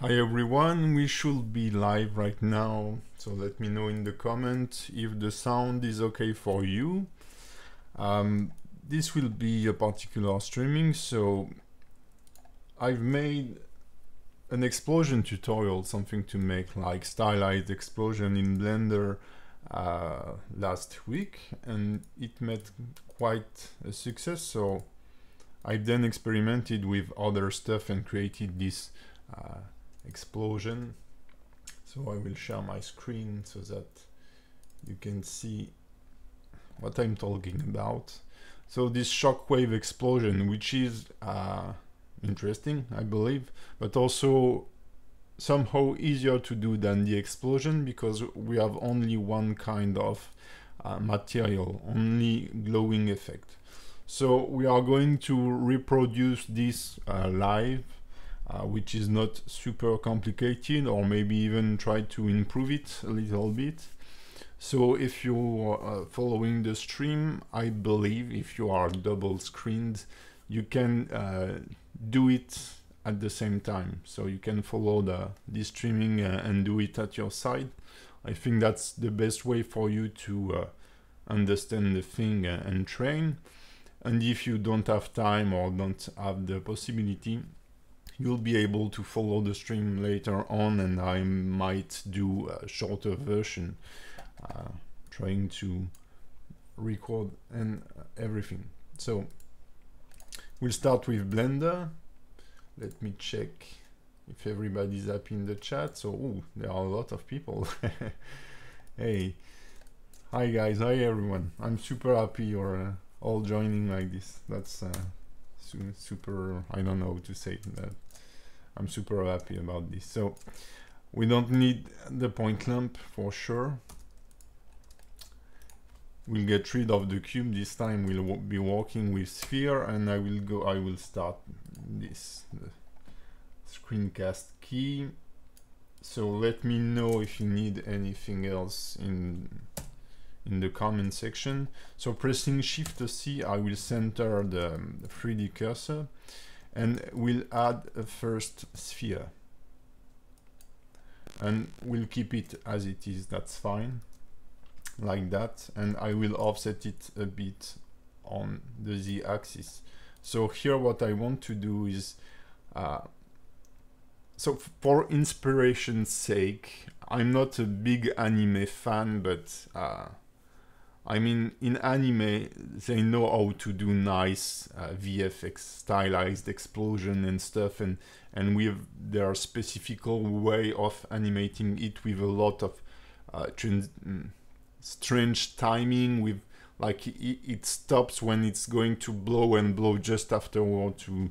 Hi everyone, we should be live right now, so let me know in the comment if the sound is okay for you. This will be a particular streaming, so I've made an explosion tutorial, something to make like stylized explosion in Blender last week, and it made quite a success, so I then experimented with other stuff and created this explosion. So I will share my screen so that you can see what I'm talking about. So this shockwave explosion, which is interesting, I believe, but also somehow easier to do than the explosion because we have only one kind of material, only glowing effect. So we are going to reproduce this live, which is not super complicated, or maybe even try to improve it a little bit. So if you're following the stream, I believe if you are double screened, you can do it at the same time. So you can follow the streaming and do it at your side. I think that's the best way for you to understand the thing and train. And if you don't have time or don't have the possibility, you'll be able to follow the stream later on, and I might do a shorter version trying to record and everything. So we'll start with Blender. Let me check if everybody's happy in the chat. So ooh, there are a lot of people. Hey, hi guys, hi everyone. I'm super happy you're all joining like this. That's super, I don't know how to say that. I'm super happy about this. So we don't need the point lamp for sure. We'll get rid of the cube this time. We'll be working with sphere, and I will start this the screencast key. So let me know if you need anything else in the comment section. So pressing Shift C, I will center the 3D cursor, and we'll add a first sphere, and we'll keep it as it is. That's fine, like that. And I will offset it a bit on the Z axis. So here what I want to do is so for inspiration's sake, I'm not a big anime fan, but I mean, in anime, they know how to do nice VFX, stylized explosion and stuff, and with their specific way of animating it with a lot of strange timing, with like it stops when it's going to blow and blow just afterward to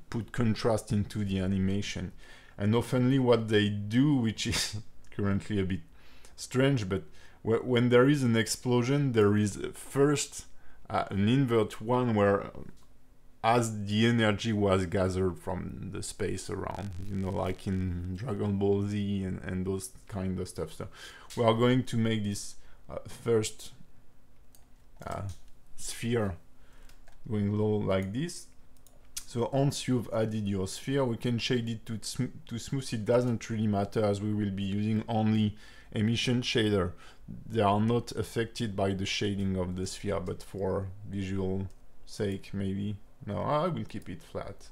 put contrast into the animation. And oftenly what they do, which is currently a bit strange, but when there is an explosion, there is first an invert one where as the energy was gathered from the space around, you know, like in Dragon Ball Z and those kind of stuff. So we are going to make this first sphere going low like this. So once you've added your sphere, we can shade it to smooth. It doesn't really matter, as we will be using only emission shader. They are not affected by the shading of the sphere, but for visual sake, maybe. No, I will keep it flat.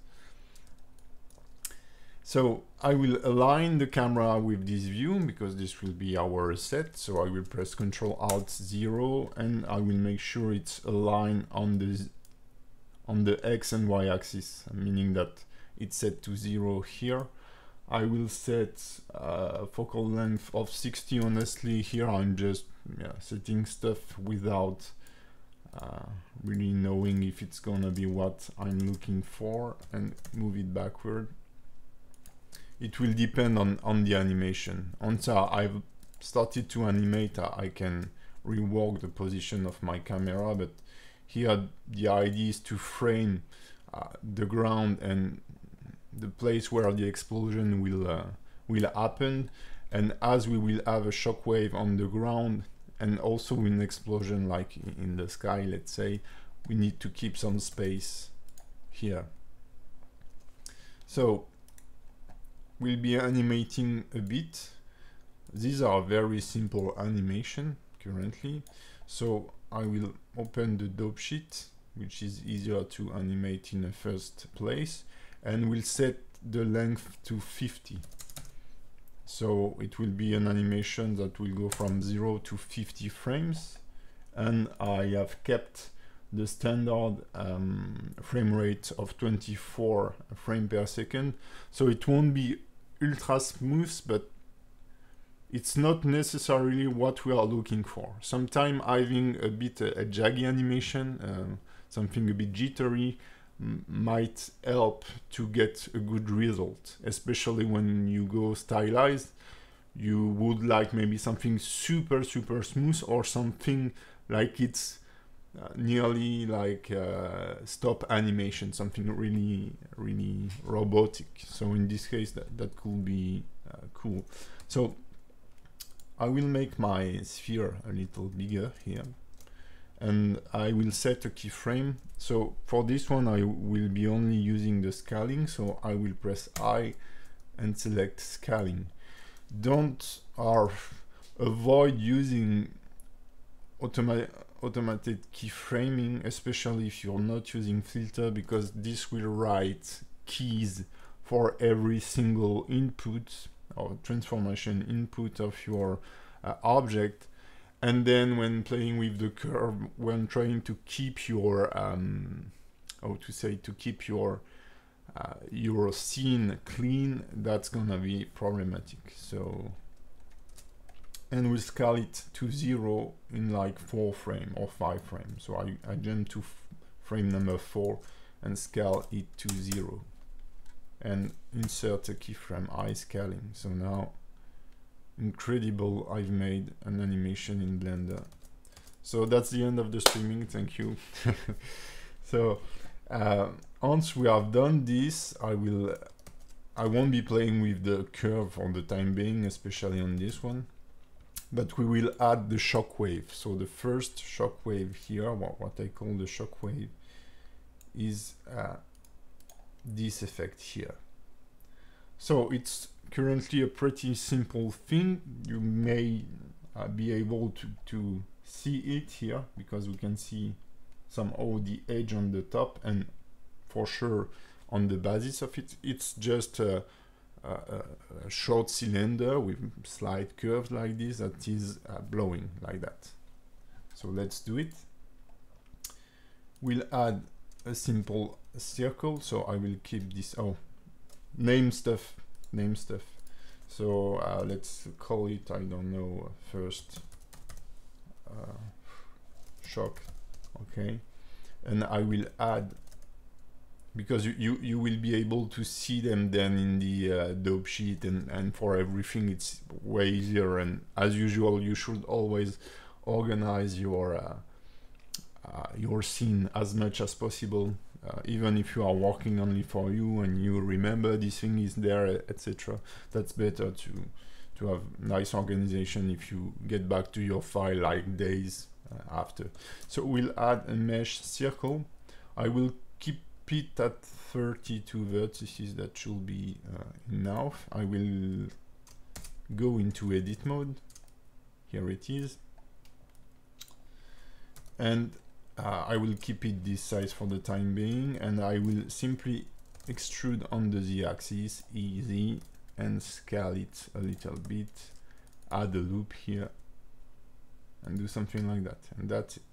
So I will align the camera with this view because this will be our set. So I will press Ctrl Alt 0, and I will make sure it's aligned on the X and Y axis, meaning that it's set to 0 here. I will set focal length of 60. Honestly, here I'm just setting stuff without really knowing if it's gonna be what I'm looking for, and move it backward. It will depend on the animation. Once I've started to animate, I can rework the position of my camera, but here the idea is to frame the ground and the place where the explosion will happen, and as we will have a shockwave on the ground and also an explosion like in the sky, let's say, we need to keep some space here. So will be animating a bit. These are very simple animation currently. So I will open the dope sheet, which is easier to animate in the first place, and we'll set the length to 50. So it will be an animation that will go from 0 to 50 frames. And I have kept the standard frame rate of 24 frames per second. So it won't be ultra smooth, but it's not necessarily what we are looking for. Sometimes having a bit a jaggy animation, something a bit jittery, might help to get a good result, especially when you go stylized. You would like maybe something super smooth, or something like it's nearly like stop animation, something really robotic. So in this case that could be cool. So I will make my sphere a little bigger here, and I will set a keyframe. So for this one I will be only using the scaling, so I will press I and select scaling. Don't avoid using automated keyframing, especially if you're not using filter, because this will write keys for every single input or transformation input of your object. And then when playing with the curve, when trying to keep your your scene clean, that's gonna be problematic. So, and we'll scale it to 0 in like 4 frames or 5 frames. So I jump to frame number 4 and scale it to 0 and insert a keyframe I scaling. So now, incredible, I've made an animation in Blender. So that's the end of the streaming. Thank you. So once we have done this, I won't be playing with the curve for the time being, especially on this one, but we will add the shockwave. So the first shockwave here, what I call the shockwave, is this effect here. So it's currently a pretty simple thing. You may be able to see it here, because we can see somehow the edge on the top, and for sure on the basis of it, it's just a short cylinder with slight curves like this that is blowing like that. So let's do it. We'll add a simple circle, so I will keep this, name stuff. So let's call it, I don't know, first shock. Okay, and I will add, because you will be able to see them then in the dope sheet, and for everything it's way easier. And as usual, you should always organize your scene as much as possible, even if you are working only for you and you remember this thing is there, etc. That's better to have nice organization if you get back to your file like days after. So we'll add a mesh circle. I will keep it at 32 vertices. That should be enough. I will go into edit mode. Here it is. And I will keep it this size for the time being, and I will simply extrude on the z-axis, easy, and scale it a little bit, add a loop here, and do something like that, and that's it.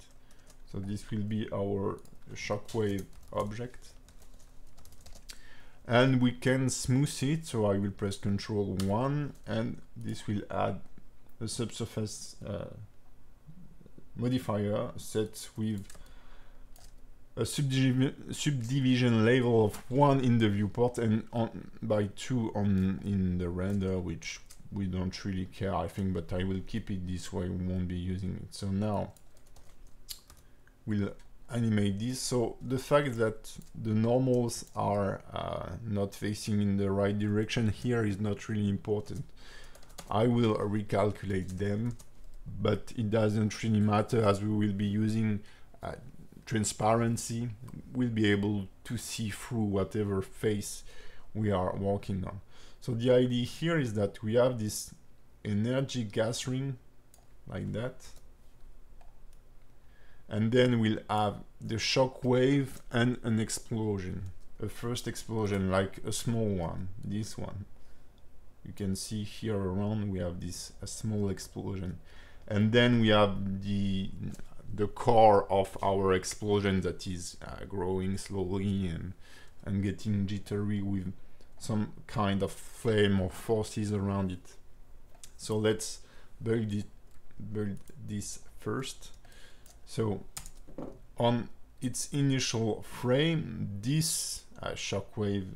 So this will be our shockwave object, and we can smooth it. So I will press Ctrl 1, and this will add a subsurface modifier set with a subdivision level of 1 in the viewport and by 2 in the render, which we don't really care, I think, but I will keep it this way. We won't be using it. So now we'll animate this. So the fact that the normals are not facing in the right direction here is not really important. I will recalculate them, but it doesn't really matter, as we will be using transparency. We'll be able to see through whatever face we are working on. So the idea here is that we have this energy gas ring like that, and then we'll have the shock wave and an explosion, a first explosion, like a small one, this one. You can see here around we have this a small explosion, and then we have the core of our explosion that is growing slowly and getting jittery with some kind of flame or forces around it. So let's build this first. So on its initial frame, this shockwave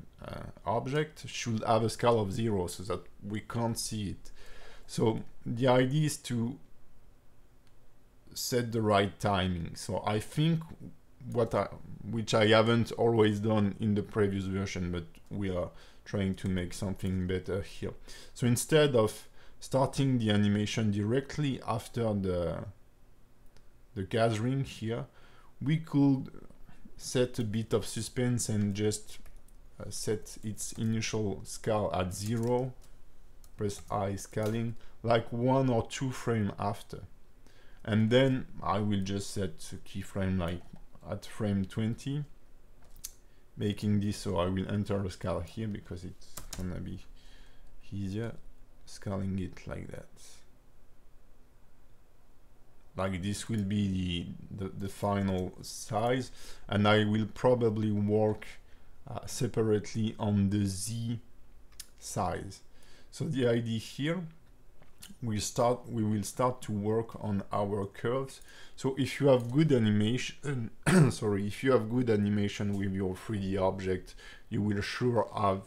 object should have a scale of 0 so that we can't see it. So the idea is to set the right timing. So I think which I haven't always done in the previous version, but we are trying to make something better here. So instead of starting the animation directly after the gas ring here, we could set a bit of suspense and just set its initial scale at 0, press I scaling, like 1 or 2 frames after. And then I will just set a keyframe like at frame 20, making this so I will enter a scale here because it's gonna be easier scaling it like that. Like this will be the final size, and I will probably work separately on the Z size. So the idea here, we will start to work on our curves. So if you have good animation, sorry, if you have good animation with your 3D object, you will sure have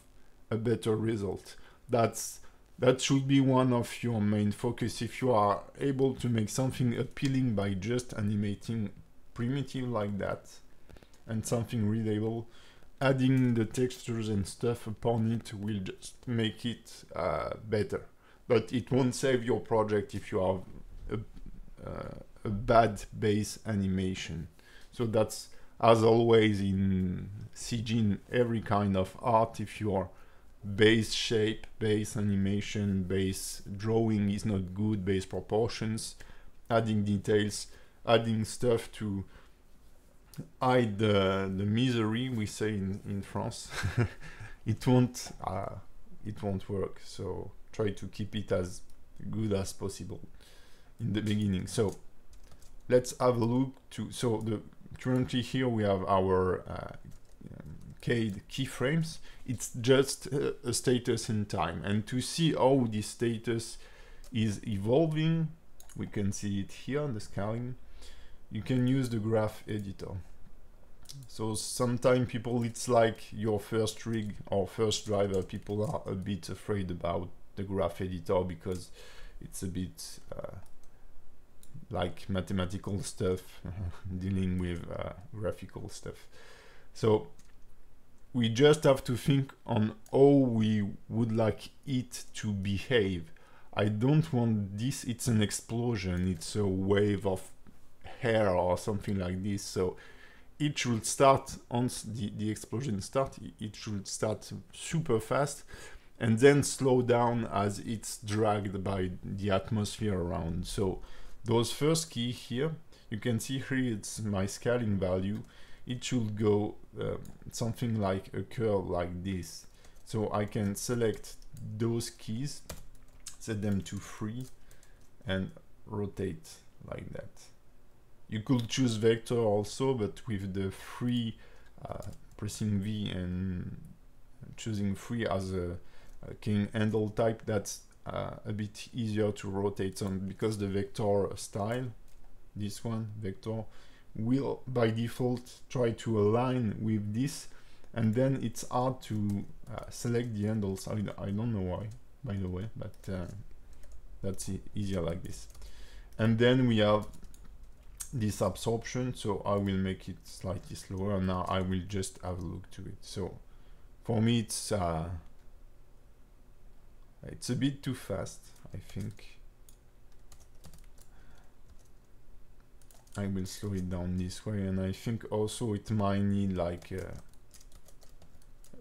a better result. That should be one of your main focus. If you are able to make something appealing by just animating primitive like that and something readable, adding the textures and stuff upon it will just make it better. But it won't save your project if you have a bad base animation. So that's, as always in CG, in every kind of art, if your base shape, base animation, base drawing is not good, base proportions, adding details, adding stuff to hide the misery, we say in France, it won't work. So try to keep it as good as possible in the beginning. So let's have a look to, currently here we have our keyframes. It's just a status in time, and to see how this status is evolving, we can see it here on the scaling. You can use the graph editor. So sometimes people, it's like your first rig or first driver, people are a bit afraid about the graph editor because it's a bit like mathematical stuff dealing with graphical stuff. So we just have to think on how we would like it to behave. I don't want this, it's an explosion, it's a wave of hair or something like this. So it should start, once the explosion starts, it should start super fast and then slow down as it's dragged by the atmosphere around. So those first key here, you can see here it's my scaling value. It should go something like a curve like this. So I can select those keys, set them to 3 and rotate like that. You could choose vector also, but with the 3 pressing V and choosing 3 as a keying handle type, that's a bit easier to rotate on, because the vector style, this one, vector, will by default try to align with this, and then it's hard to select the handles. I don't know why, by the way, but that's easier like this. And then we have this absorption, so I will make it slightly slower. Now I will just have a look to it. So for me it's a bit too fast, I think. I will slow it down this way, and I think also it might need like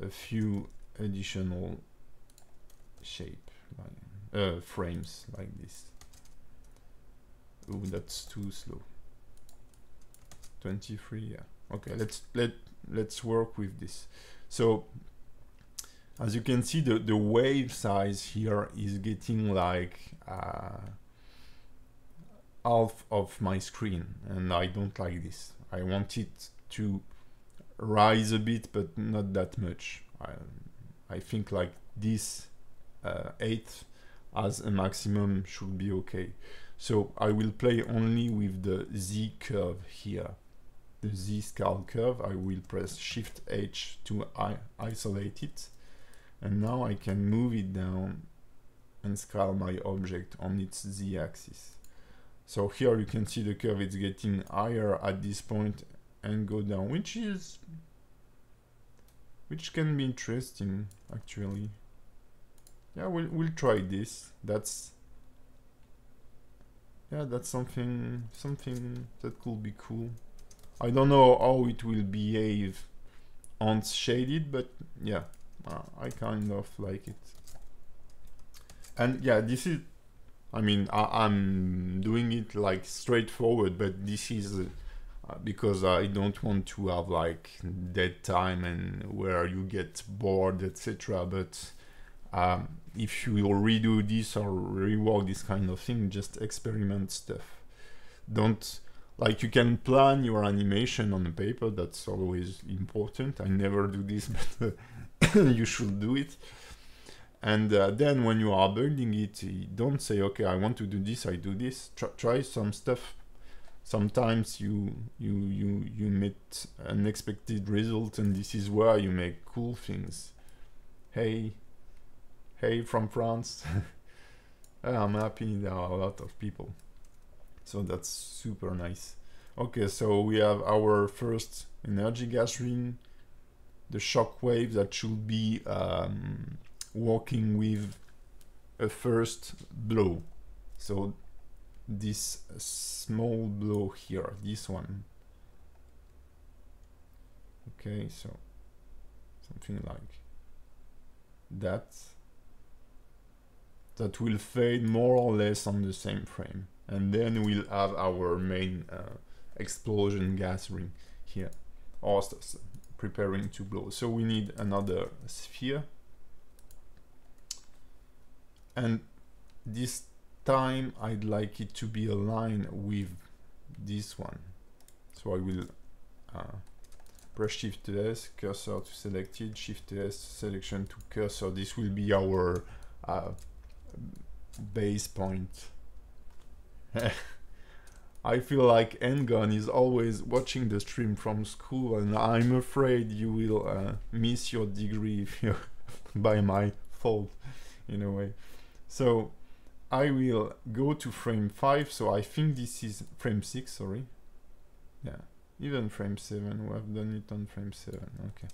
a few additional shape, like, frames like this. Oh, that's too slow. 23, yeah. Okay, let's work with this. So as you can see, the wave size here is getting like half of my screen, and I don't like this. I want it to rise a bit, but not that much. I think like this 8th as a maximum should be okay. So I will play only with the Z curve here. The Z scale curve, I will press Shift H to isolate it. And now I can move it down and scale my object on its Z axis. So here you can see the curve is getting higher at this point and go down, which can be interesting actually. Yeah, we'll try this. That's something that could be cool. I don't know how it will behave on shaded, but yeah, I kind of like it. And yeah, this is, I mean, I'm doing it like straightforward, but this is because I don't want to have like dead time and where you get bored, etc. But if you redo this or rework this kind of thing, just experiment stuff. Don't, like, you can plan your animation on the paper, that's always important. I never do this, but you should do it. And then when you are building it, don't say, okay, I want to do this, I do this. Try some stuff. Sometimes you meet unexpected result, and this is where you make cool things. Hey from France. I'm happy there are a lot of people, so that's super nice. Okay, so we have our first energy gas ring, the Shockwave that should be working with a first blow. So this small blow here, this one. Okay, so something like that. That will fade more or less on the same frame. And then we'll have our main explosion gas ring here, or preparing to blow. So we need another sphere. And this time I'd like it to be aligned with this one. So I will press Shift S, cursor to selected, Shift S, selection to cursor. This will be our base point. I feel like Ngon is always watching the stream from school, and I'm afraid you will miss your degree if you by my fault, in a way. So I will go to frame 5, so I think this is frame 6, sorry. Yeah, even frame 7, we have done it on frame 7, okay.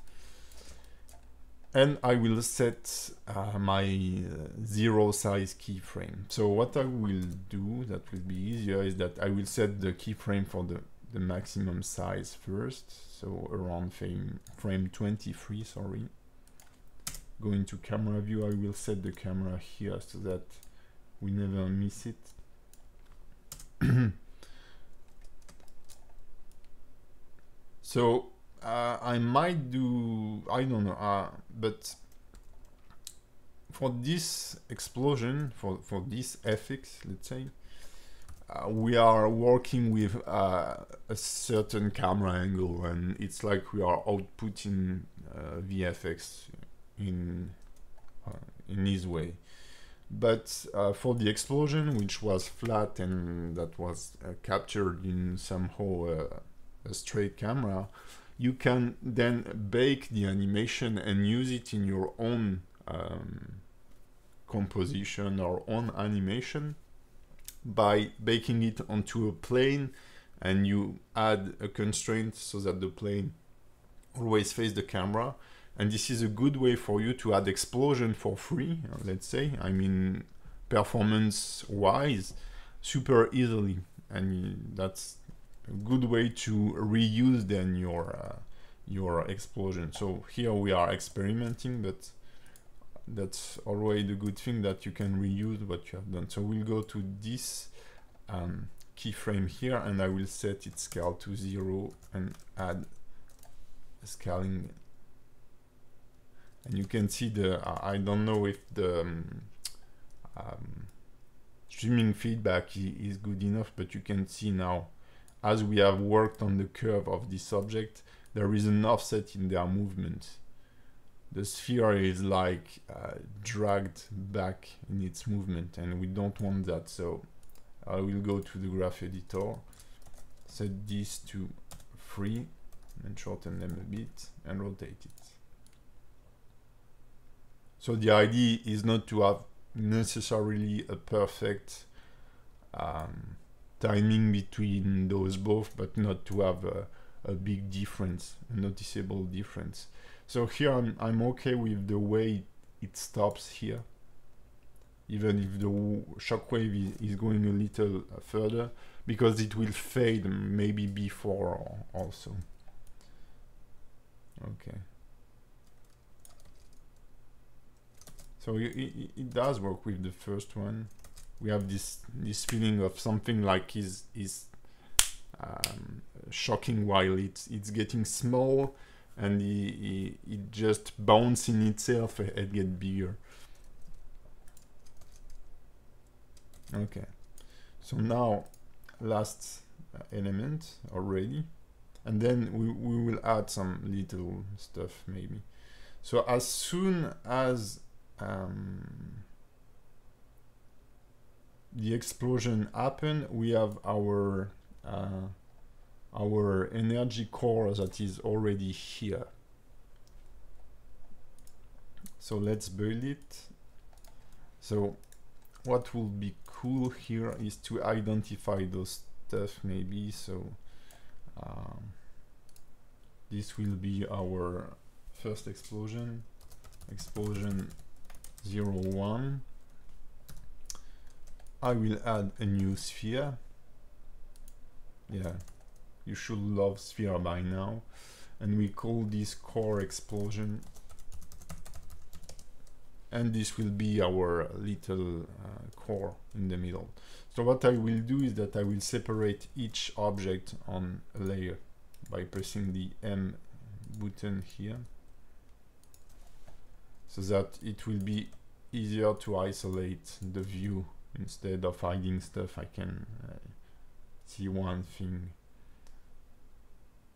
And I will set my 0 size keyframe. So what I will do, that will be easier, is that I will set the keyframe for the maximum size first. So around frame 23, sorry. Go into camera view, I will set the camera here so that we never miss it. So I might do, I don't know, but for this explosion, for this FX, let's say, we are working with a certain camera angle, and it's like we are outputting VFX in this way. But for the explosion, which was flat and that was captured in somehow a straight camera, you can then bake the animation and use it in your own composition or own animation by baking it onto a plane, and you add a constraint so that the plane always face the camera. And this is a good way for you to add explosion for free, let's say, I mean performance wise, super easily. And that's a good way to reuse then your explosion. So here we are experimenting, but that's already the good thing, that you can reuse what you have done. So we'll go to this keyframe here, and I will set its scale to 0 and add scaling. And you can see the I don't know if the streaming feedback is good enough, but you can see now, as we have worked on the curve of this object, there is an offset in their movement. The sphere is like dragged back in its movement, and we don't want that. So I will go to the graph editor, set this to 3 and shorten them a bit and rotate it. So the idea is not to have necessarily a perfect timing between those both, but not to have a big difference, a noticeable difference. So here I'm okay with the way it stops here, even if the shockwave is going a little further, because it will fade maybe before also. Okay. So it does work with the first one. We have this feeling of something like is shocking while it's getting small, and it just bounces in itself and get bigger. Okay, so now last element already, and then we will add some little stuff maybe. So as soon as the explosion happen, we have our energy core that is already here. So let's build it. So what will be cool here is to identify those stuff maybe. So this will be our first explosion, explosion 01. I will add a new sphere. Yeah, you should love sphere by now. And we call this core explosion. And this will be our little core in the middle. So what I will do is that I will separate each object on a layer by pressing the M button here, so that it will be easier to isolate the view. Instead of hiding stuff, I can see one thing.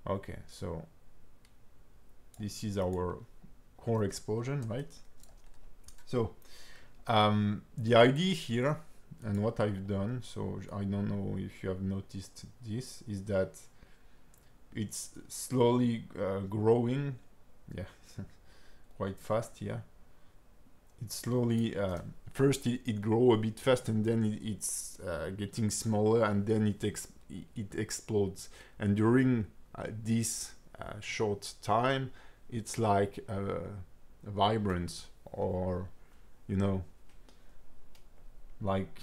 Okay, so this is our core explosion, right? So the idea here, and what I've done, so I don't know if you have noticed this, is that it's slowly growing. Yeah, quite fast here. It's slowly first it grows a bit fast, and then it's getting smaller, and then it explodes. And during this short time, it's like a vibrance, or you know, like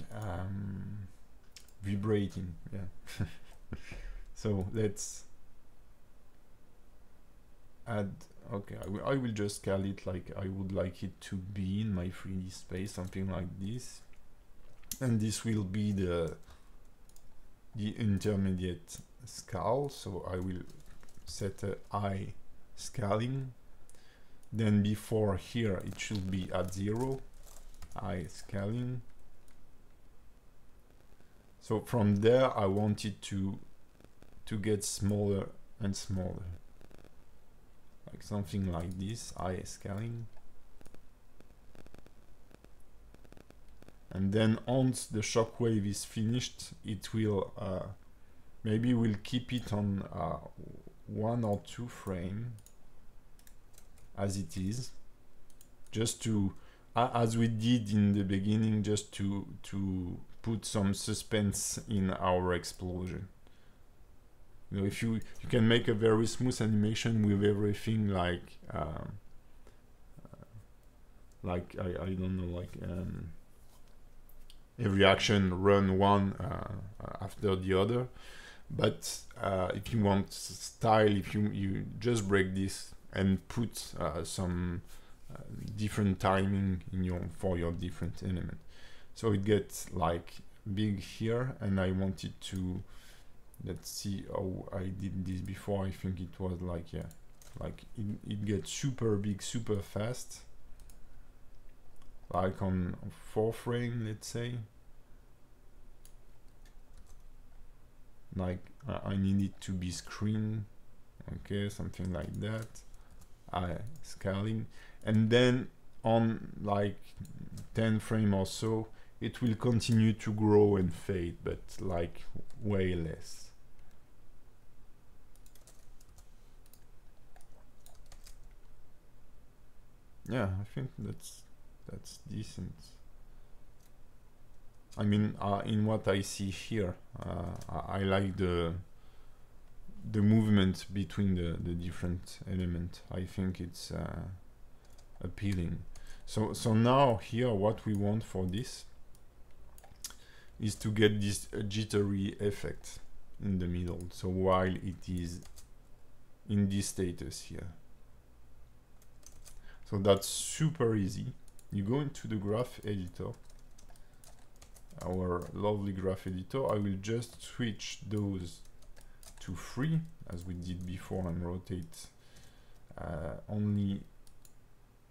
vibrating. Yeah. So let's add. Okay, I will just scale it like I would like it to be in my 3D space, something like this. And this will be the intermediate scale. So I will set a high scaling. Then before here, it should be at 0, high scaling. So from there, I want it to get smaller and smaller. Like something like this, high scaling. And then once the shockwave is finished, it will maybe we'll keep it on 1 or 2 frame as it is, just to as we did in the beginning, just to put some suspense in our explosion. You know, if you can make a very smooth animation with everything like I don't know, like every action run one after the other. But if you want style, if you just break this and put some different timing in your for your different element. So it gets like big here, and I wanted to, let's see how I did this before. I think it was like, yeah, like it gets super big super fast, like on 4 frame, let's say. Like I need it to be screen, okay, something like that. Scaling, and then on like 10 frame or so it will continue to grow and fade, but like way less. Yeah, I think that's decent. I mean, in what I see here, I like the movement between the different elements. I think it's appealing. So now here what we want for this is to get this jittery effect in the middle. So while it is in this status here. So that's super easy. You go into the graph editor, our lovely graph editor. I will just switch those to 3 as we did before and rotate only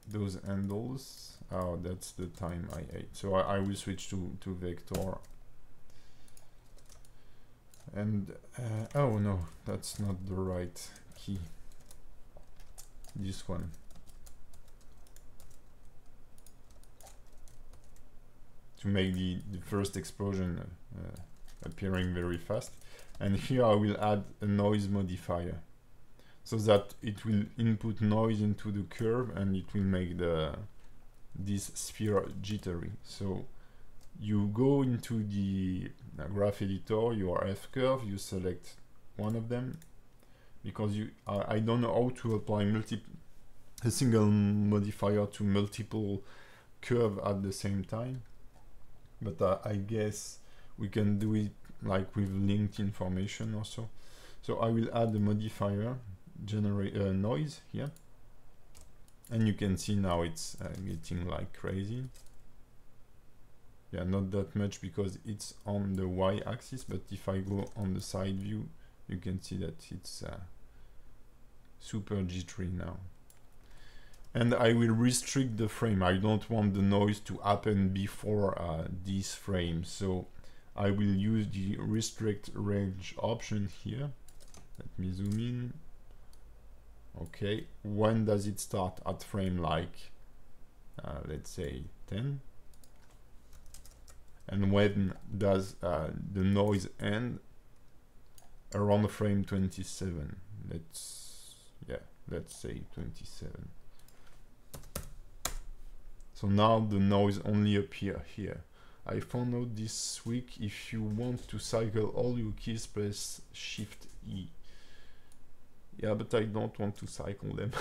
those handles. Oh, that's the time I ate. So I will switch to vector. And oh no, that's not the right key. This one. To make the first explosion appearing very fast. And here I will add a noise modifier, so that it will input noise into the curve and it will make this sphere jittery. So you go into the graph editor, your F curve, you select one of them, because I don't know how to apply a single modifier to multiple curves at the same time. But I guess we can do it like with linked information also. So I will add a modifier, generate noise here, and you can see now it's getting like crazy. Yeah, not that much because it's on the y-axis, but if I go on the side view, you can see that it's super jittery now. And I will restrict the frame. I don't want the noise to happen before this frame, so I will use the restrict range option here. Let me zoom in. Okay, when does it start? At frame like let's say 10. And when does the noise end? Around frame 27. Let's say 27. So now the noise only appear here. I found out this week, if you want to cycle all your keys, press Shift E. Yeah, but I don't want to cycle them.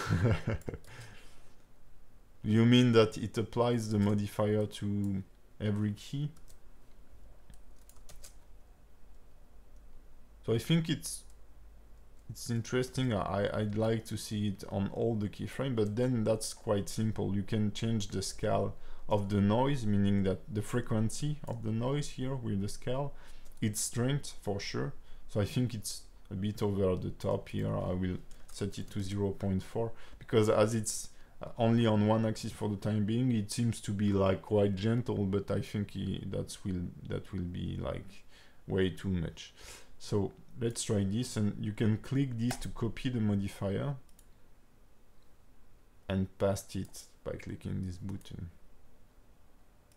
You mean that it applies the modifier to every key? So I think it's interesting. I'd like to see it on all the keyframes, but then that's quite simple. You can change the scale of the noise, meaning that the frequency of the noise here with the scale, its strength for sure. So I think it's a bit over the top here. I will set it to 0.4 because as it's only on one axis for the time being, it seems to be like quite gentle, but I think that will be like way too much. So let's try this, and you can click this to copy the modifier and paste it by clicking this button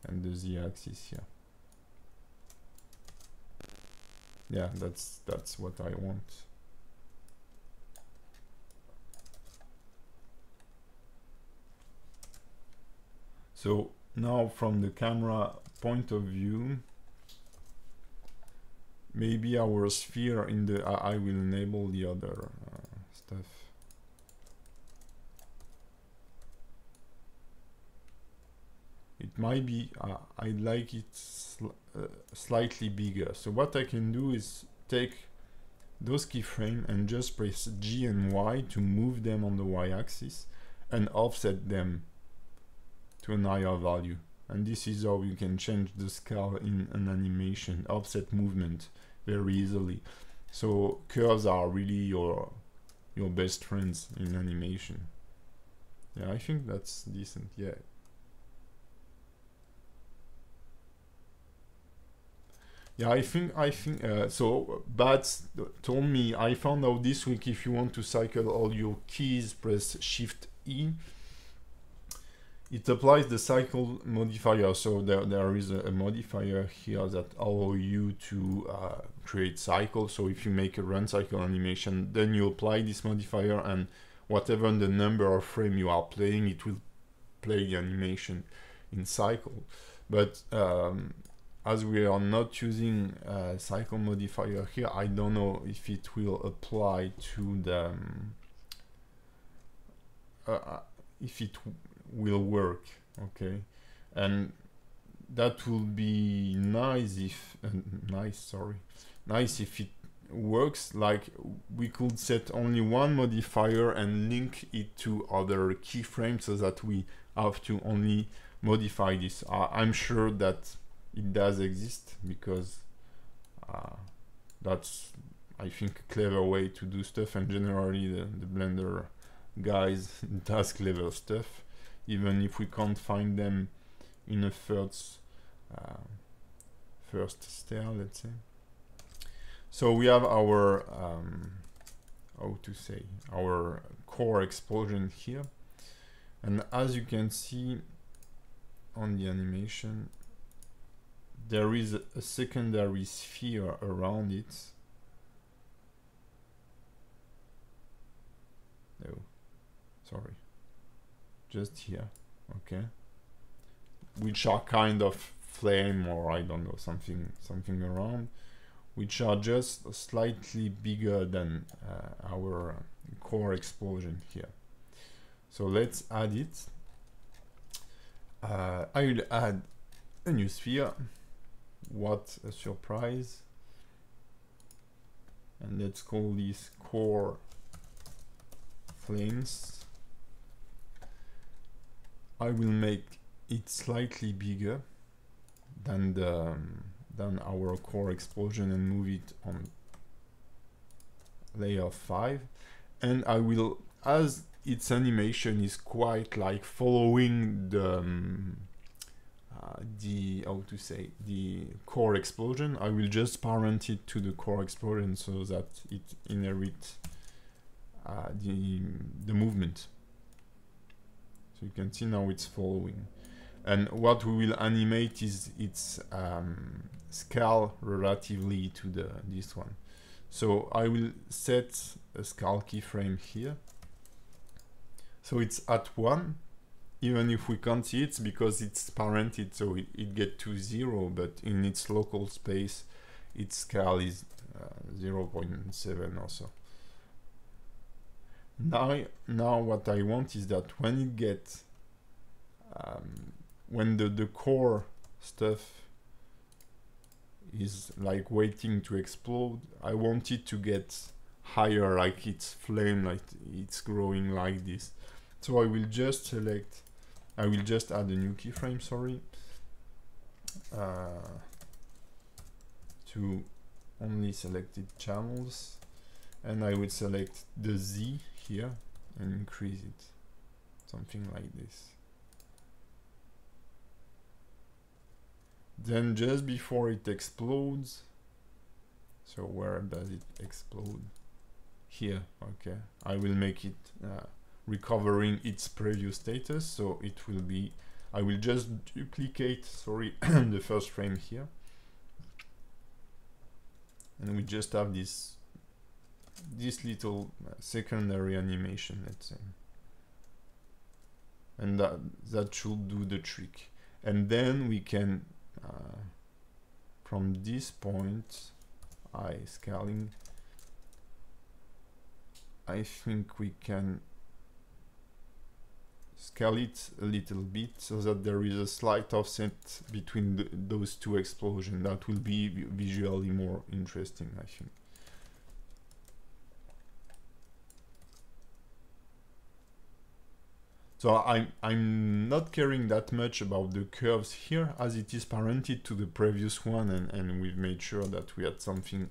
and the z-axis here. Yeah, that's what I want. So now from the camera point of view, maybe our sphere in the I will enable the other stuff. It might be I'd like it slightly bigger. So what I can do is take those keyframes and just press G and Y to move them on the y-axis and offset them to an higher value. And this is how you can change the scale in an animation, offset movement very easily. So curves are really your best friends in animation. Yeah, I think that's decent. Yeah. Yeah, I think so. Bats told me, I found out this week, if you want to cycle all your keys, press Shift E. It applies the cycle modifier. So there is a modifier here that allows you to create cycles. So if you make a run cycle animation, then you apply this modifier, and whatever the number of frame you are playing, it will play the animation in cycle. But as we are not using a cycle modifier here, I don't know if it will apply to the if it will work. Okay, and that will be nice if nice if it works. Like, we could set only one modifier and link it to other keyframes, so that we have to only modify this. I'm sure that it does exist, because that's, I think, a clever way to do stuff, and generally the Blender guys does clever stuff, even if we can't find them in a first style, let's say. So we have our our core explosion here, and as you can see on the animation, there is a secondary sphere around it. No, sorry, just here, okay, which are kind of flame, or I don't know, something around, which are just slightly bigger than our core explosion here. So let's add it. I will add a new sphere. What a surprise. And let's call this core flames. I will make it slightly bigger than our core explosion, and move it on layer 5. And I will, as its animation is quite like following the the core explosion, I will just parent it to the core explosion, so that it inherits the movement. So you can see now it's following. And what we will animate is its scale relatively to this one. So I will set a scale keyframe here. So it's at 1, even if we can't see it, because it's parented, so it gets to 0, but in its local space, its scale is 0.7 or so. Now what I want is that when it gets, when the core stuff is like waiting to explode, I want it to get higher, like it's flame, like it's growing like this. So I will just select, I will just add a new keyframe, sorry, to only selected channels, and I will select the Z here and increase it, something like this. Then just before it explodes, so where does it explode? Here, okay. I will make it recovering its previous status, so it will be, I will just duplicate, sorry, the first frame here, and we just have this little secondary animation, let's say, and that should do the trick. And then we can from this point, scaling, I think we can scale it a little bit, so that there is a slight offset between those two explosions. That will be visually more interesting, I think. So I'm not caring that much about the curves here, as it is parented to the previous one, and we've made sure that we had something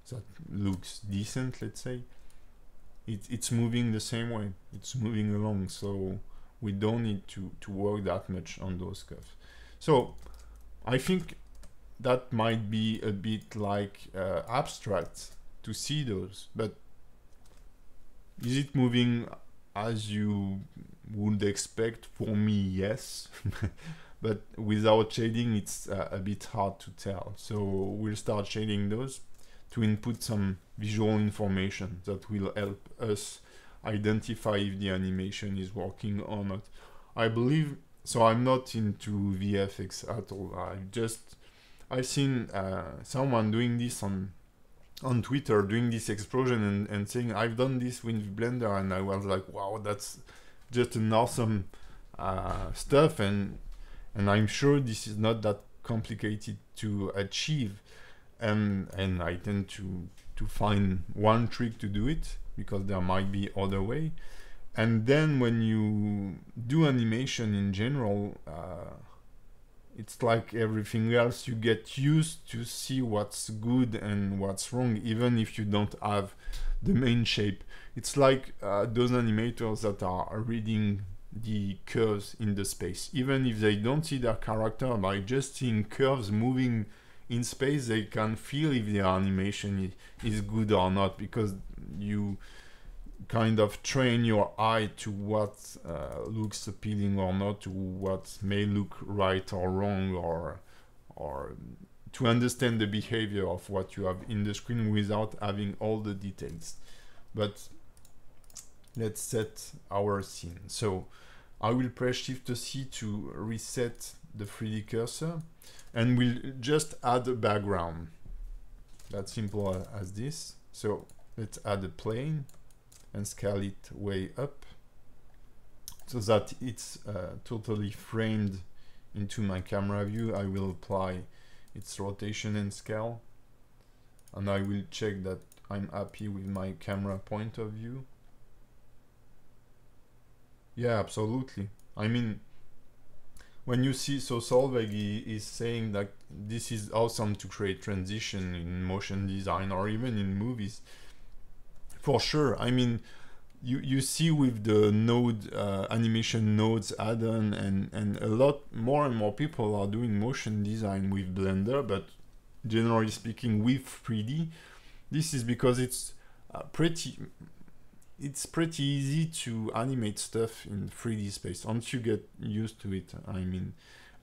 that looks decent, let's say. It's moving the same way, it's moving along, so we don't need to work that much on those curves. So I think that might be a bit like abstract to see those, but is it moving as you would expect? For me, yes. But without shading, it's a bit hard to tell. So we'll start shading those to input some visual information that will help us identify if the animation is working or not. I believe, so I'm not into VFX at all. I've seen someone doing this on Twitter, doing this explosion and saying, I've done this with Blender, and I was like, wow, that's just an awesome stuff, and I'm sure this is not that complicated to achieve, and I tend to find one trick to do it, because there might be other way. And then when you do animation in general, it's like everything else, you get used to see what's good and what's wrong, even if you don't have the main shape. It's like those animators that are reading the curves in the space. Even if they don't see their character, by just seeing curves moving in space, they can feel if their animation is good or not, because you kind of train your eye to what looks appealing or not, to what may look right or wrong, or to understand the behavior of what you have in the screen without having all the details. But let's set our scene. So I will press Shift-C to reset the 3D cursor, and we'll just add a background. That's simple as this. So let's add a plane and scale it way up so that it's totally framed into my camera view. I will apply its rotation and scale, and I will check that I'm happy with my camera point of view. Yeah, absolutely. I mean, when you see, so Solveig is saying that this is awesome to create transition in motion design or even in movies. For sure. I mean, you see with the node animation nodes add-on, and a lot more and more people are doing motion design with Blender, but generally speaking with 3D. This is because it's pretty easy to animate stuff in 3D space once you get used to it. I mean,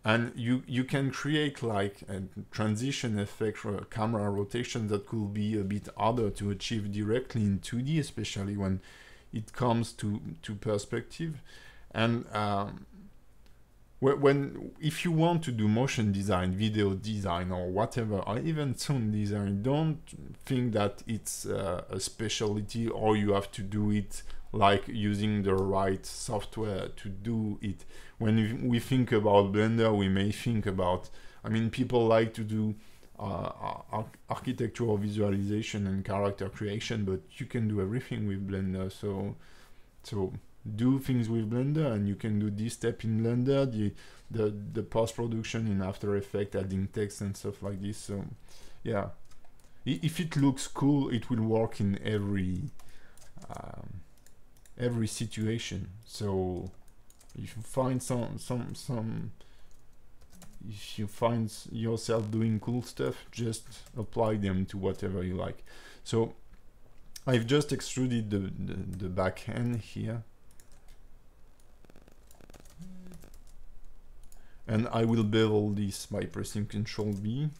and you can create like a transition effect or a camera rotation that could be a bit harder to achieve directly in 2D, especially when it comes to perspective. And if you want to do motion design, video design, or whatever, or even sound design, don't think that it's a specialty, or you have to do it like using the right software to do it. When we think about Blender, we may think about, I mean, people like to do architectural visualization and character creation, but you can do everything with Blender. So do things with Blender, and you can do this step in Blender, the post-production in After Effects, adding text and stuff like this. So yeah, if it looks cool, it will work in every situation. So if you find if you find yourself doing cool stuff, just apply them to whatever you like. So I've just extruded the back end here, and I will bevel this by pressing Ctrl-V,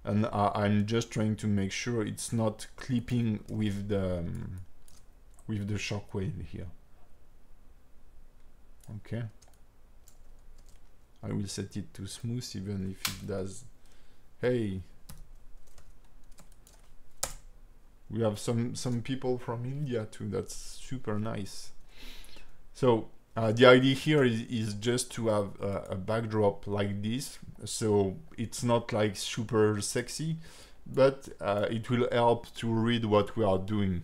and I'm just trying to make sure it's not clipping with the Shockwave here. Okay, I will set it to smooth, even if it does. Hey, we have some people from India too. That's super nice. So the idea here is just to have a backdrop like this, so it's not like super sexy, but it will help to read what we are doing.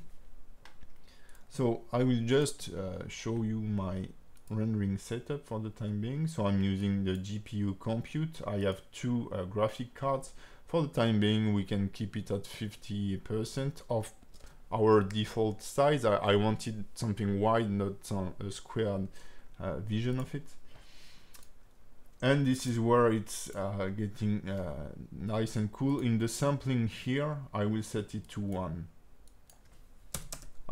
So I will just show you my rendering setup for the time being. So I'm using the GPU compute. I have two graphic cards. For the time being, we can keep it at 50% of our default size. I wanted something wide, not a squared vision of it. And this is where it's getting nice and cool. In the sampling here, I will set it to 1.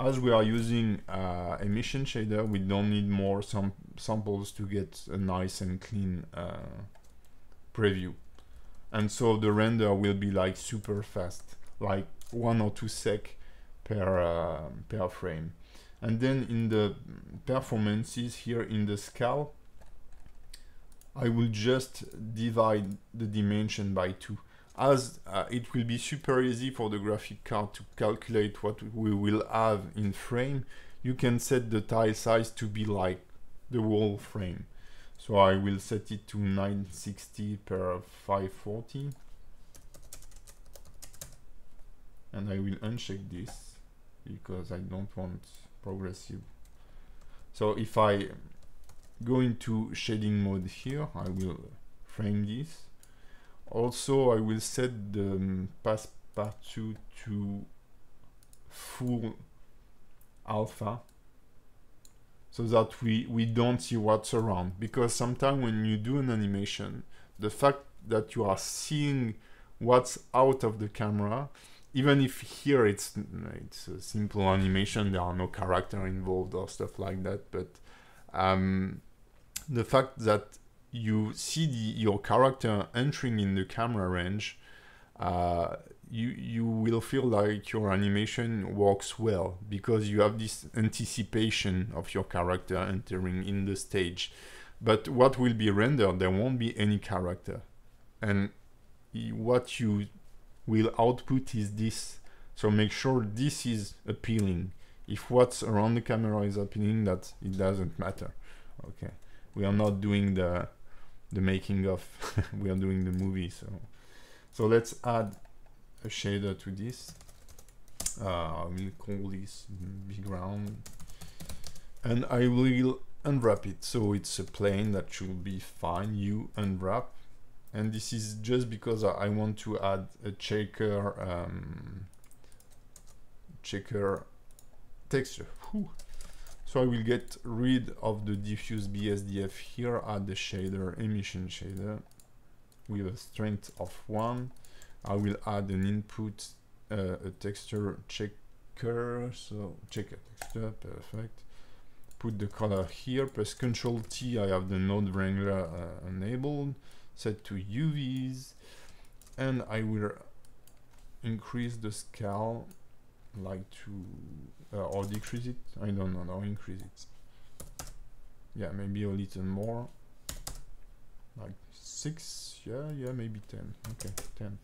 As we are using emission shader, we don't need more samples to get a nice and clean preview. And so the render will be like super fast, like 1 or 2 sec per frame. And then in the performances here in the scale, I will just divide the dimension by 2. As it will be super easy for the graphic card to calculate what we will have in frame, you can set the tile size to be like the whole frame. So I will set it to 960 per 540. And I will uncheck this because I don't want progressive. So if I go into shading mode here, I will frame this. Also, I will set the passepartout to full alpha so that we don't see what's around. Because sometimes when you do an animation, the fact that you are seeing what's out of the camera, even if here it's a simple animation, there are no character involved or stuff like that, but the fact that you see your character entering in the camera range, you will feel like your animation works well because you have this anticipation of your character entering in the stage. But what will be rendered, there won't be any character. And what you will output is this. So make sure this is appealing. If what's around the camera is appealing, that it doesn't matter. Okay, we are not doing the making of, we are doing the movie. So let's add a shader to this. I will call this background, and I will unwrap it. So it's a plane that should be fine. You unwrap, and this is just because I want to add a checker texture. Whew. So I will get rid of the diffuse BSDF here, add the shader, emission shader, with a strength of 1. I will add an input, a texture checker, so checker texture, perfect. Put the color here, press Ctrl T, I have the node wrangler enabled, set to UVs, and I will increase the scale, like to or decrease it, I don't know, or increase it. Yeah, maybe a little more, like 6, yeah, maybe 10, okay, 10.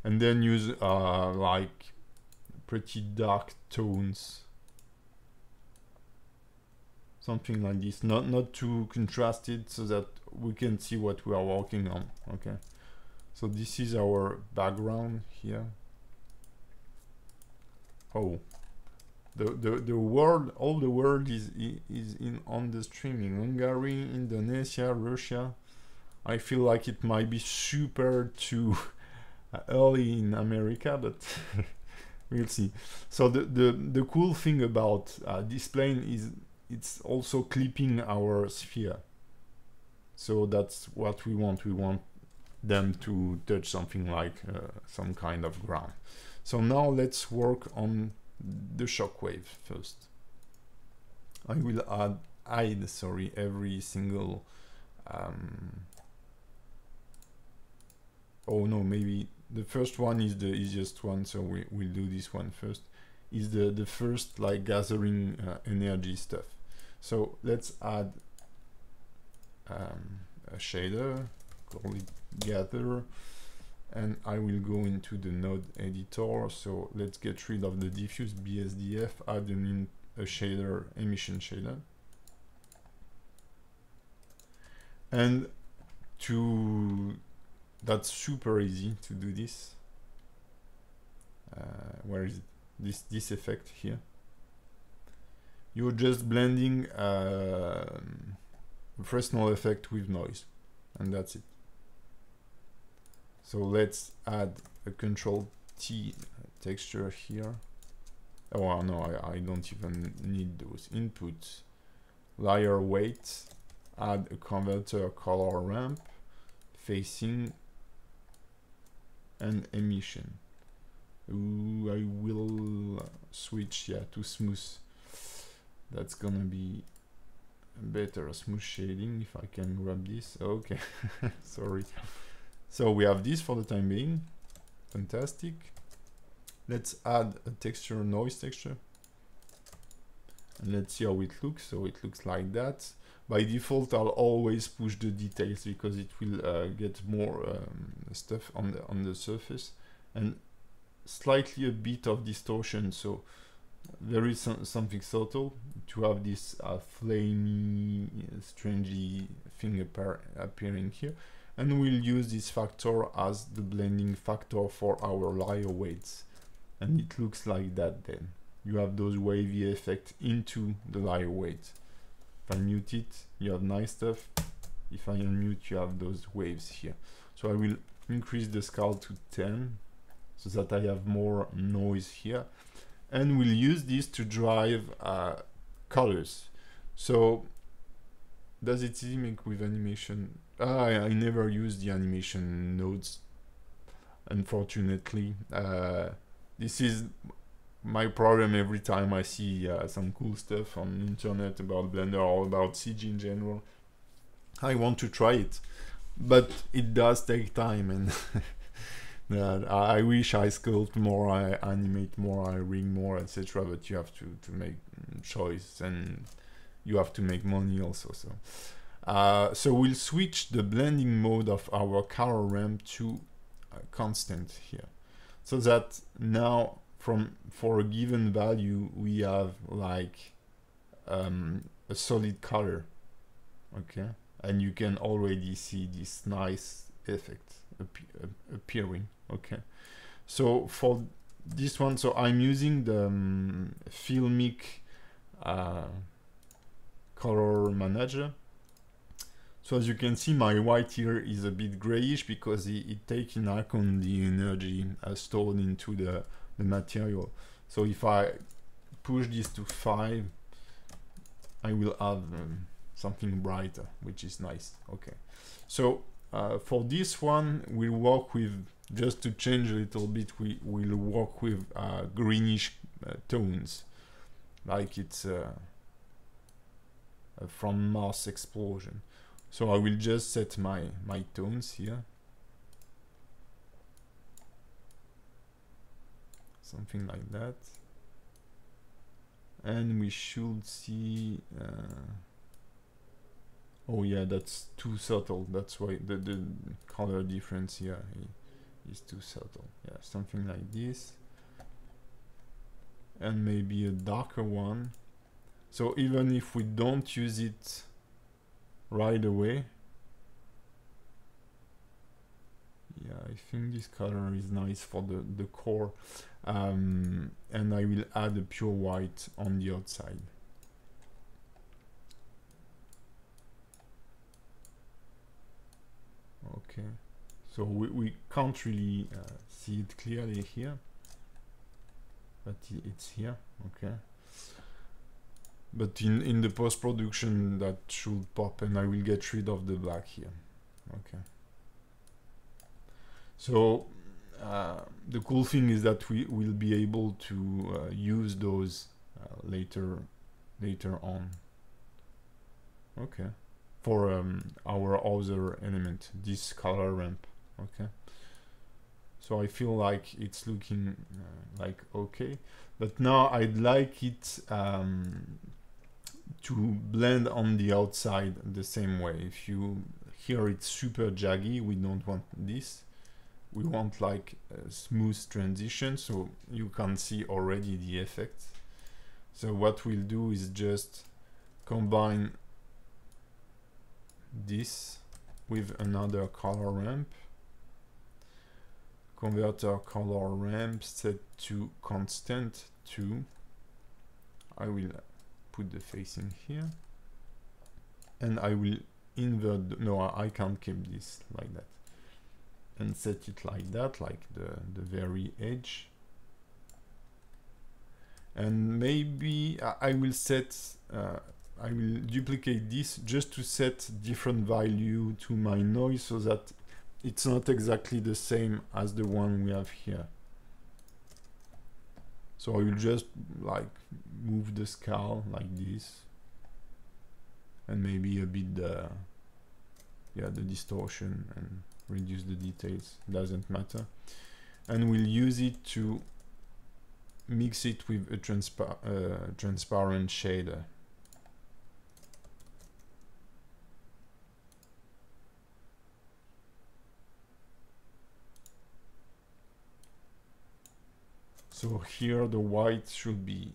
And then use like pretty dark tones, something like this, not too contrasted, so that we can see what we are working on. Okay, so this is our background here. Oh, the world, all the world is in on the streaming. Hungary, Indonesia, Russia. I feel like it might be super too early in America, but we'll see. So the cool thing about this plane is it's also clipping our sphere. So that's what we want. We want them to touch something like some kind of ground. So now let's work on the shockwave first. I will hide every single oh no, maybe the first one is the easiest one, so we'll do this one first. Is the first like gathering energy stuff. So let's add a shader, call it gather, and I will go into the node editor. So let's get rid of the diffuse BSDF, add a shader, emission shader, and that's super easy to do this. Where is it? This effect here? you're just blending Fresnel effect with noise, and that's it. So let's add a Control T texture here. Oh no, I don't even need those inputs. Layer weight, add a converter color ramp, facing, and emission. Ooh, I will switch, yeah, to smooth. That's gonna be better. Smooth shading, if I can grab this. Okay, sorry. So we have this for the time being. Fantastic. Let's add a texture, noise texture. And let's see how it looks. So it looks like that. By default, I'll always push the details because it will get more stuff on the surface, and slightly a bit of distortion. So there is something subtle to have this flamey, strangely thing appearing here. And we'll use this factor as the blending factor for our layer weights. And it looks like that then. You have those wavy effects into the layer weight. If I mute it, you have nice stuff. If I unmute, you have those waves here. So I will increase the scale to 10 so that I have more noise here. And we'll use this to drive colors. So does it mimic with animation? I never use the animation nodes, unfortunately. This is my problem every time I see some cool stuff on the internet about Blender or about CG in general. I want to try it, but it does take time, and I wish I sculpt more, I animate more, I ring more, etc. But you have to make choice, and you have to make money also. So we'll switch the blending mode of our color ramp to constant here, so that now for a given value we have like a solid color, okay, and you can already see this nice effect appearing, okay. So for this one, so I'm using the filmic color manager. So as you can see, my white here is a bit grayish because it takes in account the energy stored into the material. So if I push this to 5, I will have something brighter, which is nice. Okay, so for this one, we'll work with, just to change a little bit, we'll work with greenish tones, like it's from Mars explosion. So I will just set my tones here, something like that, and we should see oh yeah, that's too subtle, that's why the color difference here is too subtle. Yeah, something like this, and maybe a darker one. So even if we don't use it right away, yeah, I think this color is nice for the core, and I will add a pure white on the outside. Okay, so we can't really see it clearly here, but it's here, okay. But in the post-production that should pop, and I will get rid of the black here. Okay. So the cool thing is that we will be able to use those later on. Okay. For our other element, this color ramp. Okay. So I feel like it's looking like okay, but now I'd like it to blend on the outside the same way. If you here it's super jaggy, we don't want this. We want like a smooth transition, so you can see already the effect. So what we'll do is just combine this with another color ramp, converter color ramp set to constant 2. I will put the facing here, and I will invert, no, I can't keep this like that, and set it like that, like the very edge. And maybe I will set, I will duplicate this just to set different value to my noise so that it's not exactly the same as the one we have here. So I will just like move the scale like this, and maybe a bit the distortion, and reduce the details, doesn't matter. And we'll use it to mix it with a transparent shader. So here the white should be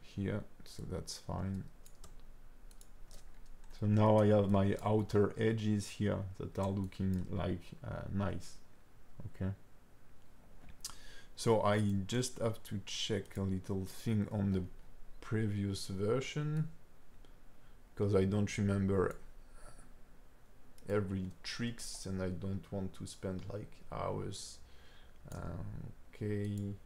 here, so that's fine. So now I have my outer edges here that are looking like nice. Okay. So I just have to check a little thing on the previous version, because I don't remember every tricks and I don't want to spend like hours. Okay.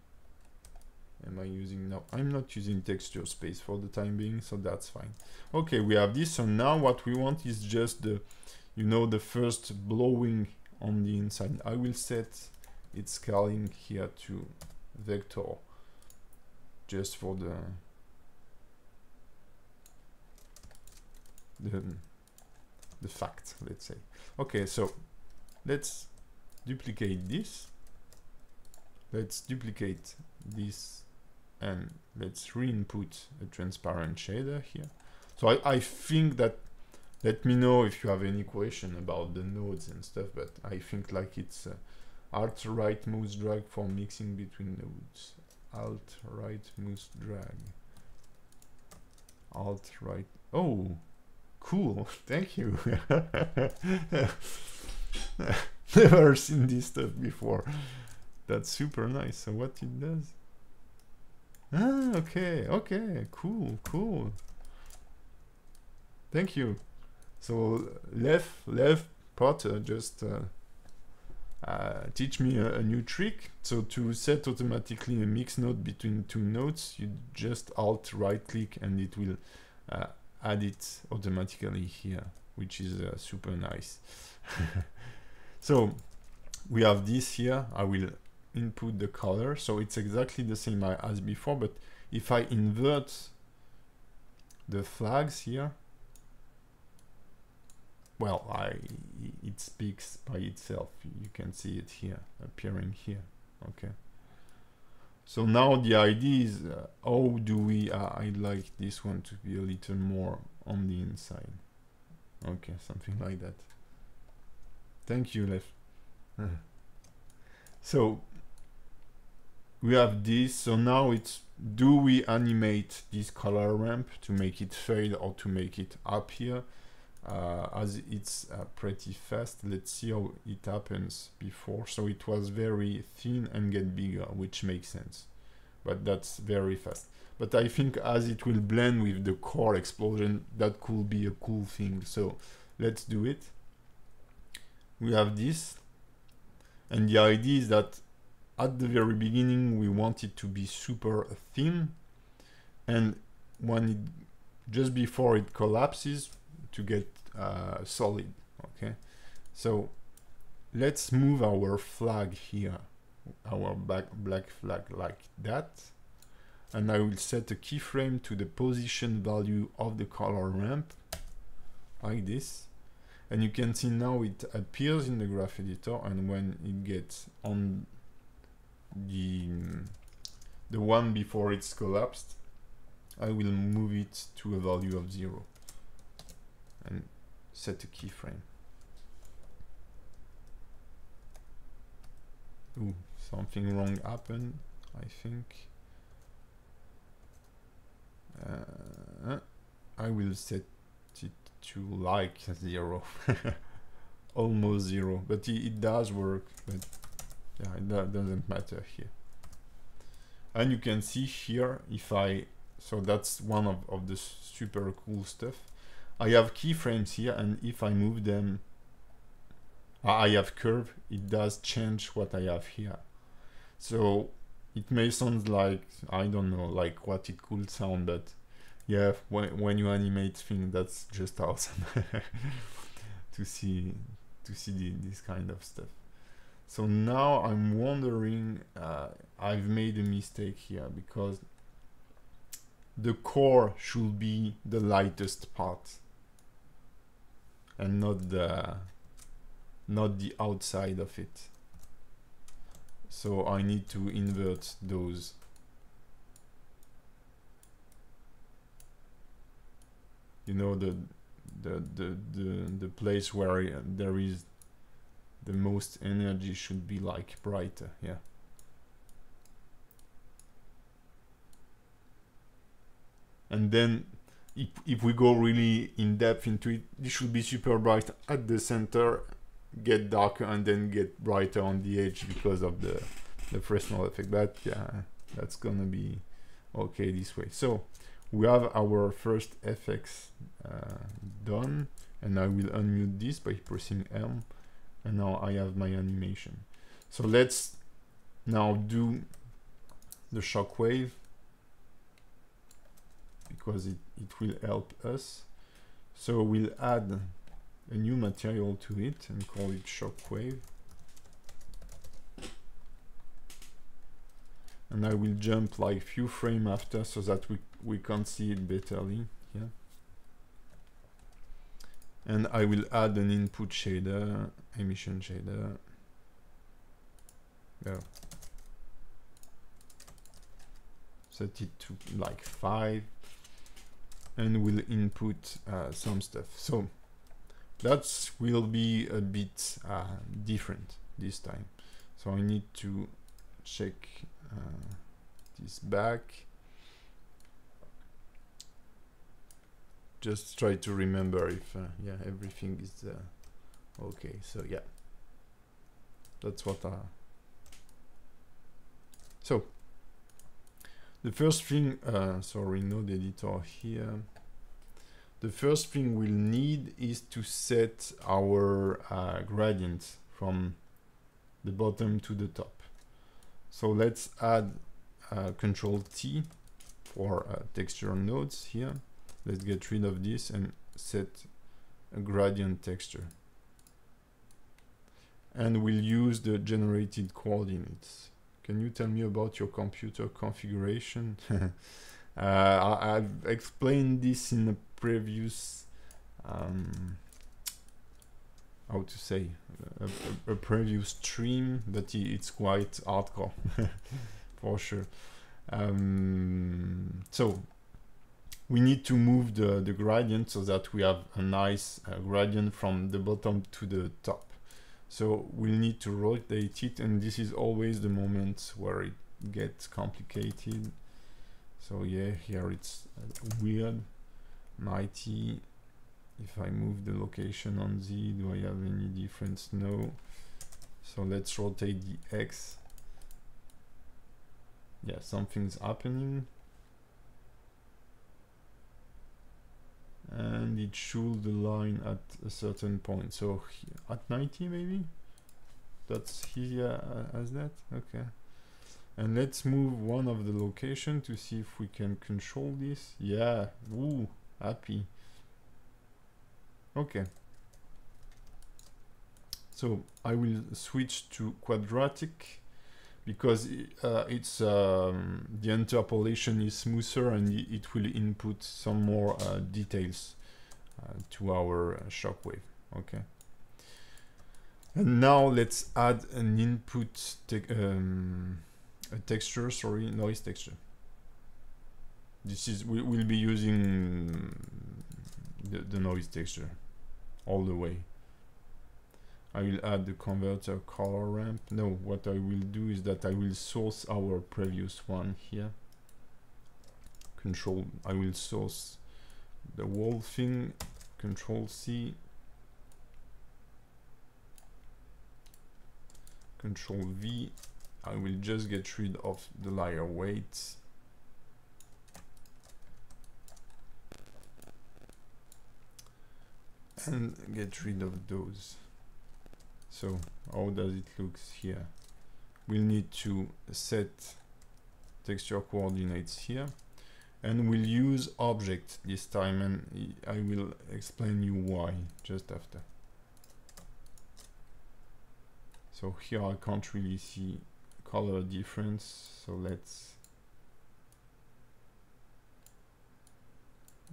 Am I using now? I'm not using texture space for the time being, so that's fine. Okay, we have this. So now what we want is just the, you know, the first blowing on the inside. I will set its scaling here to vector, just for the fact, let's say. Okay, so let's duplicate this. Let's duplicate this, and let's re-input a transparent shader here. So I think that, let me know if you have any question about the nodes and stuff, but I think like it's Alt right mouse drag for mixing between nodes. Alt right mouse drag. Alt right. Oh, cool. Thank you. Never seen this stuff before. That's super nice. So what it does? Ah, okay, okay, cool, cool. Thank you. So left Potter just teach me a new trick. So to set automatically a mix node between two nodes, you just Alt right click and it will add it automatically here, which is super nice. So we have this here. I will input the color, so it's exactly the same as before, but if I invert the flags here, well, it speaks by itself. You can see it here, appearing here. Okay. So now the idea is, how do we, I'd like this one to be a little more on the inside. Okay, something like that. Thank you, Lev. So we have this. So now it's, do we animate this color ramp to make it fade or to make it up here? As it's pretty fast, let's see how it happens before. So it was very thin and get bigger, which makes sense, but that's very fast. But I think as it will blend with the core explosion, that could be a cool thing. So let's do it. We have this, and the idea is that at the very beginning we want it to be super thin, and when it, just before it collapses, to get solid. Okay, so let's move our flag here, our black flag, like that, and I will set a keyframe to the position value of the color ramp like this. And you can see now it appears in the graph editor, and when it gets on the one before it's collapsed, I will move it to a value of 0 and set a keyframe. Ooh, something wrong happened, I think. I will set it to like 0. Almost 0, but it does work, but yeah, that doesn't matter here. And you can see here, if I So that's one of the super cool stuff. I have keyframes here, and if I move them, I have curve, it does change what I have here. So it may sound like, I don't know, like what it could sound, but yeah, when you animate things, that's just awesome to see this kind of stuff. So now I'm wondering, I've made a mistake here, because the core should be the lightest part and not the outside of it. So I need to invert those. You know, the place where there is the most energy should be like brighter, yeah. And then if we go really in depth into it, this should be super bright at the center, get darker, and then get brighter on the edge because of the Fresnel effect. But yeah, that's gonna be okay this way. So we have our first FX done, and I will unmute this by pressing M, and now I have my animation. So let's now do the shockwave, because it will help us. So we'll add a new material to it and call it shockwave. And I will jump like few frames after so that we can see it betterly here. And I will add an input shader, emission shader. There. Set it to like 5. And we'll input some stuff. So that will be a bit different this time. So I need to check this back. Just try to remember if yeah, everything is okay. So yeah, that's what so the first thing, sorry, node editor here. The first thing we'll need is to set our gradient from the bottom to the top. So let's add Control T for texture nodes here. Let's get rid of this and set a gradient texture. And we'll use the generated coordinates. Can you tell me about your computer configuration? I've explained this in a previous, how to say, a previous stream, but it's quite hardcore for sure. So we need to move the gradient so that we have a nice gradient from the bottom to the top. So we'll need to rotate it, and this is always the moment where it gets complicated. So yeah, here it's weird. 90. If I move the location on Z, do I have any difference? No. So let's rotate the X. Yeah, something's happening. And it should align at a certain point. So at 90 maybe? That's here as that? Okay. And let's move one of the location to see if we can control this. Yeah, ooh, happy. Okay. So I will switch to quadratic because it's the interpolation is smoother and it will input some more details to our shockwave. Okay. And now let's add an input a texture, sorry, noise texture. This is we'll be using the noise texture all the way. I will add the converter color ramp. No, what I will do is that I will source our previous one here. Control, I will source the whole thing. Control C. Control V. I will just get rid of the layer weight. and get rid of those. So how does it look here? We'll need to set texture coordinates here, and we'll use object this time, and I will explain you why just after. So here I can't really see color difference, so let's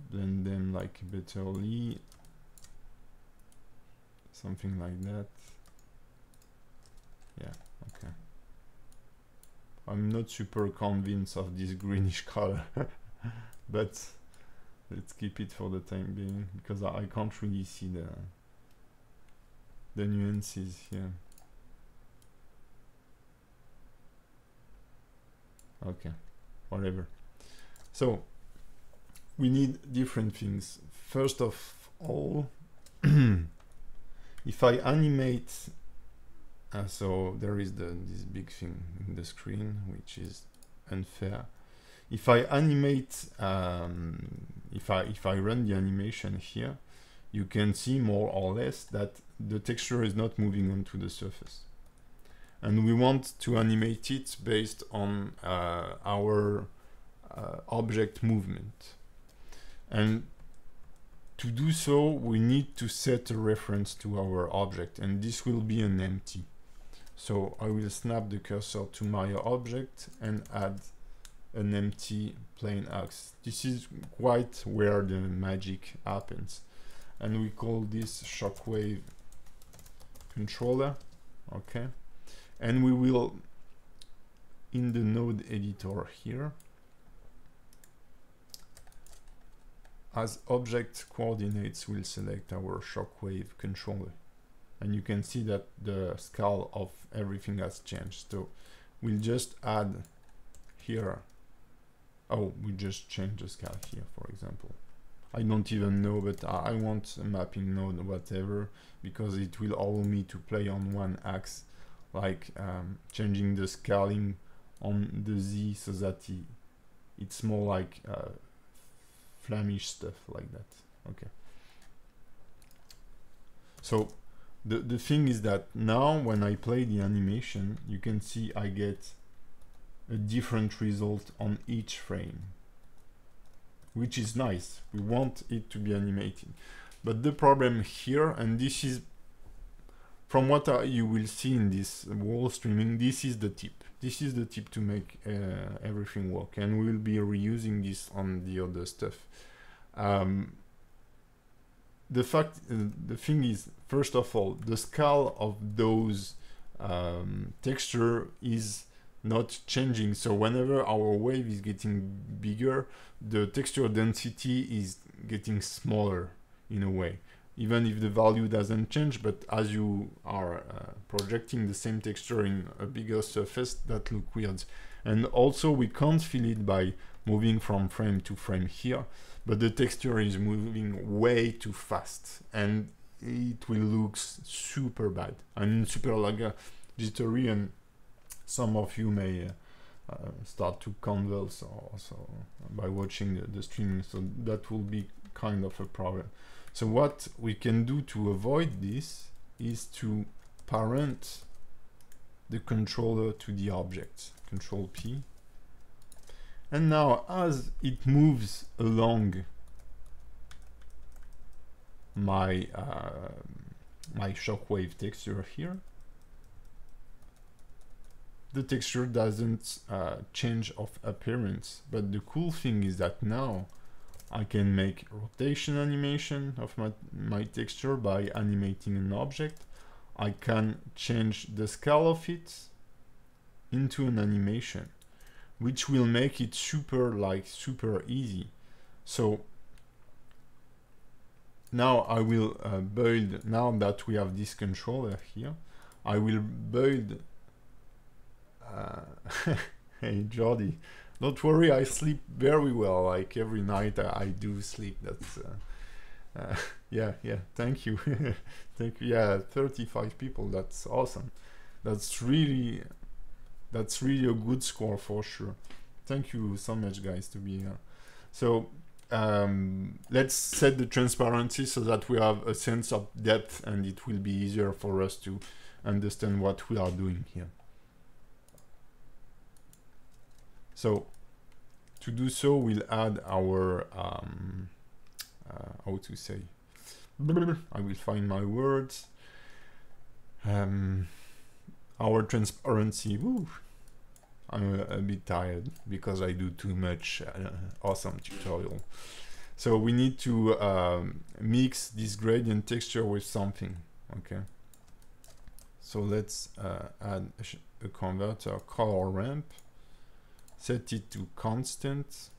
blend them like betterly, something like that. Yeah, okay. I'm not super convinced of this greenish color, but let's keep it for the time being, because I can't really see the nuances here. Okay, whatever. So we need different things. First of all, if I animate, so there is this big thing in the screen which is unfair. If I animate, if I run the animation here, you can see more or less that the texture is not moving onto the surface. And we want to animate it based on our object movement. And to do so, we need to set a reference to our object, and this will be an empty. So I will snap the cursor to my object and add an empty plain X. This is quite where the magic happens. And we call this Shockwave controller, okay? And we will, in the node editor here, as object coordinates, we'll select our Shockwave controller. And you can see that the scale of everything has changed. So we'll just add here, oh, we just change the scale here, for example. I don't even know, but I want a mapping node, whatever, because it will allow me to play on one axis, like changing the scaling on the Z so that it's more like Flemish stuff like that. Okay. So the thing is that now when I play the animation, you can see I get a different result on each frame, which is nice. We want it to be animated. But the problem here, and this is from what you will see in this wall streaming, this is the tip. This is the tip to make everything work, and we will be reusing this on the other stuff. The thing is, first of all, the scale of those texture is not changing. So whenever our wave is getting bigger, the texture density is getting smaller in a way, even if the value doesn't change. But as you are projecting the same texture in a bigger surface, that look weird. And also we can't feel it by moving from frame to frame here, but the texture is moving way too fast, and it will look super bad. I mean, super like jittery, and some of you may start to convulse also by watching the streaming, so that will be kind of a problem. So what we can do to avoid this is to parent the controller to the object, Control P. And now as it moves along my my Shockwave texture here, the texture doesn't change of appearance. But the cool thing is that now I can make rotation animation of my texture by animating an object. I can change the scale of it into an animation, which will make it super easy. So now I will build, now that we have this controller here, I will build hey Jordi, don't worry, I sleep very well, like every night I do sleep. That's yeah, thank you. Thank you. Yeah, 35 people, that's awesome. That's really a good score for sure. Thank you so much, guys, to be here. So let's set the transparency so that we have a sense of depth, and it will be easier for us to understand what we are doing here. So to do so, we'll add our how to say, I will find my words, our transparency. Woo. I'm a bit tired because I do too much awesome tutorial. So we need to mix this gradient texture with something. Okay, so let's add a converter, color ramp, set it to constant,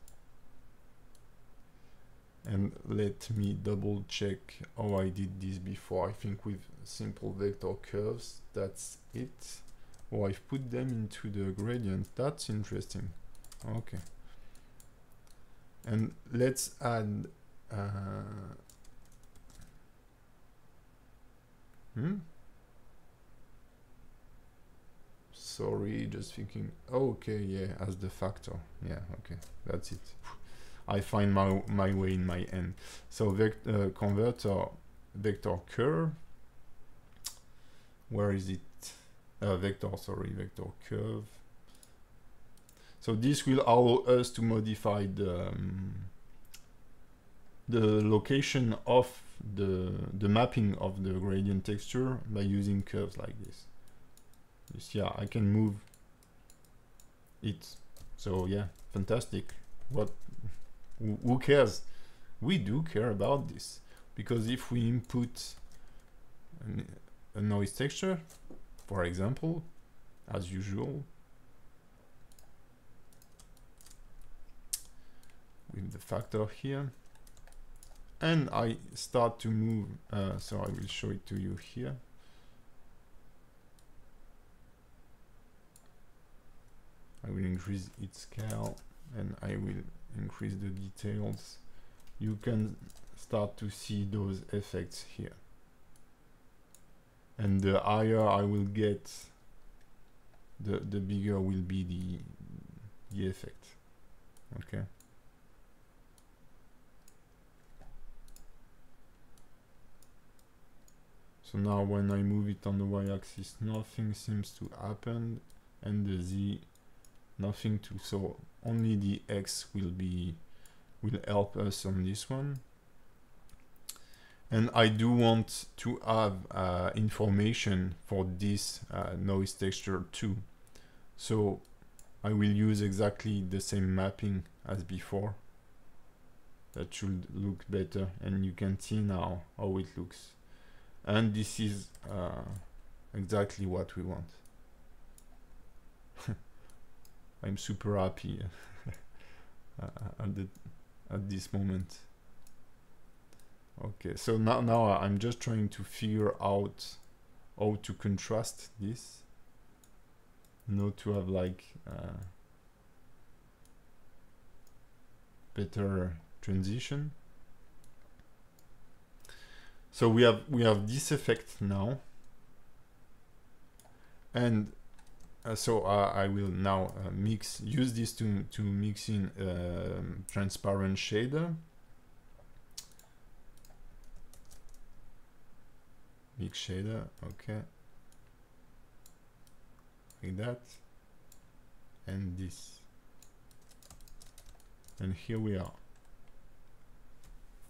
and let me double check how I did this before. I think with simple vector curves, that's it. Oh, I've put them into the gradient. That's interesting. Okay. And let's add sorry, just thinking. Okay, yeah, as the factor. Yeah, okay, that's it. I find my way in my end. So converter vector curve. Where is it? Vector curve. So this will allow us to modify the location of the mapping of the gradient texture by using curves like this. You see, yeah, I can move it. So yeah, fantastic. Who cares? We do care about this, because if we input a noise texture, for example, as usual, with the factor here, and I start to move, so I will show it to you here. I will increase its scale, and I will increase the details. You can start to see those effects here. And the higher I will get, the bigger will be the effect. Okay. So now when I move it on the y-axis, nothing seems to happen, and the z, nothing to. So only the x will help us on this one. And I do want to have information for this noise texture too. So I will use exactly the same mapping as before. That should look better, and you can see now how it looks. And this is exactly what we want. I'm super happy at this moment. Okay, so now I'm just trying to figure out how to contrast this, to have like better transition. So we have this effect now, and so I will now use this to mix in transparent shader. Big shader, okay, like that, and this, and here we are.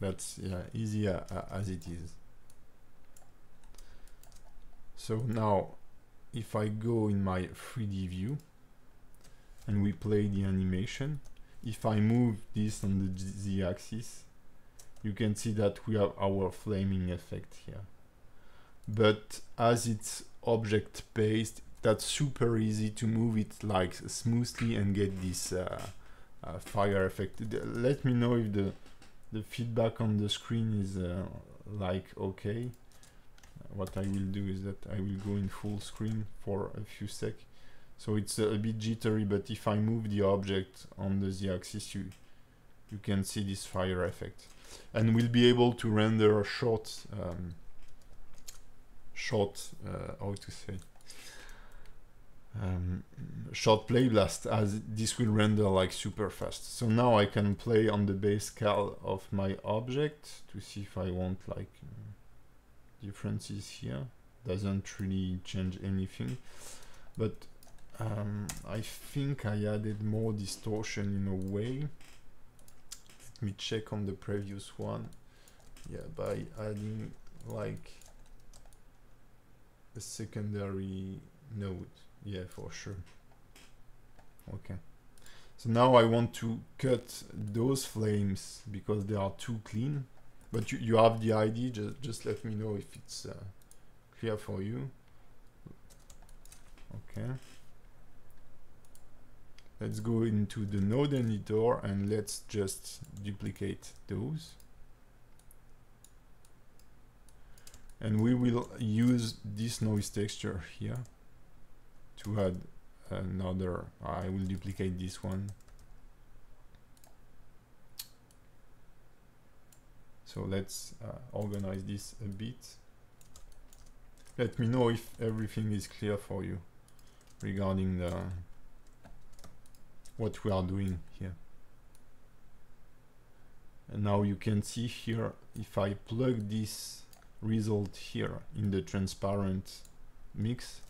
That's easy as it is. So now if I go in my 3D view and we play the animation, if I move this on the z-axis, you can see that we have our flaming effect here. But as it's object based, that's super easy to move it like smoothly and get this fire effect. Let me know if the feedback on the screen is like okay. What I will do is that I will go in full screen for a few seconds. So it's a bit jittery, but if I move the object on the z-axis, you can see this fire effect. And we'll be able to render a short how to say, short play blast, as this will render like super fast. So now I can play on the base scale of my object to see if I want like differences here. Doesn't really change anything, but I think I added more distortion in a way. Let me check on the previous one. Yeah, by adding like a secondary node. Yeah, for sure. Okay. So now I want to cut those flames because they are too clean. But you have the idea, just let me know if it's clear for you. Okay. Let's go into the node editor and let's just duplicate those. And we will use this noise texture here to add another. I will duplicate this one. So let's organize this a bit. Let me know if everything is clear for you regarding the what we are doing here. And now you can see here, if I plug this result here in the transparent mix,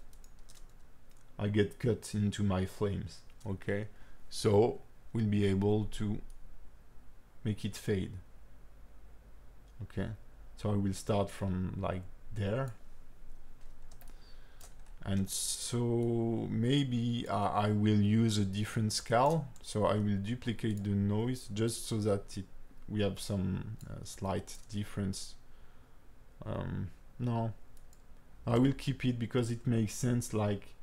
I get cut into my flames. Okay, so we'll be able to make it fade. Okay, so I will start from like there, and so maybe I will use a different scale. So I will duplicate the noise just so that we have some slight difference. No, I will keep it because it makes sense, like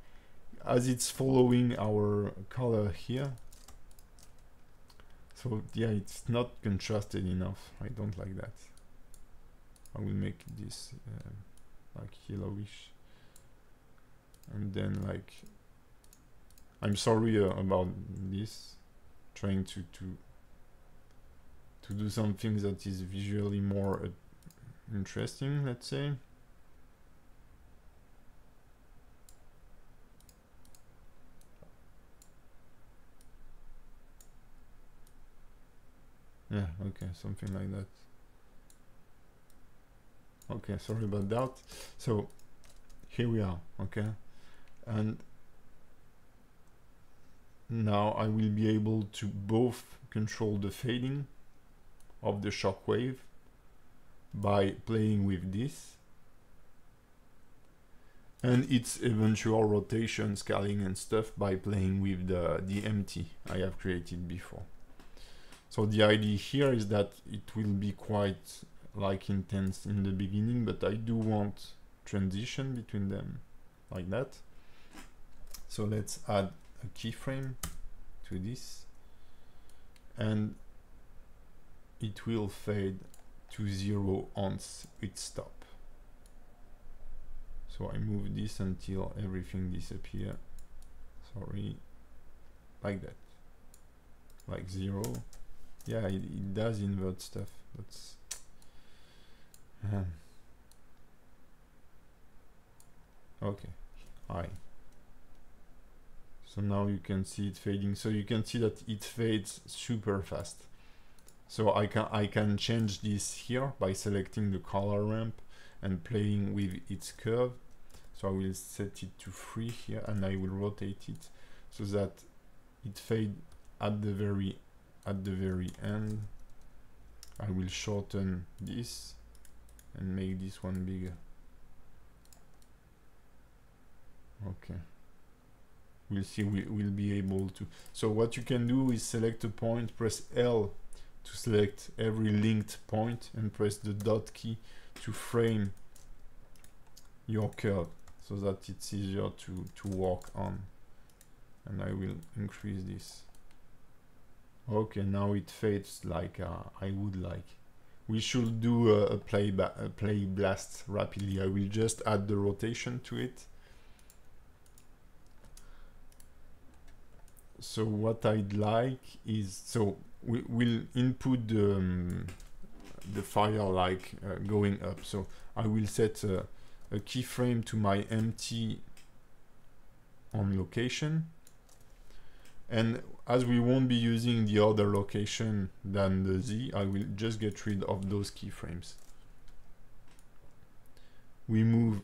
as it's following our color here. So yeah, it's not contrasted enough. I don't like that. I will make this like yellowish, and then like, I'm sorry about this, trying to do something that is visually more interesting, let's say. Yeah, okay, something like that. Okay, sorry about that. So here we are, okay, and now I will be able to both control the fading of the shockwave by playing with this, and its eventual rotation, scaling and stuff by playing with the empty I have created before. So the idea here is that it will be quite like intense in the beginning, but I do want transition between them like that. So let's add a keyframe to this, and it will fade to 0 once it stops. So I move this until everything disappears. Sorry, like that, like 0. Yeah, it does invert stuff. That's okay. Hi. So now you can see it fading. So you can see that it fades super fast. So I can change this here by selecting the color ramp and playing with its curve. So I will set it to 3 here, and I will rotate it so that it fades at the very end. I will shorten this and make this one bigger. Okay, we'll see. We'll be able to. So what you can do is select a point, press L to select every linked point, and press the dot key to frame your curve so that it's easier to work on. And I will increase this. Okay, now it fades like I would like. We should do a play blast rapidly. I will just add the rotation to it. So what I'd like is, so we'll input the fire like going up. So I will set a keyframe to my empty on location, and as we won't be using the other location than the Z, I will just get rid of those keyframes. We move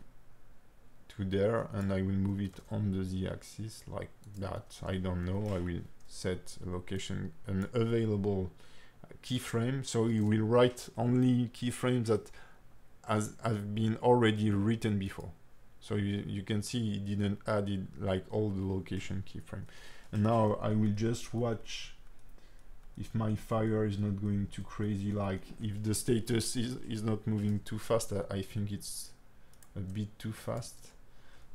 to there, and I will move it on the Z axis like that. I don't know, I will set a location, an available keyframe, so you will write only keyframes that have been already written before. So you can see it didn't add it like all the location keyframe. And now I will just watch if my fire is not going too crazy, like if the status is not moving too fast. I think it's a bit too fast.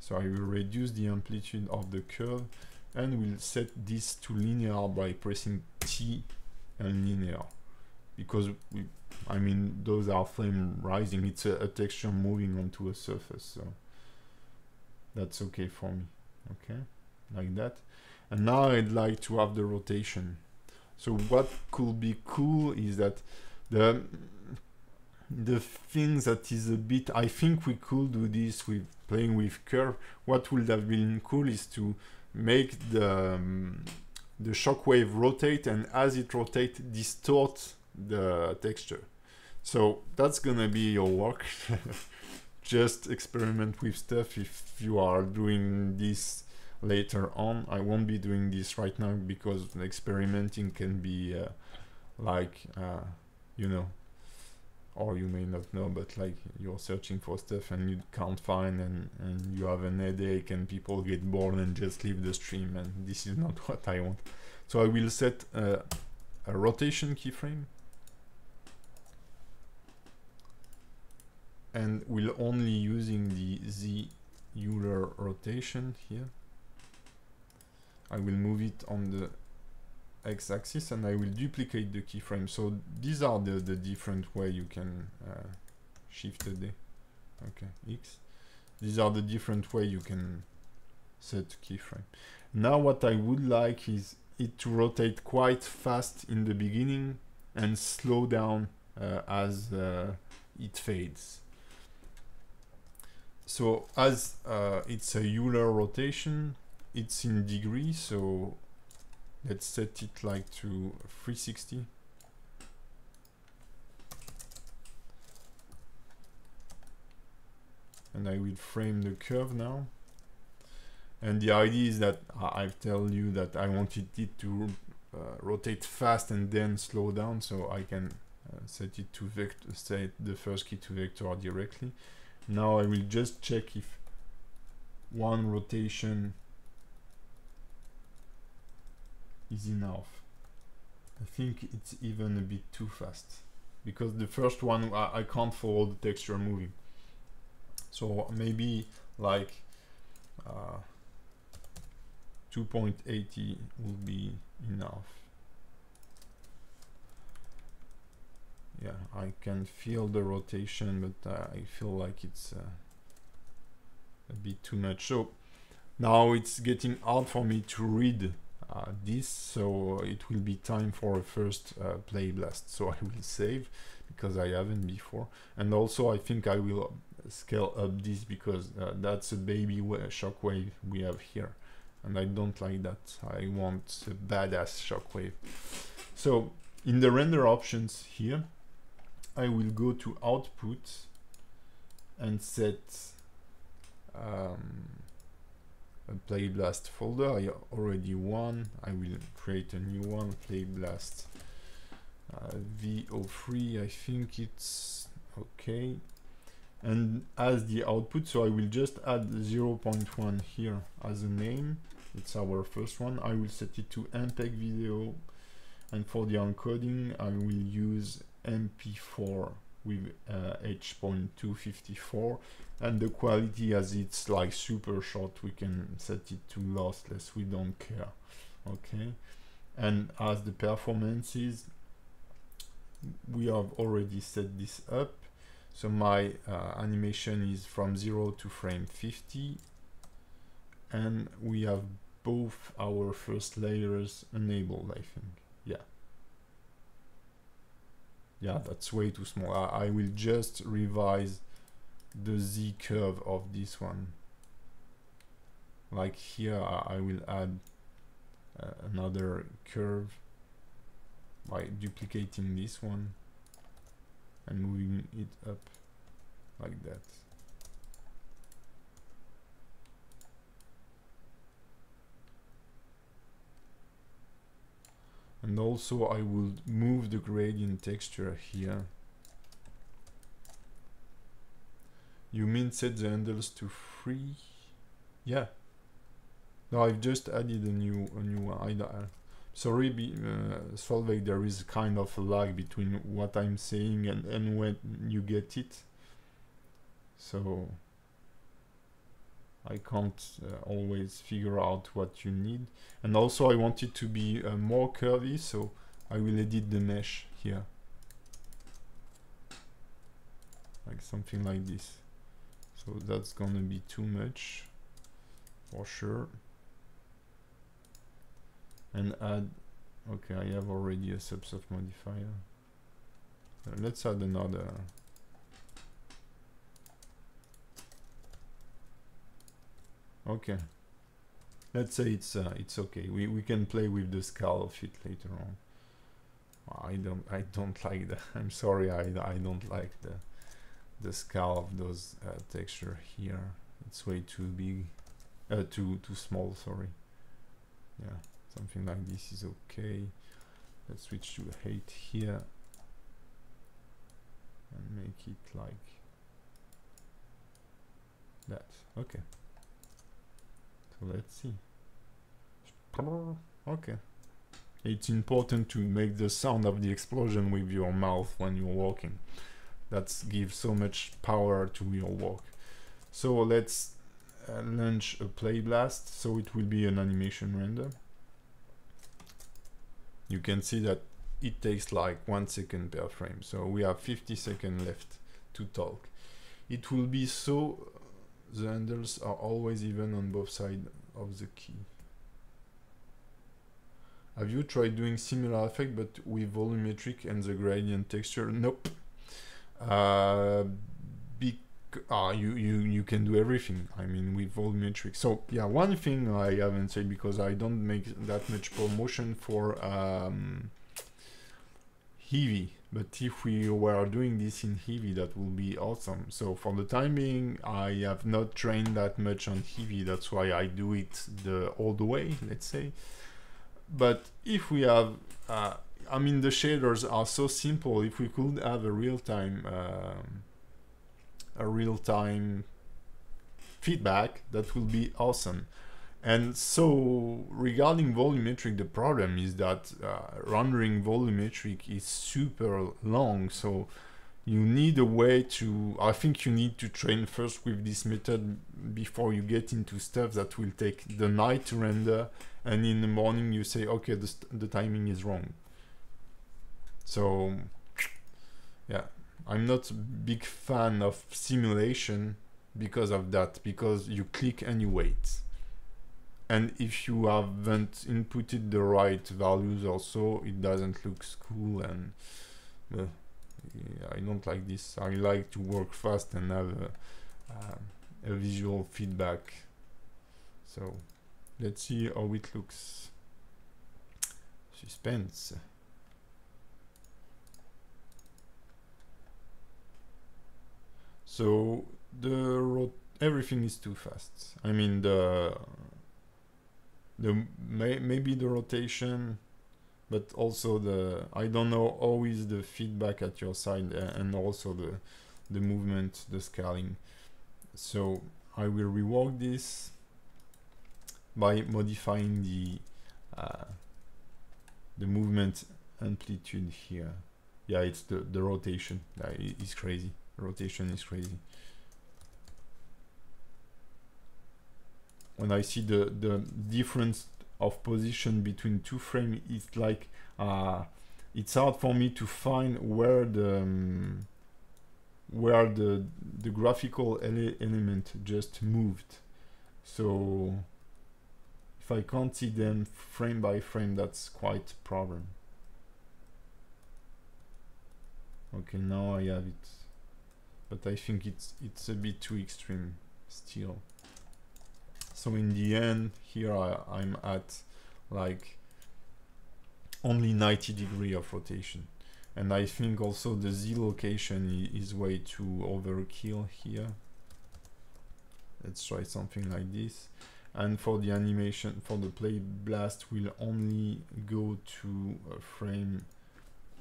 So I will reduce the amplitude of the curve, and we'll set this to linear by pressing T and linear, because I mean, those are flame rising. It's a texture moving onto a surface, so that's okay for me. Okay, like that. And now I'd like to have the rotation. So what could be cool is that the thing that is a bit, I think we could do this with playing with curve. What would have been cool is to make the shockwave rotate, and as it rotates, distort the texture. So that's gonna be your work. Just experiment with stuff if you are doing this later on. I won't be doing this right now because experimenting can be you know, or you may not know, but like you're searching for stuff and you can't find, and you have an headache and people get bored and just leave the stream, and this is not what I want. So I will set a rotation keyframe, and we'll only using the Z Euler rotation here. I will move it on the x-axis, and I will duplicate the keyframe. So these are the different way you can shift the D. Okay, X. These are the different way you can set keyframe. Now what I would like is it to rotate quite fast in the beginning and slow down as it fades. So as it's a Euler rotation, it's in degrees, so let's set it like to 360. And I will frame the curve now. And the idea is that I tell you that I wanted it to rotate fast and then slow down, so I can set it to vector, set the first key to vector directly. Now I will just check if one rotation is enough. I think it's even a bit too fast, because the first one I can't follow the texture moving. So maybe like 2.80 will be enough. Yeah, I can feel the rotation, but I feel like it's a bit too much. So now it's getting hard for me to read this, so it will be time for a first play blast. So I will save, because I haven't before, and also I think I will scale up this, because that's a baby shockwave we have here, and I don't like that. I want a badass shockwave. So in the render options here, I will go to output and set a play blast folder. I already one. I will create a new one, play blast VO3. I think it's okay. And as the output, so I will just add 0.1 here as a name. It's our first one. I will set it to MPEG video, and for the encoding I will use MP4 with H.254, and the quality, as it's like super short, we can set it to lossless, we don't care. Okay, and as the performances, we have already set this up. So my animation is from 0 to frame 50, and we have both our first layers enabled, I think. Yeah, that's way too small. I will just revise the Z curve of this one like here I will add another curve by duplicating this one and moving it up like that. And also I will move the gradient texture here. You mean set the handles to 3? Yeah. No, I've just added a new one. Sorry, Solveig, there is kind of a lag between what I'm saying and when you get it. So I can't always figure out what you need. And also I want it to be more curvy, so I will edit the mesh here. Like something like this. So that's gonna be too much for sure. And add, okay, I have already a subsoft modifier. Let's add another. Okay, let's say it's okay. We can play with the scale of it later on. I don't like that. I'm sorry, I don't like the scale of those texture here. It's way too big, too small. Sorry. Yeah. Something like this is okay. Let's switch to height here and make it like that. Okay. So let's see. Okay. It's important to make the sound of the explosion with your mouth when you're walking. That gives so much power to your walk. So let's launch a play blast. So it will be an animation render. You can see that it takes like 1 second per frame. So we have 50 seconds left to talk. It will be so the handles are always even on both sides of the key. Have you tried doing similar effect but with volumetric and the gradient texture? Nope. You can do everything. I mean, with volumetric. So yeah, one thing I haven't said, because I don't make that much promotion for Heavy, but if we were doing this in Heavy, that will be awesome. So for the time being, I have not trained that much on Heavy. That's why I do it the old way, let's say. But if we have I mean, the shaders are so simple. If we could have a real-time feedback, that will be awesome. And so regarding volumetric, the problem is that rendering volumetric is super long. So you need a way to, I think you need to train first with this method before you get into stuff that will take the night to render, and in the morning you say, okay, the timing is wrong. So yeah, I'm not a big fan of simulation because of that, because you click and you wait. And if you haven't inputted the right values also, it doesn't look cool, and yeah, I don't like this. I like to work fast and have a visual feedback. So let's see how it looks. Suspense. So everything is too fast. I mean, maybe the rotation, but also I don't know how is the feedback at your side, and also the movement, the scaling. So I will rework this by modifying the movement amplitude here. Yeah, it's the rotation. It's crazy. Rotation is crazy. When I see the difference of position between two frames, it's like it's hard for me to find where the graphical element just moved. So if I can't see them frame by frame, that's quite a problem. Okay, now I have it, but I think it's a bit too extreme still. So in the end, here I'm at like only 90 degrees of rotation. And I think also the Z location is way too overkill here. Let's try something like this. And for the animation, for the play blast, we'll only go to frame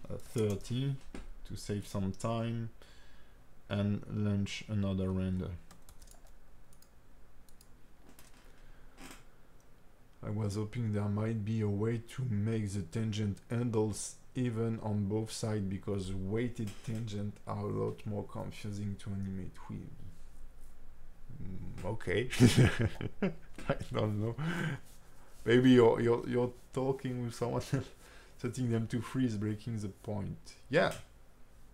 30 to save some time and launch another render. I was hoping there might be a way to make the tangent handles even on both sides, because weighted tangent are a lot more confusing to animate with. Okay. I don't know. Maybe you're talking with someone else. Setting them to freeze, breaking the point. Yeah,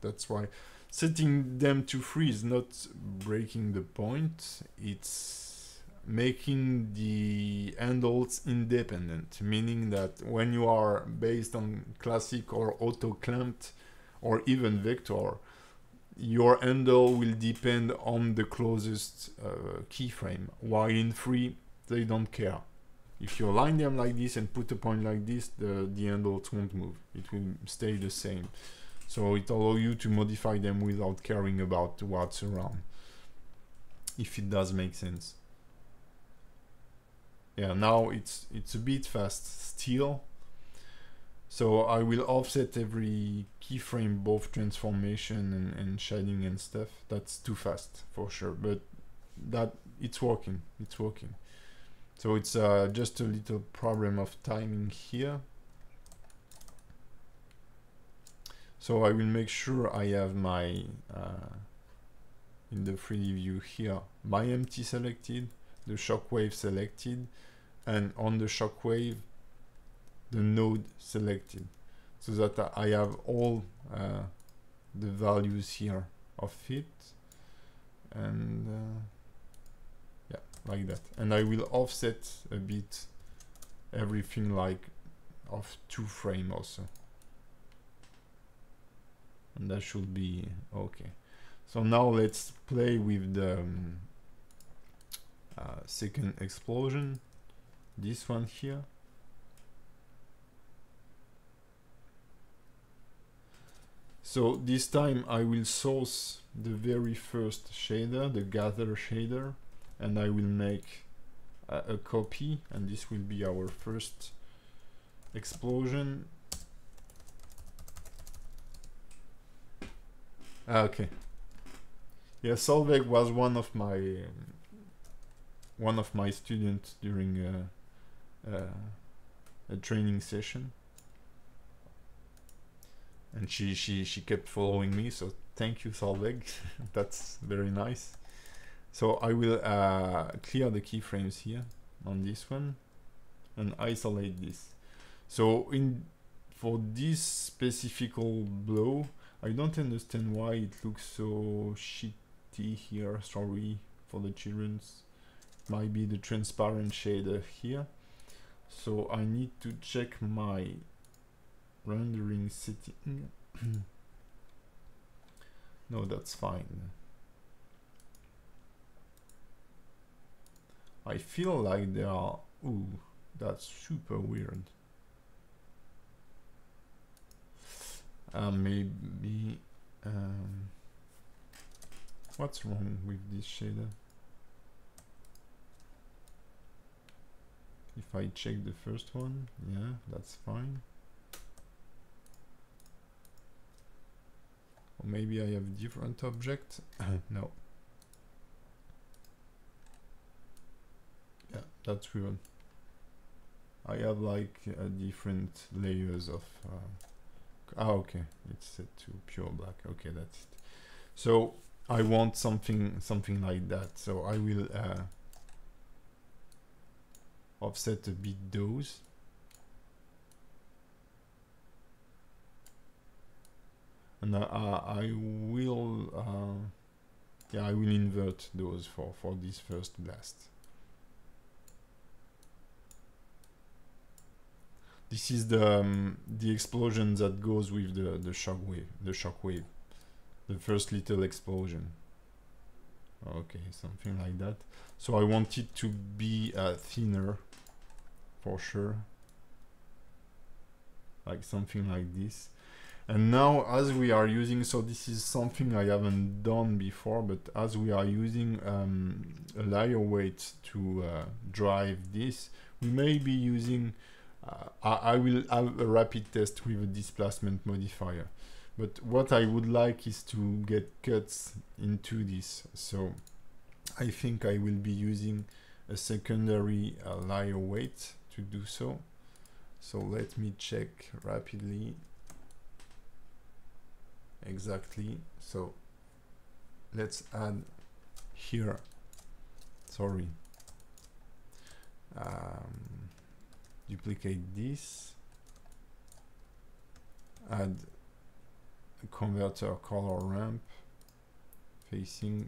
that's why. Setting them to freeze, not breaking the point. It's making the handles independent, meaning that when you are based on classic or auto clamped or even vector, your handle will depend on the closest keyframe, while in free they don't care. If you align them like this and put a point like this, the handles won't move. It will stay the same. So it allows you to modify them without caring about what's around, if it does make sense. Yeah, now it's a bit fast still. So I will offset every keyframe, both transformation and shading and stuff. That's too fast for sure, but that it's working. It's working. So it's just a little problem of timing here. So I will make sure I have my in the 3D view here my empty selected, the Shockwave selected, and on the Shockwave the node selected, so that I have all the values here of it, and yeah, like that. And I will offset a bit everything, like of 2 frames also, and that should be okay. So now let's play with the second explosion, this one here. So this time I will source the very first shader, the gather shader, and I will make a copy, and this will be our first explosion. Okay. Yeah, Solveig was one of my students during a training session. And she kept following me, so thank you, Solveig. That's very nice. So I will clear the keyframes here on this one and isolate this. So for this specific blow, I don't understand why it looks so shitty here. Sorry for the children's. Might be the transparent shader here. So I need to check my rendering setting. No, that's fine. I feel like there are, ooh, that's super weird. Maybe what's wrong with this shader? If I check the first one, yeah, that's fine. Or maybe I have different object. No. Yeah, that's weird. I have like different layers of okay, it's set to pure black. Okay, that's it. So I want something like that. So I will offset a bit those. And I will yeah, I will invert those for this first blast. This is the explosion that goes with the shockwave, the first little explosion. Okay, something like that. So I want it to be thinner for sure, like something like this. And now as we are using, so this is something I haven't done before, but as we are using a layer weight to drive this, we may be using, I will have a rapid test with a displacement modifier. But what I would like is to get cuts into this. So I think I will be using a secondary layer weight to do so. So let me check rapidly. Exactly. So let's add here, sorry, duplicate this, add a converter color ramp facing,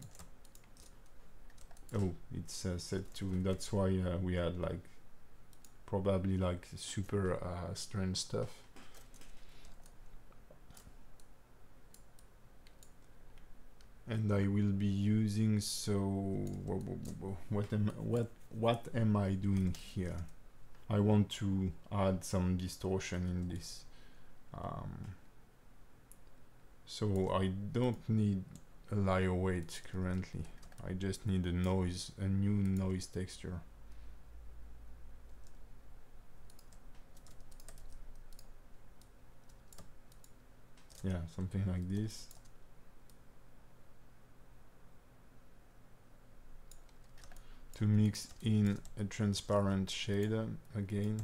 oh, it's set to, that's why we had like probably like super strange stuff. And I will be using, so what am I doing here? I want to add some distortion in this. So I don't need a layer weight currently. I just need a noise, a new noise texture. Yeah, something like this. To mix in a transparent shader again.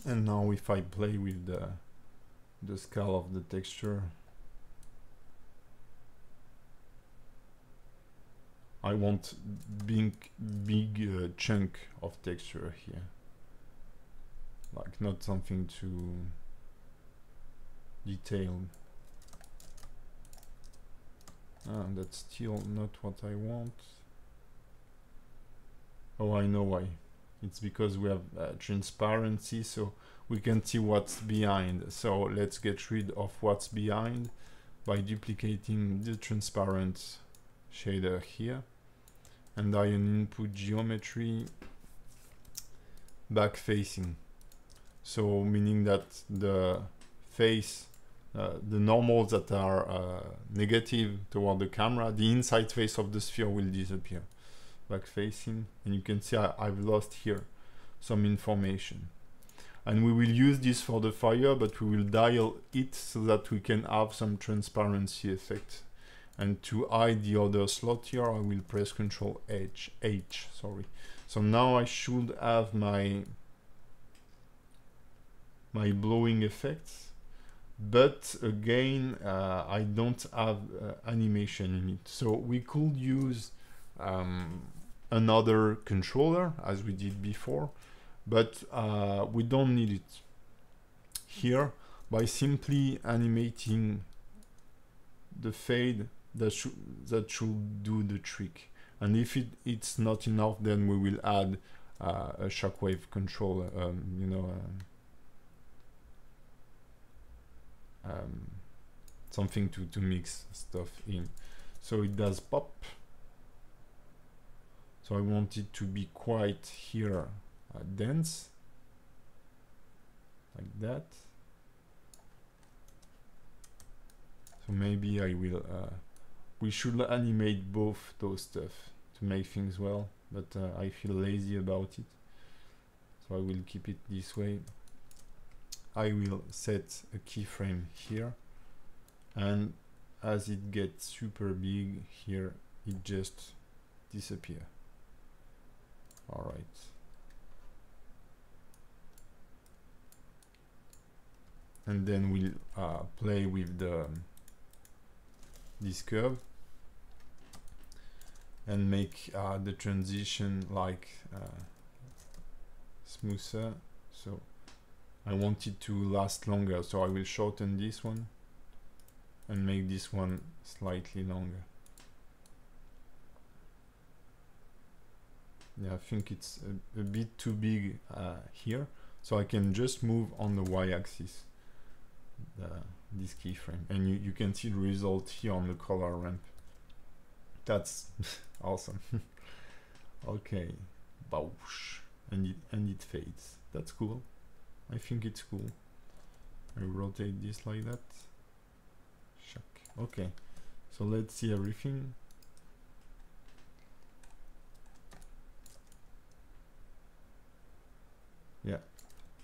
And now if I play with the scale of the texture, I want big chunk of texture here. Like not something too detailed. That's still not what I want. Oh, I know why. It's because we have transparency, so we can see what's behind. So let's get rid of what's behind by duplicating the transparent shader here, and I input geometry back facing. So meaning that the face, the normals that are negative toward the camera, the inside face of the sphere will disappear. Back facing, and you can see I've lost here some information. And we will use this for the fire, but we will dial it so that we can have some transparency effect. And to hide the other slot here, I will press Ctrl H, sorry. So now I should have my blowing effects, but again I don't have animation in it. So we could use another controller as we did before, but we don't need it here. By simply animating the fade, that should do the trick. And if it's not enough, then we will add a Shockwave controller, you know, something to mix stuff in. So it does pop. So I want it to be quite here dense, like that. So maybe I will, we should animate both those stuff to make things well, but I feel lazy about it. So I will keep it this way. I will set a keyframe here, and as it gets super big here, it just disappears. All right. And then we'll play with this curve and make the transition like smoother. So I want it to last longer, so I will shorten this one and make this one slightly longer. Yeah, I think it's a bit too big here, So I can just move on the y-axis this keyframe, and you can see the result here on the color ramp. That's awesome. Okay, bouch, and it fades. That's cool. I think it's cool. I rotate this like that. Shock. Okay, so let's see everything. Yeah,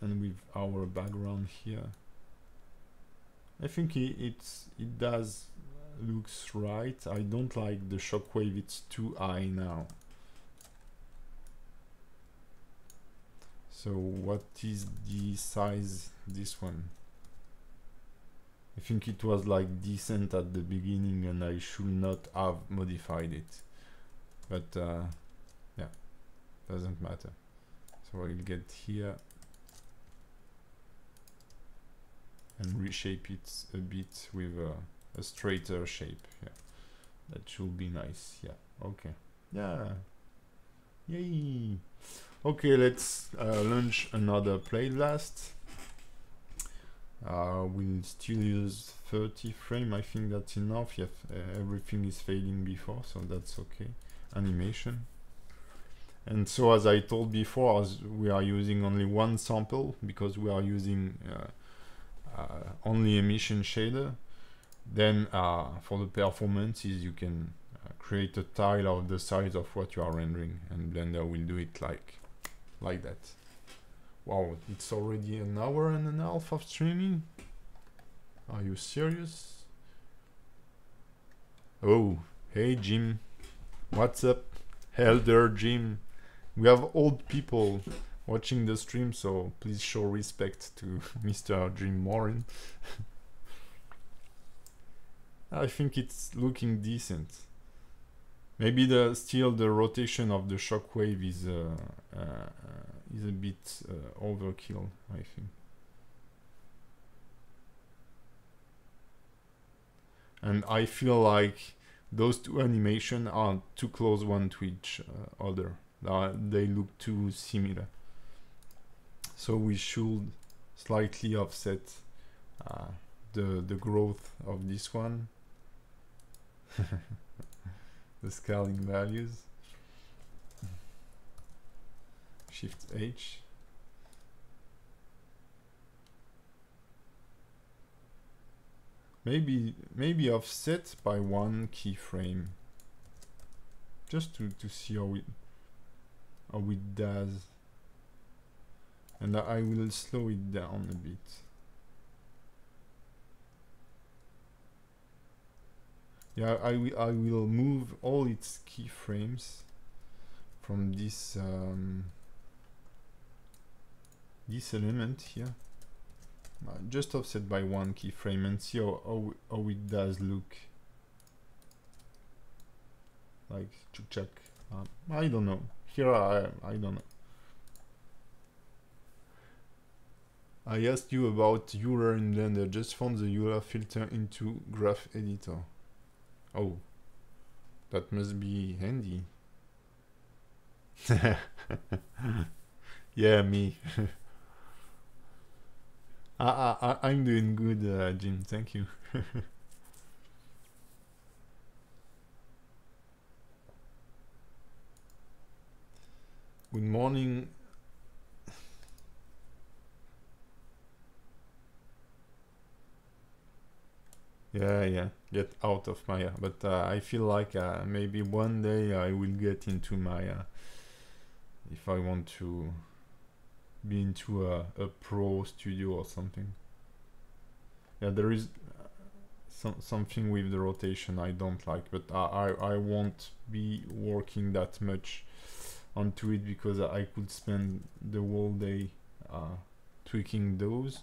and with our background here, I think it does looks right. I don't like the shockwave, it's too high now. So what is the size, this one? I think it was like decent at the beginning and I should not have modified it, but yeah, doesn't matter. So I'll get here and reshape it a bit with a straighter shape. Yeah, that should be nice. Yeah, okay. Yeah, yay. Okay, let's launch another playlist. We'll still use 30 frame. I think that's enough. Yeah, everything is fading before, so that's okay. Animation. And so as I told before, as we are using only one sample because we are using only emission shader, then for the performances you can create a tile of the size of what you are rendering, and Blender will do it like that. Wow, it's already an hour and a half of streaming? Are you serious? Oh, hey Jim, what's up? Elder Jim. We have old people watching the stream, so please show respect to Mr. Jim Warren. I think it's looking decent. Maybe still the rotation of the shockwave is a bit overkill, I think. And I feel like those two animations are too close one to each other. They look too similar. So we should slightly offset the growth of this one. The scaling values. Shift H. Maybe offset by one keyframe, just to see how it does. And I will slow it down a bit. Yeah, I will move all its keyframes from this this element here. Just offset by one keyframe and see how it does look. Like to check. I don't know. Here I don't know. I asked you about Euler in Blender. Just found the Euler filter into Graph Editor. Oh, that must be handy. Yeah, me. I'm doing good, Jim. Thank you. Good morning. Yeah, get out of Maya. But I feel like maybe one day I will get into Maya if I want to be into a pro studio or something. Yeah, there is something with the rotation I don't like, but I won't be working that much onto it because I could spend the whole day tweaking those.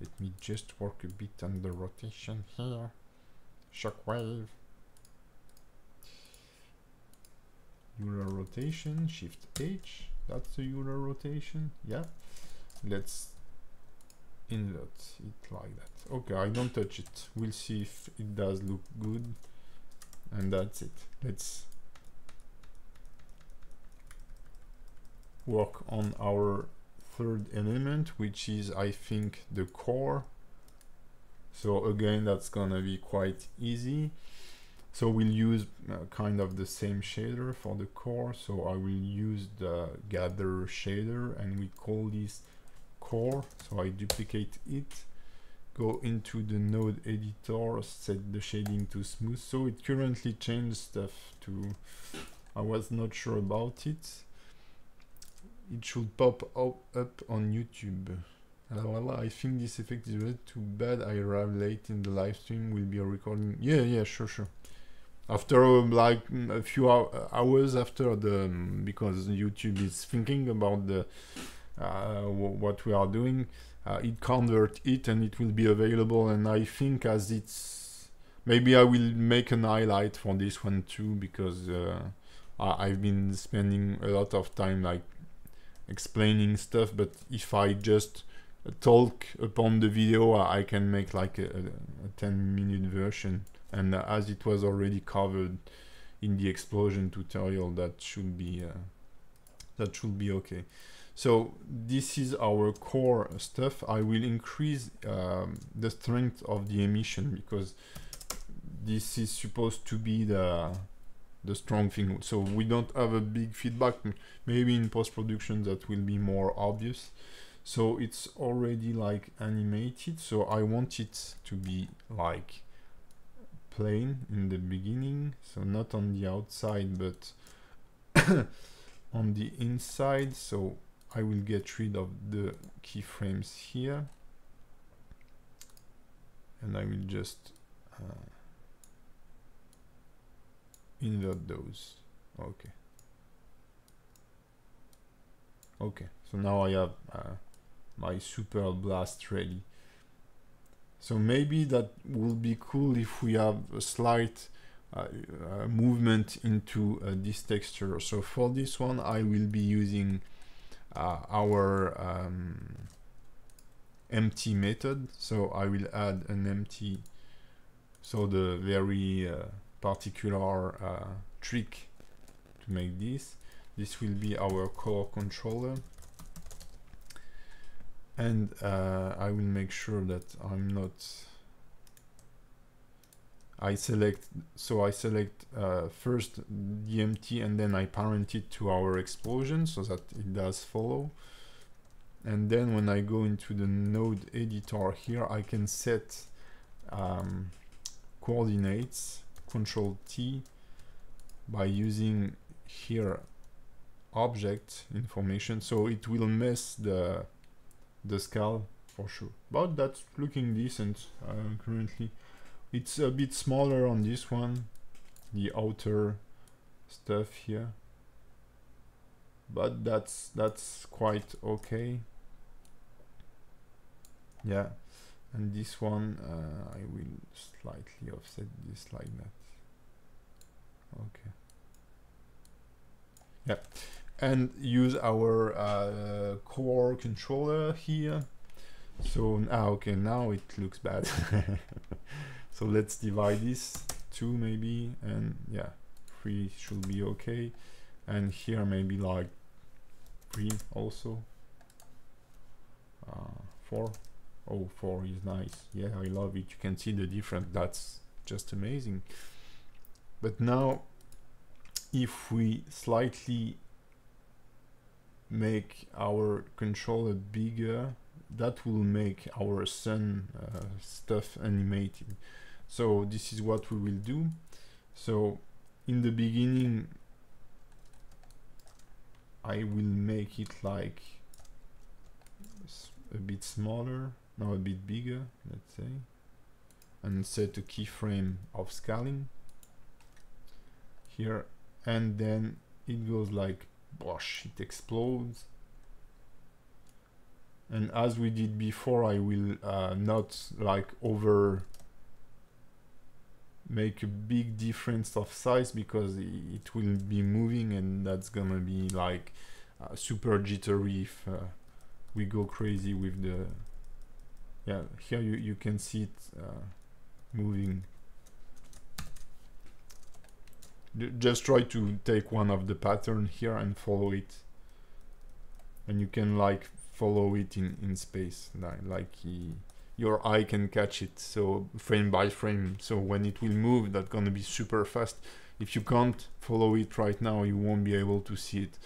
Let me just work a bit on the rotation here. Shockwave. Euler rotation, Shift H. That's the Euler rotation. Yeah. Let's invert it like that. Okay, I don't touch it. We'll see if it does look good. And that's it. Let's work on our third element, which is, I think, the core. So again, that's gonna be quite easy. So we'll use kind of the same shader for the core. So I will use the gather shader and we call this core. So I duplicate it, go into the node editor, set the shading to smooth. So it currently changed stuff to, I was not sure about it. It should pop up on YouTube. I think this effect is really too bad. I arrived late in the live stream. Will be a recording. Yeah, sure. After like a few hours after the, because YouTube is thinking about the what we are doing, it convert it and it will be available. And I think as it's, maybe I will make an highlight for this one too, because I've been spending a lot of time like explaining stuff, but if I just talk upon the video, I can make like a 10-minute version, and as it was already covered in the explosion tutorial, that should be okay. So this is our core stuff. I will increase the strength of the emission, because this is supposed to be the strong thing. So we don't have a big feedback. Maybe in post-production that will be more obvious. So it's already like animated, so I want it to be like plain in the beginning, so not on the outside but on the inside. So I will get rid of the keyframes here and I will just invert those. Okay, so now I have my super blast ready. So maybe that will be cool if we have a slight movement into this texture. So for this one I will be using our empty method. So I will add an empty, so the very particular trick to make this. This will be our core controller. And I will make sure that I'm not, I select first the empty and then I parent it to our explosion so that it does follow. And then when I go into the node editor here, I can set coordinates, Control T, by using here object information, so it will mess the scale for sure, but that's looking decent. Currently it's a bit smaller on this one, the outer stuff here, but that's quite okay. Yeah, and this one I will slightly offset this like that. Okay, yeah, and use our core controller here. So okay, now it looks bad. So let's divide this 2 maybe, and yeah, 3 should be okay, and here maybe like 3 also. 4. Oh, 4 is nice. Yeah, I love it. You can see the difference. That's just amazing. But now if we slightly make our controller bigger, that will make our sun stuff animated. So this is what we will do. So in the beginning I will make it like a bit smaller, now a bit bigger, let's say, and set a keyframe of scaling here, and then it goes like bosh, it explodes. And as we did before, I will not like over make a big difference of size, because it will be moving and that's gonna be like super jittery if we go crazy with the, yeah, here you can see it moving. Just try to take one of the pattern here and follow it, and you can like follow it in space, your eye can catch it, so frame by frame. So when it will move, that's gonna be super fast. If you can't follow it right now, you won't be able to see it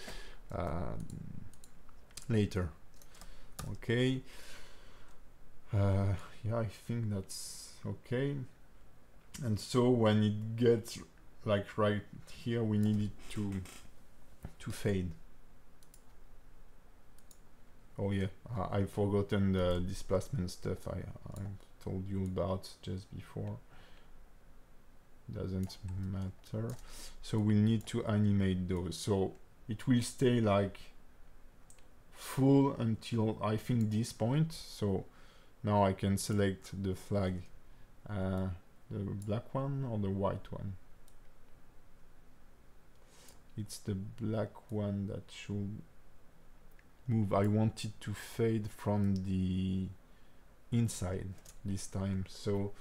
later. Okay. Yeah, I think that's okay. And so when it gets like right here, we need it to fade. Oh yeah, I've forgotten the displacement stuff I told you about just before. Doesn't matter. So we need to animate those. So it will stay like full until I think this point. So now I can select the flag, the black one or the white one. It's the black one that should move. I want it to fade from the inside this time, so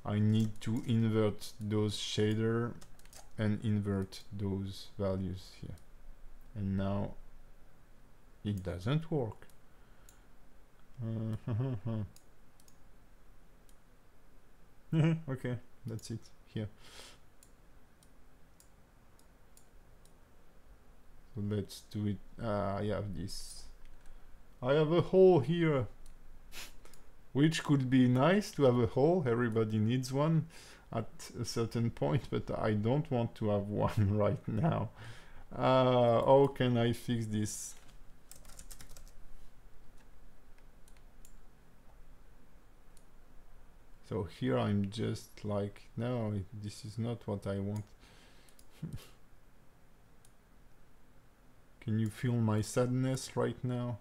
I need to invert those shader and invert those values here, and now it doesn't work. Okay, that's it here. So let's do it. I have this. I have a hole here, which could be nice to have a hole. Everybody needs one at a certain point, but I don't want to have one right now. How can I fix this? So here I'm just like, no, this is not what I want. Can you feel my sadness right now?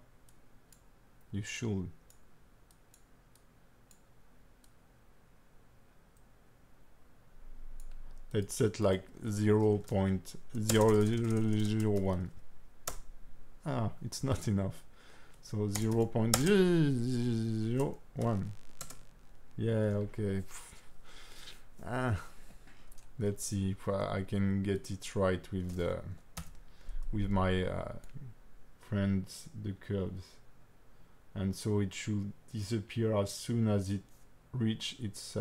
You should. Let's set like 0.0001. Ah, it's not enough. So 0.001. Yeah, okay. Let's see if I can get it right with the my friends, the curves. And so it should disappear as soon as it reach its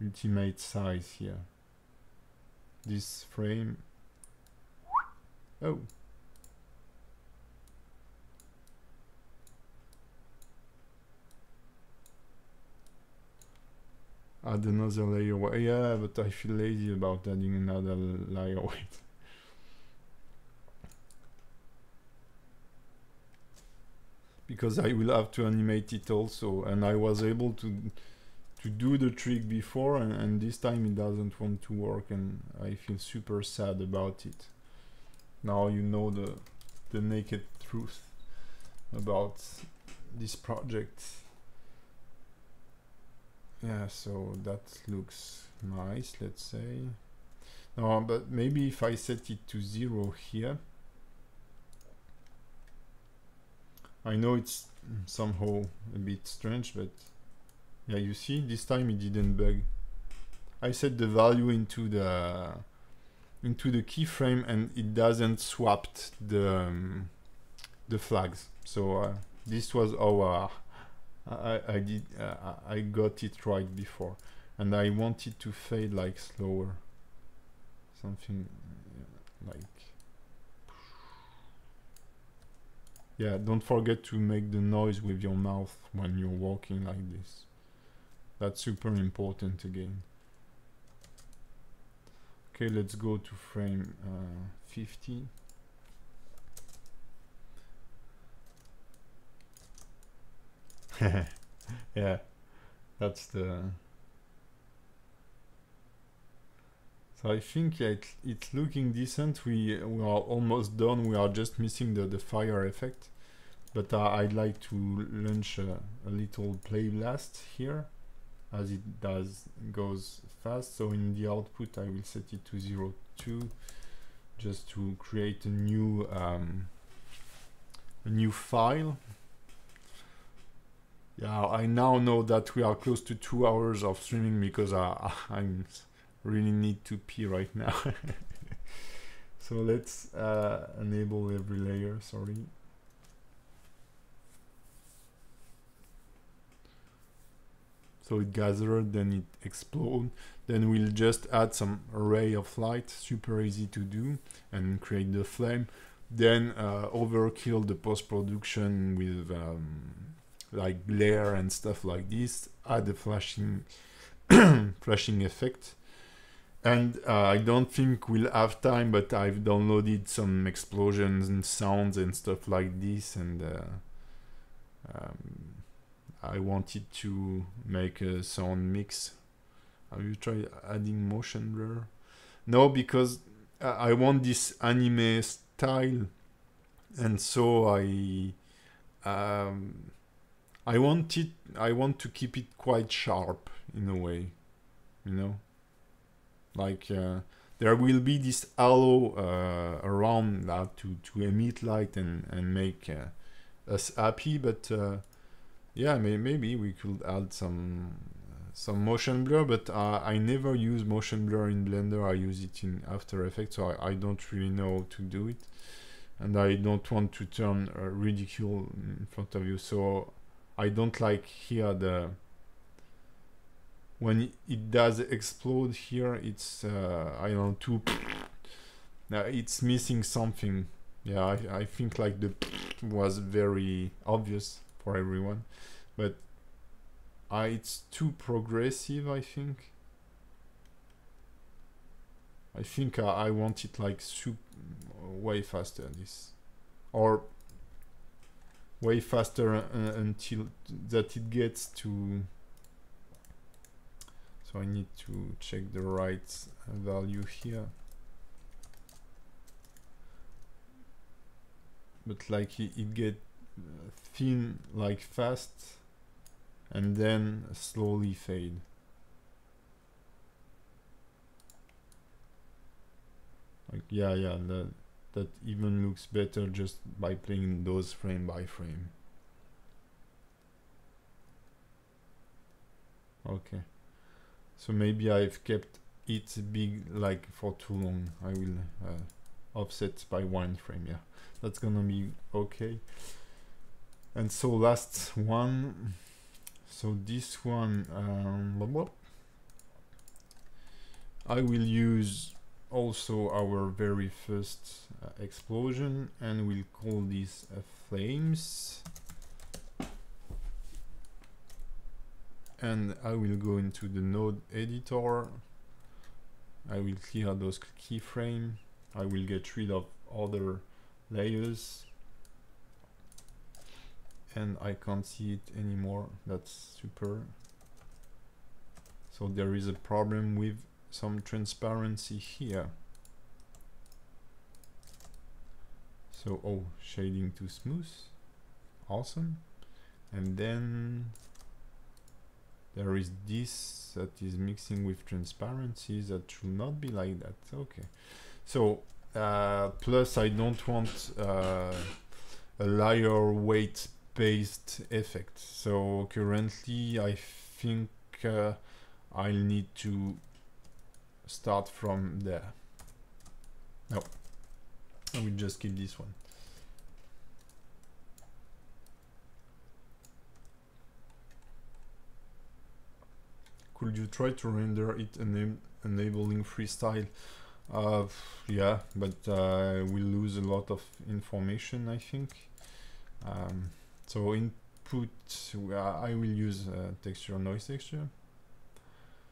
ultimate size here. This frame. Oh. Add another layer. Yeah, but I feel lazy about adding another layer weight. Because I will have to animate it also, and I was able to do the trick before, and this time it doesn't want to work, and I feel super sad about it. Now you know the naked truth about this project. Yeah, so that looks nice, let's say. No, but maybe if I set it to 0 here. I know it's somehow a bit strange, but yeah, you see, this time it didn't bug. I set the value into the keyframe, and it doesn't swapped the flags. So this was how I got it right before, and I wanted to fade like slower, something like. Yeah, don't forget to make the noise with your mouth when you're walking like this. That's super important again. Okay, let's go to frame 50. Yeah, that's the... So I think it's looking decent. We are almost done. We are just missing the fire effect. But I'd like to launch a little play blast here, as it goes fast. So in the output, I will set it to 0.2, just to create a new file. Yeah, I now know that we are close to 2 hours of streaming, because I'm really need to pee right now. So let's enable every layer. Sorry. So it gathered, then it explode. Then we'll just add some array of light, super easy to do, and create the flame. Then overkill the post-production with like glare and stuff like this. Add a flashing flashing effect. And I don't think we'll have time, but I've downloaded some explosions and sounds and stuff like this, and I wanted to make a sound mix. Have you tried adding motion blur? No, because I want this anime style, and so I want to keep it quite sharp in a way, you know. Like there will be this halo around that to emit light and make us happy, but yeah, maybe we could add some motion blur, but I never use motion blur in Blender. I use it in After Effects, so I don't really know how to do it, and I don't want to turn ridicule in front of you, so I don't like here the when it does explode here, it's I don't know, it's missing something. Yeah, I think like the was very obvious for everyone, but it's too progressive. I think I want it like way faster, this, or way faster until that it gets to. So I need to check the right value here. But like it get thin like fast and then slowly fade. Like yeah, that even looks better just by playing those frame by frame. Okay. So maybe I've kept it big like for too long. I will offset by 1 frame. Yeah, that's gonna be okay. And so last one. So this one, I will use also our very first explosion, and we'll call this flames. And I will go into the node editor. I will clear those keyframes. I will get rid of other layers. And I can't see it anymore. That's super. So there is a problem with some transparency here. So, oh, shading too smooth. Awesome. And then there is this that is mixing with transparency. That should not be like that. Okay. So, plus I don't want a layer weight based effect. So currently I think I'll need to start from there. No, I will just keep this one. Could you try to render it enabling freestyle? Yeah, but we'll lose a lot of information, I think. So input, I will use texture, noise texture.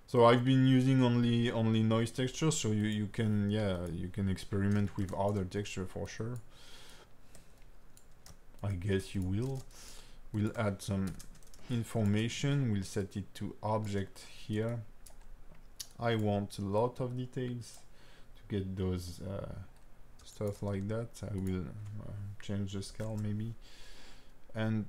So I've been using only noise texture, so you can, yeah, you can experiment with other texture for sure. I guess you will. We'll add some information. We'll set it to object here. I want a lot of details to get those stuff like that. I will change the scale maybe. And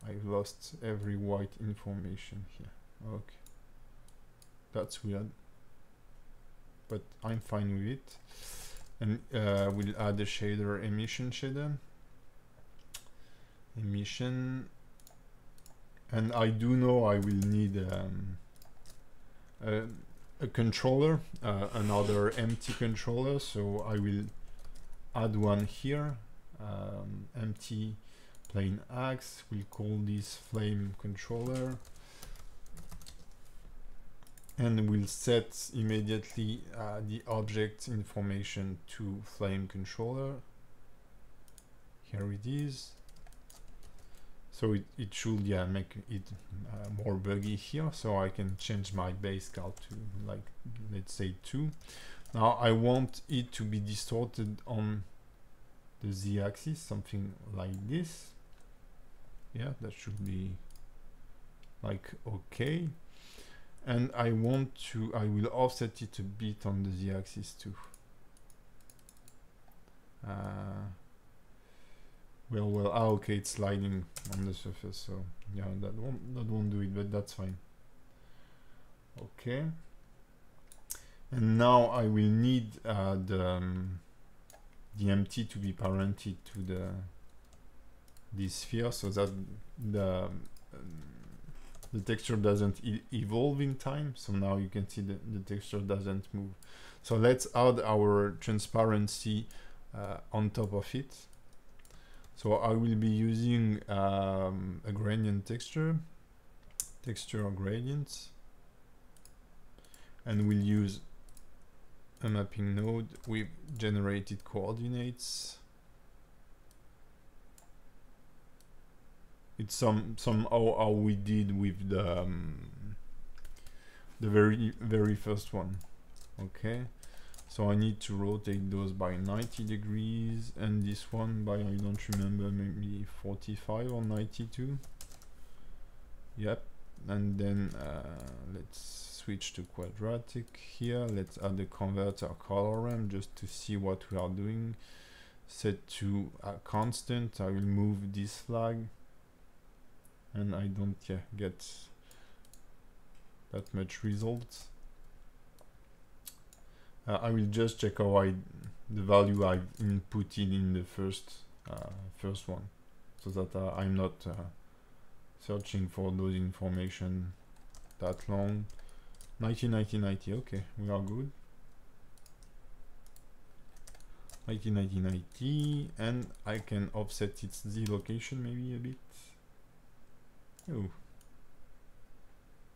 I've lost every white information here. Okay, that's weird, but I'm fine with it. And we'll add a shader, emission shader. Emission, and I do know I will need a controller, another empty controller, so I will add one here. empty plain axe. We'll call this flame controller, and we'll set immediately the object information to flame controller. Here it is. So it should, yeah, make it more buggy here, so I can change my base color to, like, let's say 2. Now I want it to be distorted on the z-axis, something like this. Yeah, that should be like okay. And I will offset it a bit on the z-axis too. Okay, it's sliding on the surface, so yeah, that won't do it, but that's fine. Okay. And now I will need the empty to be parented to this sphere, so that the texture doesn't evolve in time. So now you can see the texture doesn't move. So let's add our transparency on top of it. So I will be using a gradient texture gradient, and we'll use a mapping node with generated coordinates. It's somehow how we did with the very first one. Okay, so I need to rotate those by 90 degrees, and this one by, I don't remember, maybe 45 or 92. Yep. And then let's switch to quadratic here. Let's add the converter color ramp just to see what we are doing. Set to constant. I will move this flag, and I don't get that much results. I will just check how the value I've inputted in the first one, so that I'm not searching for those information that long. 90, 90, 90. Okay, we are good. 90, 90, 90, and I can offset its Z location maybe a bit. Oh,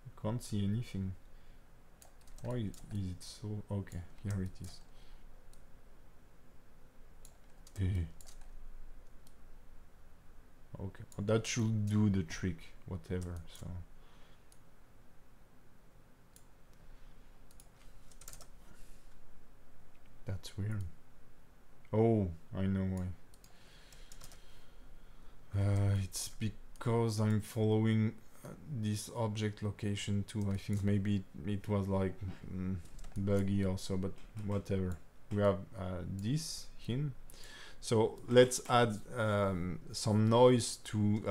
I can't see anything. Why is it so? Okay, here it is. Okay, well, that should do the trick, whatever. So that's weird. Oh, I know why. It's because I'm following this object location too. I think maybe it was like buggy also, but whatever. We have this here. So let's add some noise to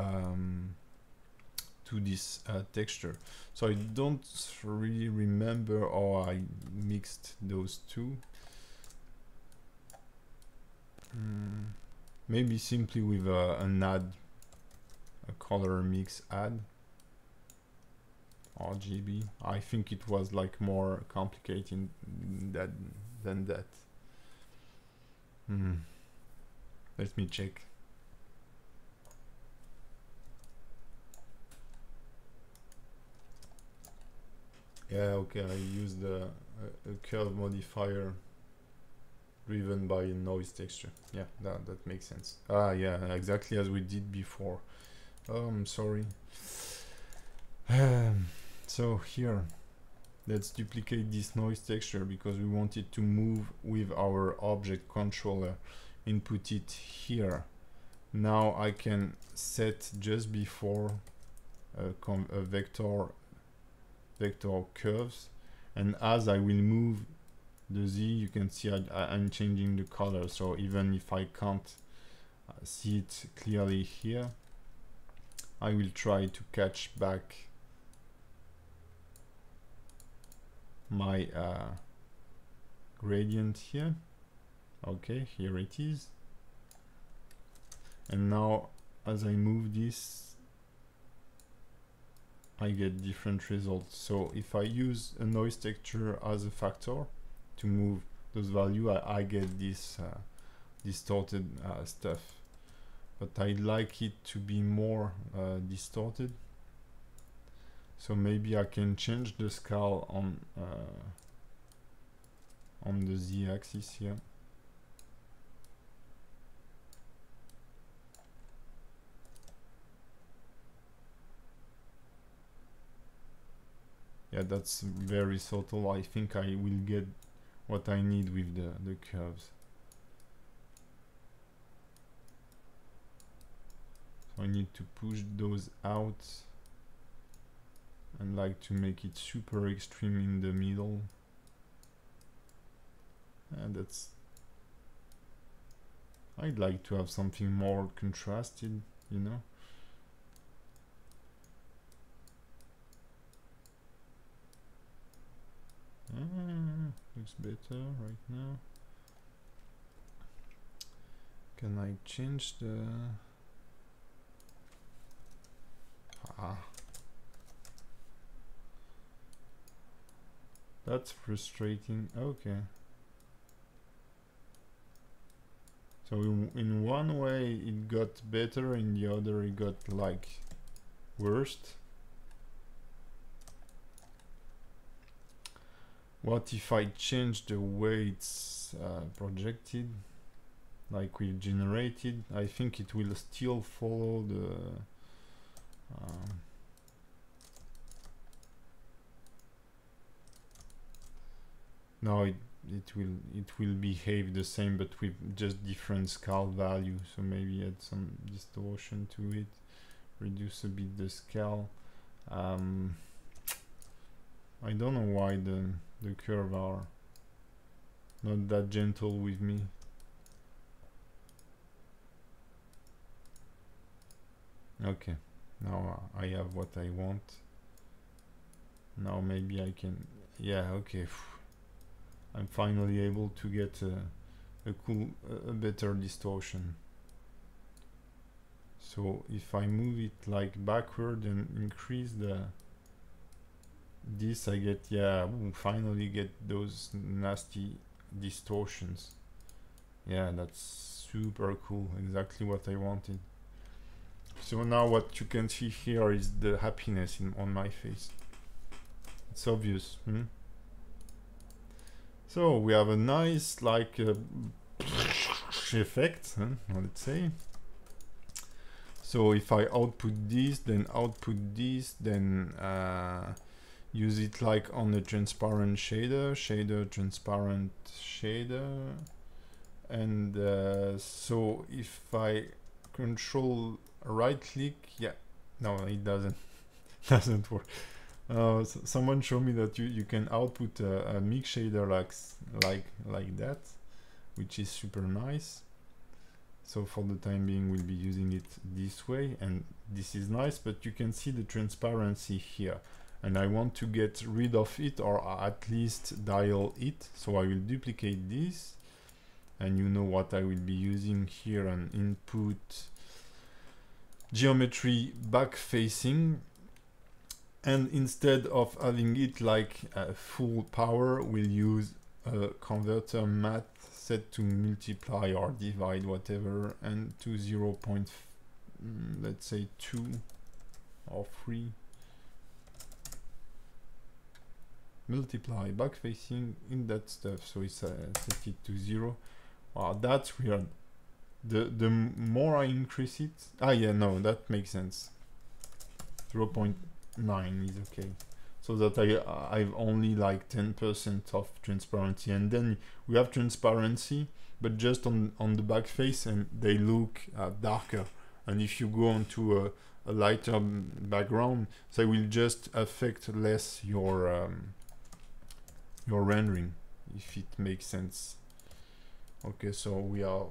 this texture. So I don't really remember how I mixed those two. Maybe simply with an add, a color mix add, RGB. I think it was like more complicated than that. Let me check. Yeah, okay, I used a curve modifier driven by a noise texture. Yeah, that makes sense. Ah, yeah, exactly as we did before. Oh, I'm sorry. So here, let's duplicate this noise texture because we want it to move with our object controller. Input it here. Now I can set just before a vector curves, and as I will move the Z, you can see I'm changing the color. So even if I can't see it clearly here, I will try to catch back my gradient here. Okay, here it is. And now as I move this, I get different results. So if I use a noise texture as a factor to move those values, I get this distorted stuff. but I'd like it to be more distorted. So maybe I can change the scale on the z-axis here. Yeah, that's very subtle. I think I will get what I need with the curves. So I need to push those out and like to make it super extreme in the middle. And that's, I'd like to have something more contrasted, you know. Looks better right now. Can I change the... That's frustrating. Okay. So in one way it got better, in the other it got like worst. What if I change the way it's projected, like we generated? I think it will still follow the no, it will behave the same, but with just different scale value. So maybe add some distortion to it, reduce a bit the scale. I don't know why the curves are not that gentle with me. Okay, now I have what I want. Now maybe I can, yeah, okay. I'm finally able to get a better distortion. So if I move it like backward and increase this, I get, yeah, finally get those nasty distortions. Yeah, that's super cool, exactly what I wanted. So now what you can see here is the happiness on my face. It's obvious. So we have a nice like effect, let's say. So if I output this, then use it like on the transparent shader, transparent shader. And so if I control right click, yeah, no, it doesn't work. Someone showed me that you can output a mix shader like that, which is super nice. So for the time being we'll be using it this way, and this is nice, but you can see the transparency here, and I want to get rid of it, or at least dial it. So I will duplicate this, and you know what I will be using here, an input geometry back facing. And instead of having it like full power, we'll use a converter math set to multiply or divide, whatever, and to 0. Let's say 2 or 3. Multiply back facing in that stuff, so it's set it to 0. Wow, that's weird. The more I increase it, yeah, no, that makes sense. 0.9 is okay, so that I've only like 10% of transparency, and then we have transparency but just on the back face, and they look darker. And if you go onto a lighter background, they will just affect less your rendering, if it makes sense. Okay, so we are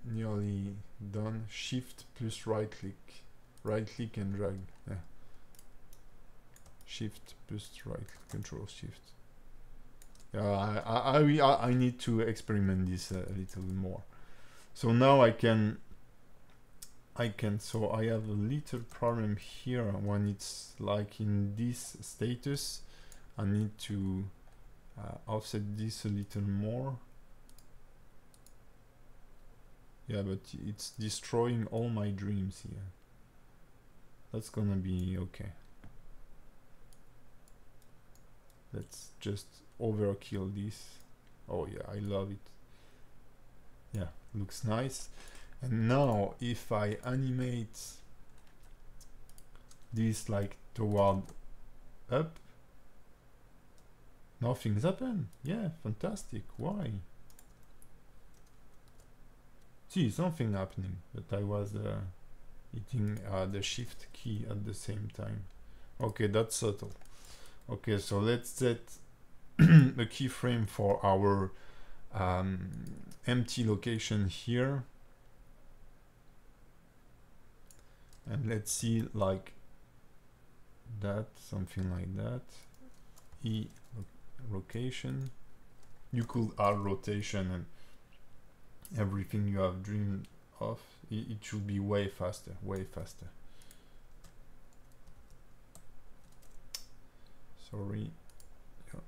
nearly done. Shift plus right click and drag. Yeah. Shift plus right, Control Shift. I need to experiment this a little more. So now I can. So I have a little problem here when it's like in this status. I need to offset this a little more. Yeah, but it's destroying all my dreams here. That's gonna be okay. Let's just overkill this. Oh yeah, I love it. Yeah, looks nice. And now if I animate this like toward up, nothing's happened. Yeah, fantastic. Why? See, something happening, but I was hitting the shift key at the same time. Okay, that's subtle. Okay, so let's set a keyframe for our empty location here, and let's see like that, something like that. E location. You could add rotation and everything you have dreamed of. It should be way faster, way faster. Sorry. Yeah.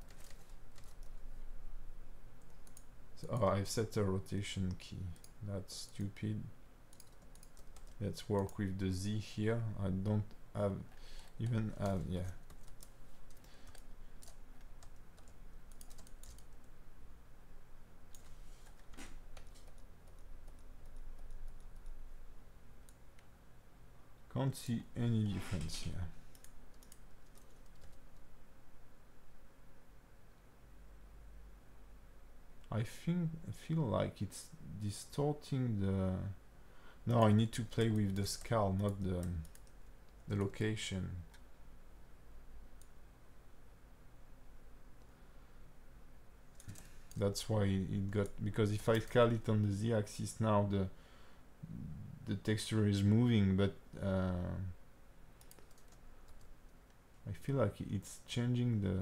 So, I've set a rotation key. That's stupid. Let's work with the Z here. I don't have even have, yeah. Can't see any difference here. I feel like it's distorting the... No, I need to play with the scale, not the location. That's why it got... Because if I scale it on the Z-axis now, the texture is moving, but I feel like it's changing the...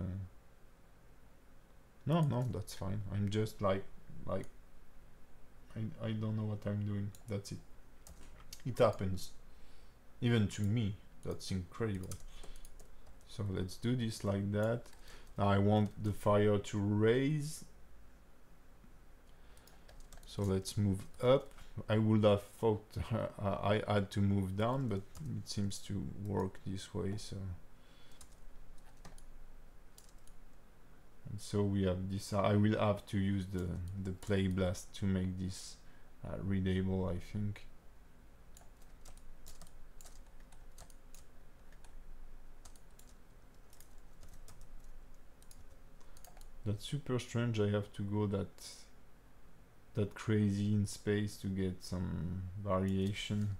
No, that's fine. I'm just like I don't know what I'm doing. That's it. It happens. Even to me. That's incredible. So let's do this like that. Now I want the fire to raise. So let's move up. I would have thought I had to move down, but it seems to work this way. So. And so we have this. I will have to use the play blast to make this readable, I think. That's super strange. I have to go that crazy in space to get some variation.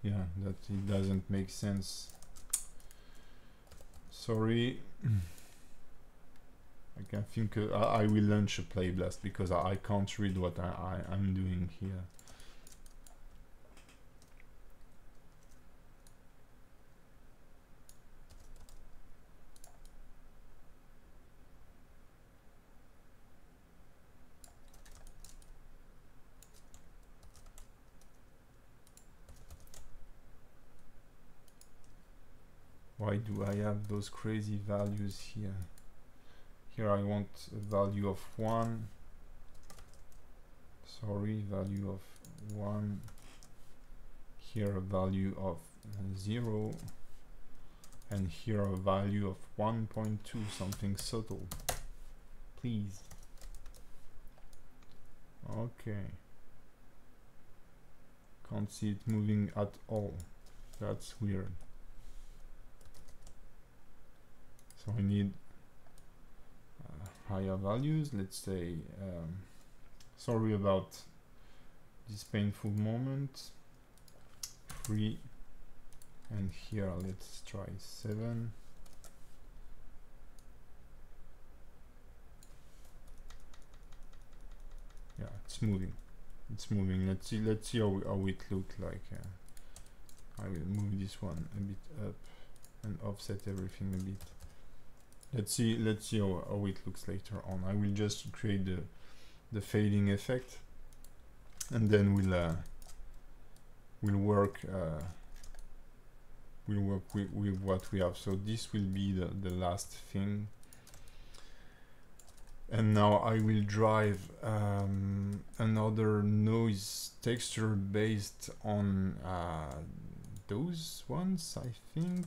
Yeah, that it doesn't make sense. Sorry. I can think I will launch a play blast because I can't read what I'm doing here. Why do I have those crazy values here? Here I want a value of 1. Sorry, value of 1. Here a value of 0. And here a value of 1.2, something subtle. Please. Okay. Can't see it moving at all. That's weird. So I need higher values. Let's say sorry about this painful moment. 3, and here let's try 7. Yeah, it's moving. It's moving. Let's see how it looks like. I will move this one a bit up and offset everything a bit. Let's see how it looks later on. I will just create the fading effect, and then we'll work with what we have. So this will be the last thing. And now I will drive another noise texture based on those ones, I think.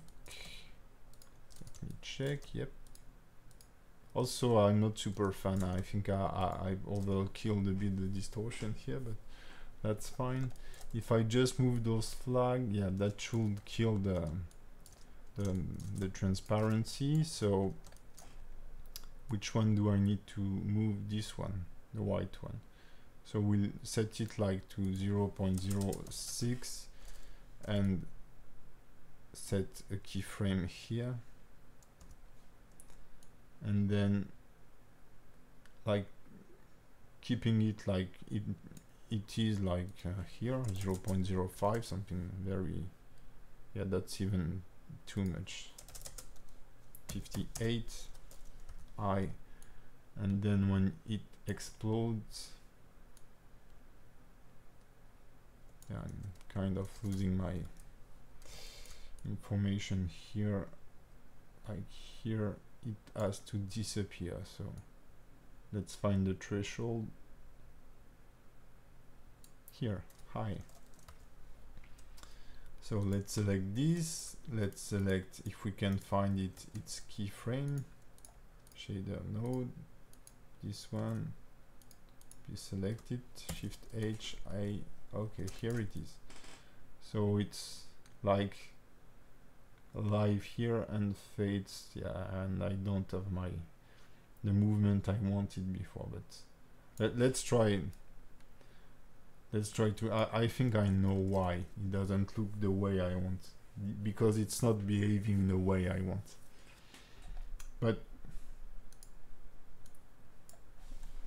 Let me check. Yep. Also, I'm not super fan. I think I've overkilled a bit the distortion here, but that's fine. If I just move those flags, yeah, that should kill the transparency. So which one do I need to move? This one, the white one. So we'll set it like to 0.06 and set a keyframe here. And then like keeping it like it is like here, 0.05, something very, yeah, that's even too much. 58 I, and then when it explodes, yeah, I'm kind of losing my information here. Like here it has to disappear, so let's find the threshold here, high. So let's select this, let's select, if we can find it, its keyframe, shader node, this one, we select it, Shift H, okay, here it is. So it's like live here and fades, yeah, and I don't have the movement I wanted before, but let's try to, I think I know why it doesn't look the way I want, because it's not behaving the way I want. But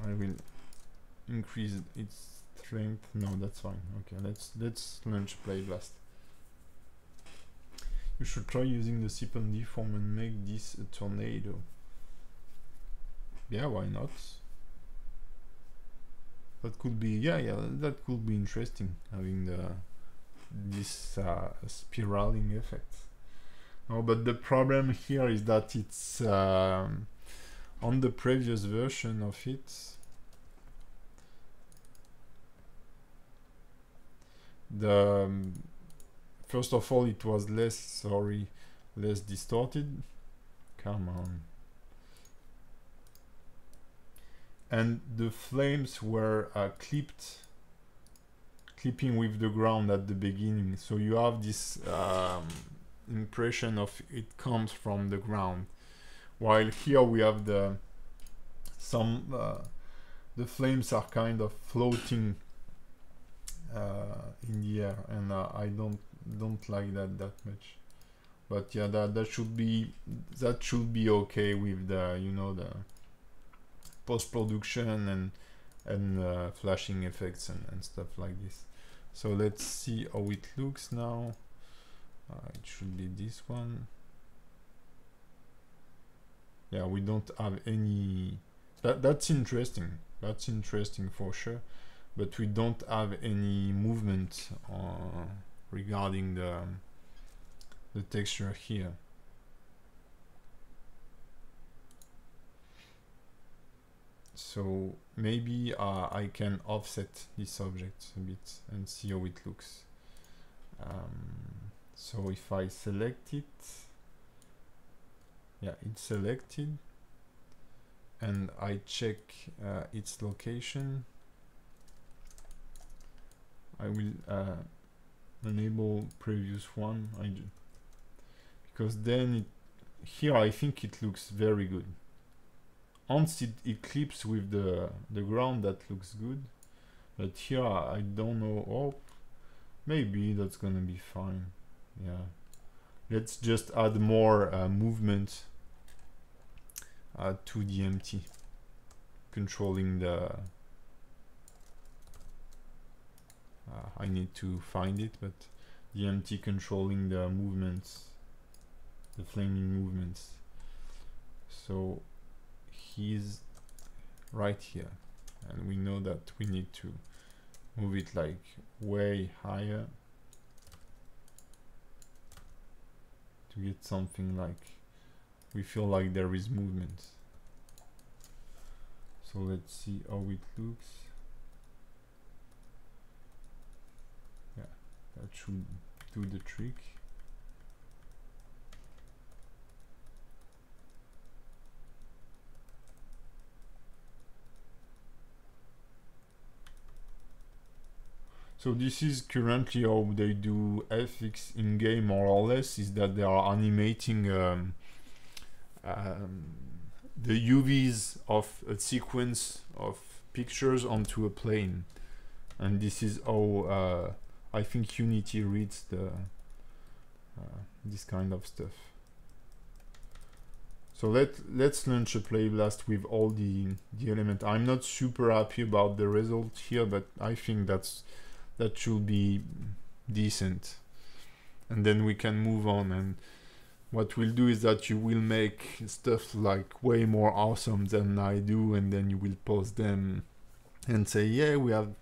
I will increase its strength. No, that's fine. Okay, let's launch Play Blast. You should try using the sip and deform and make this a tornado. Yeah, why not? That could be, yeah, that could be interesting, having this spiraling effect. No, but the problem here is that it's on the previous version of it. First of all, it was less distorted. Come on. And the flames were clipping with the ground at the beginning. So you have this impression of it comes from the ground. While here we have the flames are kind of floating in the air, and I don't like that much. But yeah, that should be okay with the, you know, the post-production and flashing effects and stuff like this. So let's see how it looks now. It should be this one. Yeah, we don't have any. That's interesting. That's interesting for sure. But we don't have any movement regarding the texture here. So maybe I can offset this object a bit and see how it looks. So if I select it, yeah, it's selected, and I check its location. I will enable previous one, because then here I think it looks very good. Once it clips with the ground, that looks good, but here I don't know. Oh, maybe that's gonna be fine. Yeah, let's just add more movement to the empty, controlling the I need to find it, but the empty controlling the movements, the flaming movements. So he's right here, and we know that we need to move it like way higher to get something like we feel like there is movement. So let's see how it looks. Yeah, that should do the trick. So this is currently how they do FX in game, more or less, is that they are animating the UVs of a sequence of pictures onto a plane, and this is how I think Unity reads the this kind of stuff. So let's launch a playblast with all the element. I'm not super happy about the result here, but I think that should be decent, and then we can move on. And what we'll do is that you will make stuff like way more awesome than I do, and then you will post them and say, yeah, we have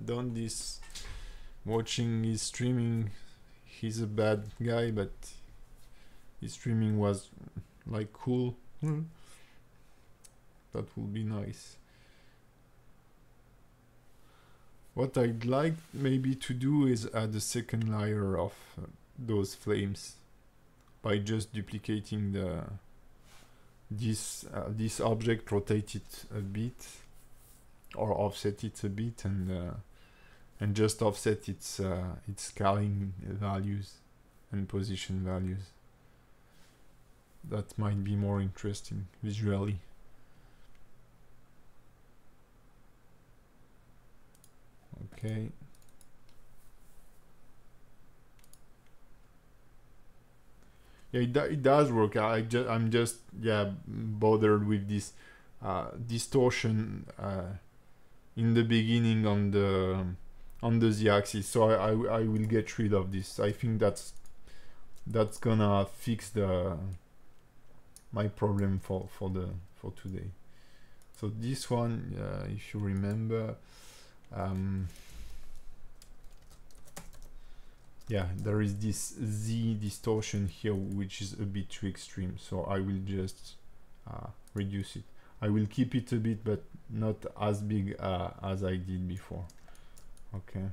done this. Watching his streaming, he's a bad guy, but his streaming was like cool. That will be nice. What I'd like maybe to do is add a second layer of those flames by just duplicating this object, rotate it a bit or offset it a bit, and just offset its scaling values and position values. That might be more interesting visually. Okay. Yeah, it does work. I'm just bothered with this distortion in the beginning on the z-axis. So I will get rid of this. I think that's gonna fix my problem for today. So this one, if you remember, yeah, there is this Z distortion here, which is a bit too extreme. So I will just reduce it. I will keep it a bit, but not as big as I did before. Okay.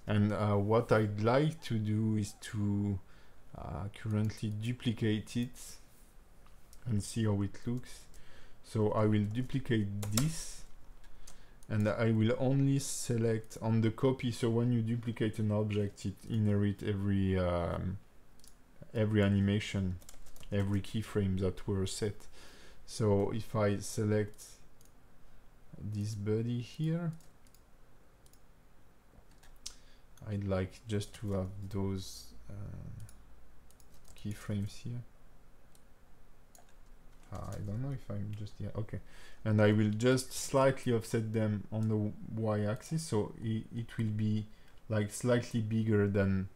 And what I'd like to do is to currently duplicate it and see how it looks. So I will duplicate this, and I will only select on the copy. So when you duplicate an object, it inherits every animation, every keyframe that were set. So if I select this body here, I'd like just to have those keyframes here. I don't know if I'm just, yeah, okay. And I will just slightly offset them on the y-axis, so it will be like slightly bigger than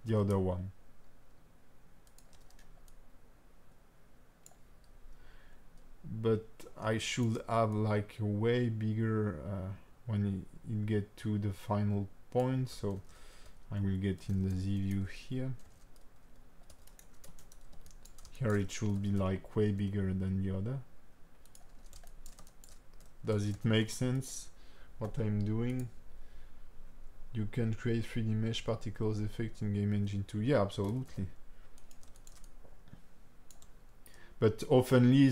the other one. But I should have like a way bigger when it get to the final point, so I will get in the Z view here. Here it should be like way bigger than the other. Does it make sense what I'm doing? You can create 3D mesh particles effect in Game Engine 2. Yeah, absolutely. But oftenly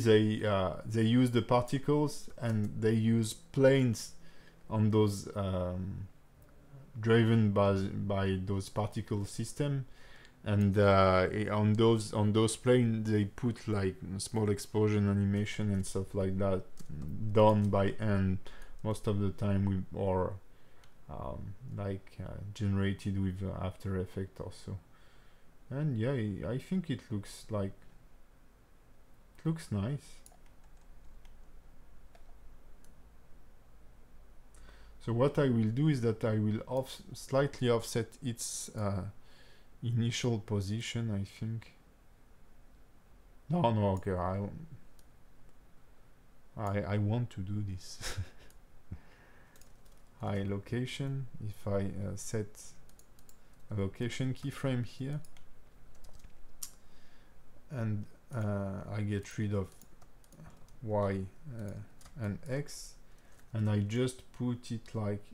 they use the particles and they use planes on those driven by those particle system. And on those planes they put like small explosion animation and stuff like that, done by hand most of the time, or generated with After Effects also. And yeah, I think it looks nice. So what I will do is that I will slightly offset its initial position, I think. No, okay, I want to do this. High location, if I set a location keyframe here, and I get rid of Y and X, and I just put it like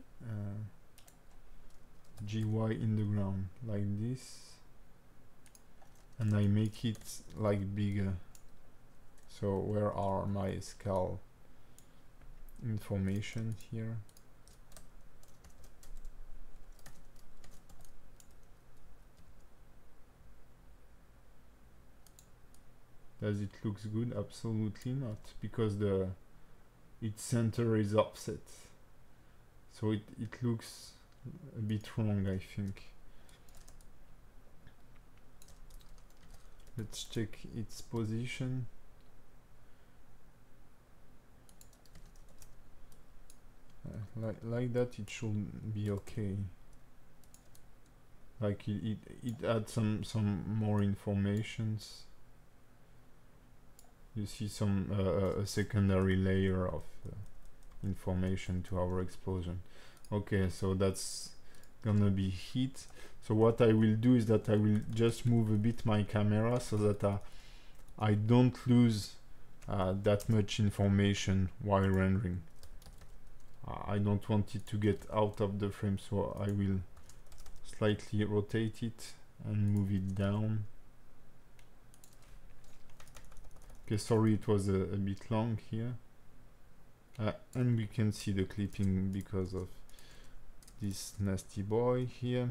GY in the ground like this, and I make it like bigger. So where are my scale information here? Does it looks good? Absolutely not, because its center is offset, so it looks a bit wrong, I think. Let's check its position. Like that, it should be okay. Like it adds some more informations. You see some a secondary layer of information to our explosion. Okay, so that's gonna be heat. So what I will do is that I will just move a bit my camera so that I don't lose that much information while rendering. I don't want it to get out of the frame, so I will slightly rotate it and move it down. Okay, sorry, it was a bit long here. And we can see the clipping because of this nasty boy here.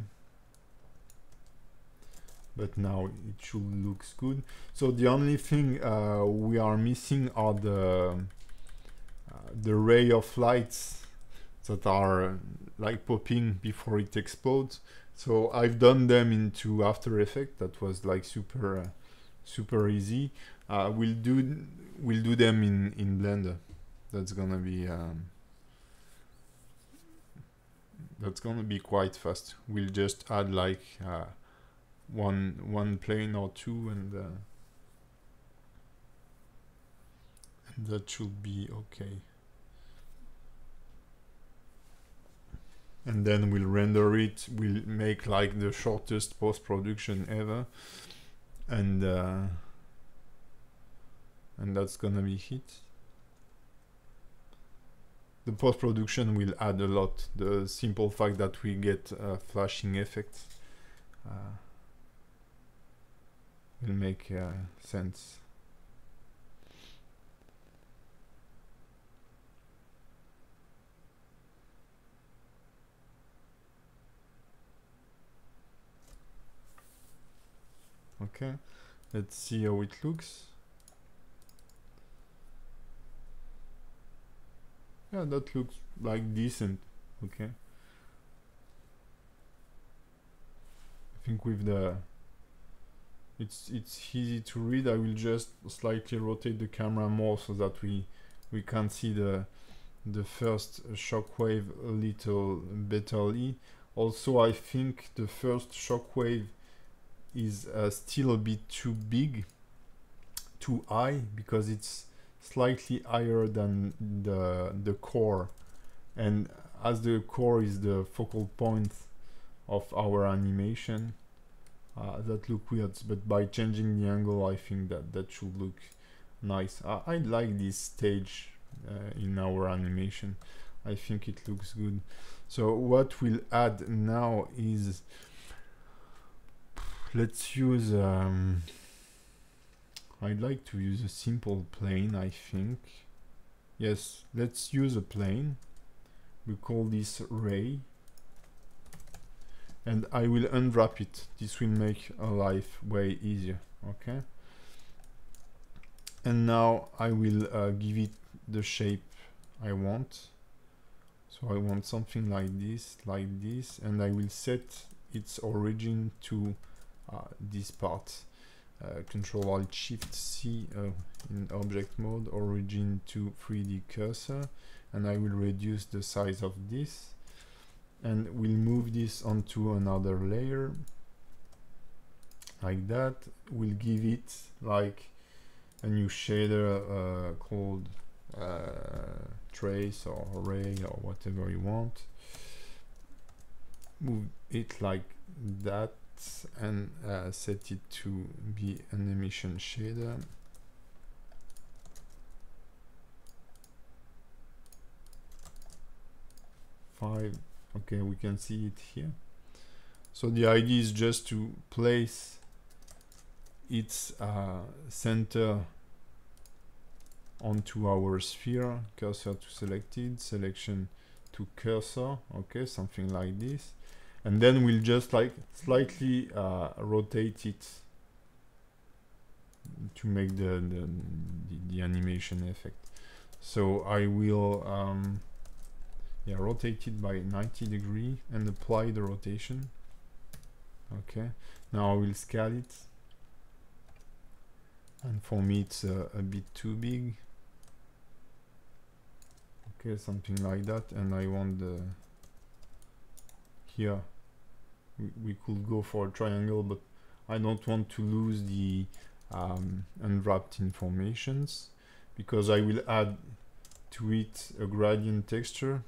But now it should looks good. So the only thing we are missing are the ray of lights that are like popping before it explodes. So I've done them into After Effects. That was like super easy. We'll do them in Blender. That's gonna be quite fast. We'll just add like one plane or two, and that should be okay. And then we'll render it. We'll make like the shortest post-production ever, and that's gonna be it. The post-production will add a lot. The simple fact that we get flashing effects will make sense. Okay, let's see how it looks. Yeah, that looks like decent. Okay, I think with the it's easy to read. I will just slightly rotate the camera more so that we can see the first shockwave a little betterly. Also, I think the first shockwave is still a bit too big, too high, because it's slightly higher than the core, and as the core is the focal point of our animation, that look weird. But by changing the angle, I think that should look nice. I like this stage in our animation. I think it looks good. So what we'll add now is, let's use I'd like to use a simple plane, I think. Yes, let's use a plane. We call this ray, and I will unwrap it. This will make our life way easier. Okay, and now I will give it the shape I want. So I want something like this, and I will set its origin to this part. Control-Alt-Shift-C in object mode, origin to 3D cursor, and I will reduce the size of this, and we'll move this onto another layer like that. We'll give it like a new shader called trace or ray or whatever you want. Move it like that, and set it to be an emission shader. 5. Okay, we can see it here. So the idea is just to place its center onto our sphere, cursor to selected, selection to cursor, okay, something like this. And then we'll just like slightly rotate it to make the animation effect. So I will rotate it by 90 degrees and apply the rotation. Okay, now I will scale it, and for me it's a bit too big. Okay, something like that. And I want the here we could go for a triangle, but I don't want to lose the unwrapped informations, because I will add to it a gradient texture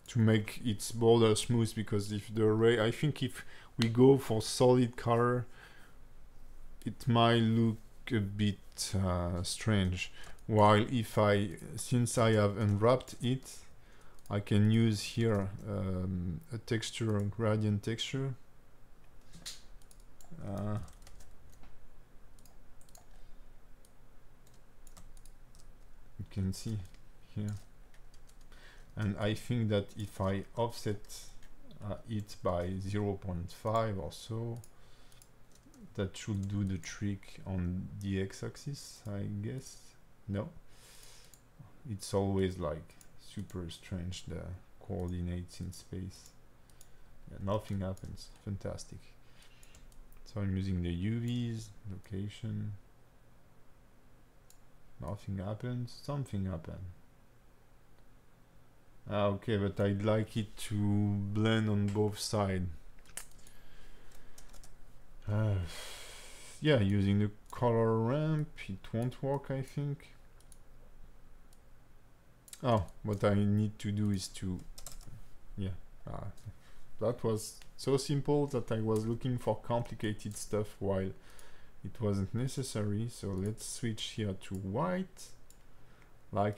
to make its border smooth, because if the array, I think if we go for solid color, it might look a bit strange. While if since I have unwrapped it, I can use here a texture, a gradient texture. You can see here. And I think that if I offset it by 0.5 or so, that should do the trick on the x-axis, I guess. No, it's always like super strange, the coordinates in space. Yeah, nothing happens. Fantastic. So I'm using the UVs, location. Nothing happens. Something happened. Okay, but I'd like it to blend on both sides. Yeah, using the color ramp, it won't work, I think. Oh, what I need to do is to, yeah, that was so simple that I was looking for complicated stuff while it wasn't necessary. So let's switch here to white,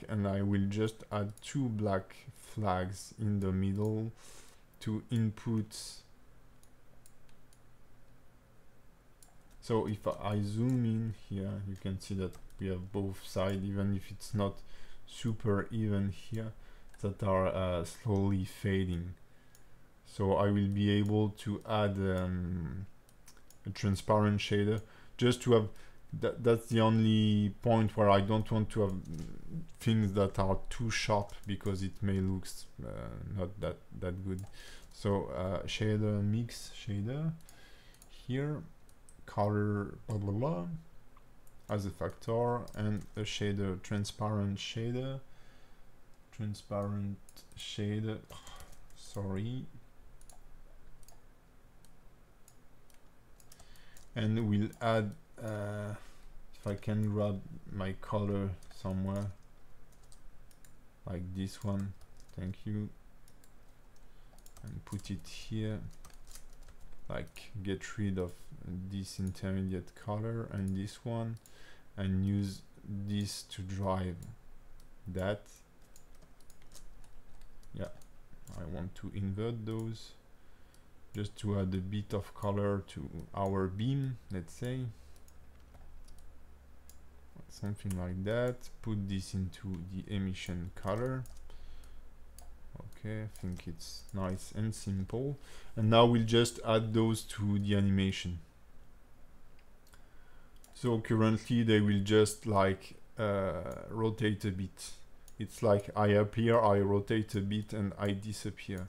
and I will just add 2 black flags in the middle to input. So if I zoom in here, you can see that we have both sides, even if it's not super even here, that are slowly fading. So I will be able to add a transparent shader just to have that's the only point where I don't want to have things that are too sharp, because it may look not that good. So shader, mix shader here, color blah blah blah as a factor, and a shader, transparent shader, sorry, and we'll add if I can grab my color somewhere, like this one, thank you, and put it here, like get rid of this intermediate color and this one, and use this to drive that. Yeah, I want to invert those just to add a bit of color to our beam, let's say, something like that. Put this into the emission color. Okay, I think it's nice and simple. And now we'll just add those to the animation. So currently they will just like rotate a bit. It's like I appear, I rotate a bit, and I disappear.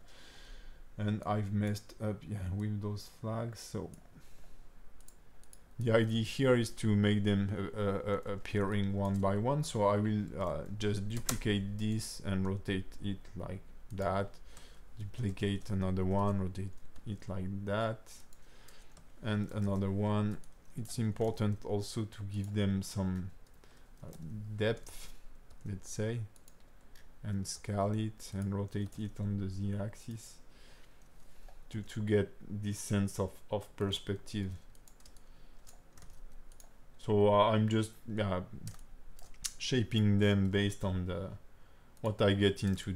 And I've messed up, yeah, with those flags. So the idea here is to make them appearing one by one. So I will just duplicate this and rotate it like that. Duplicate another one, rotate it like that, and another one. It's important also to give them some depth, let's say, and scale it and rotate it on the z-axis to get this sense of perspective. So I'm just shaping them based on what I get into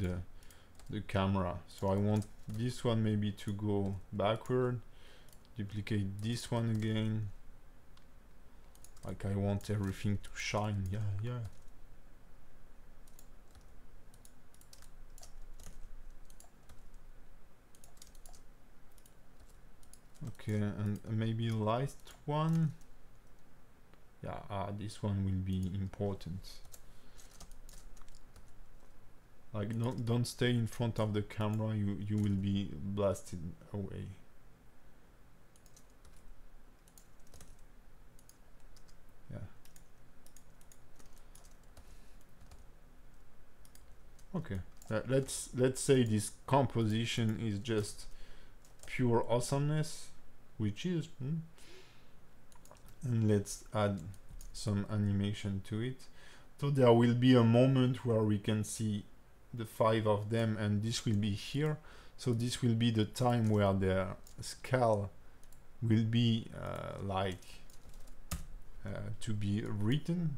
the camera. So I want this one maybe to go backward, duplicate this one again. Like I want everything to shine. Yeah. Okay, and maybe last one. Yeah, this one will be important. Like don't stay in front of the camera, you will be blasted away. Yeah. Okay. Let's say this composition is just pure awesomeness, which is, and let's add some animation to it. So there will be a moment where we can see the 5 of them, and this will be here. So this will be the time where their scale will be to be written.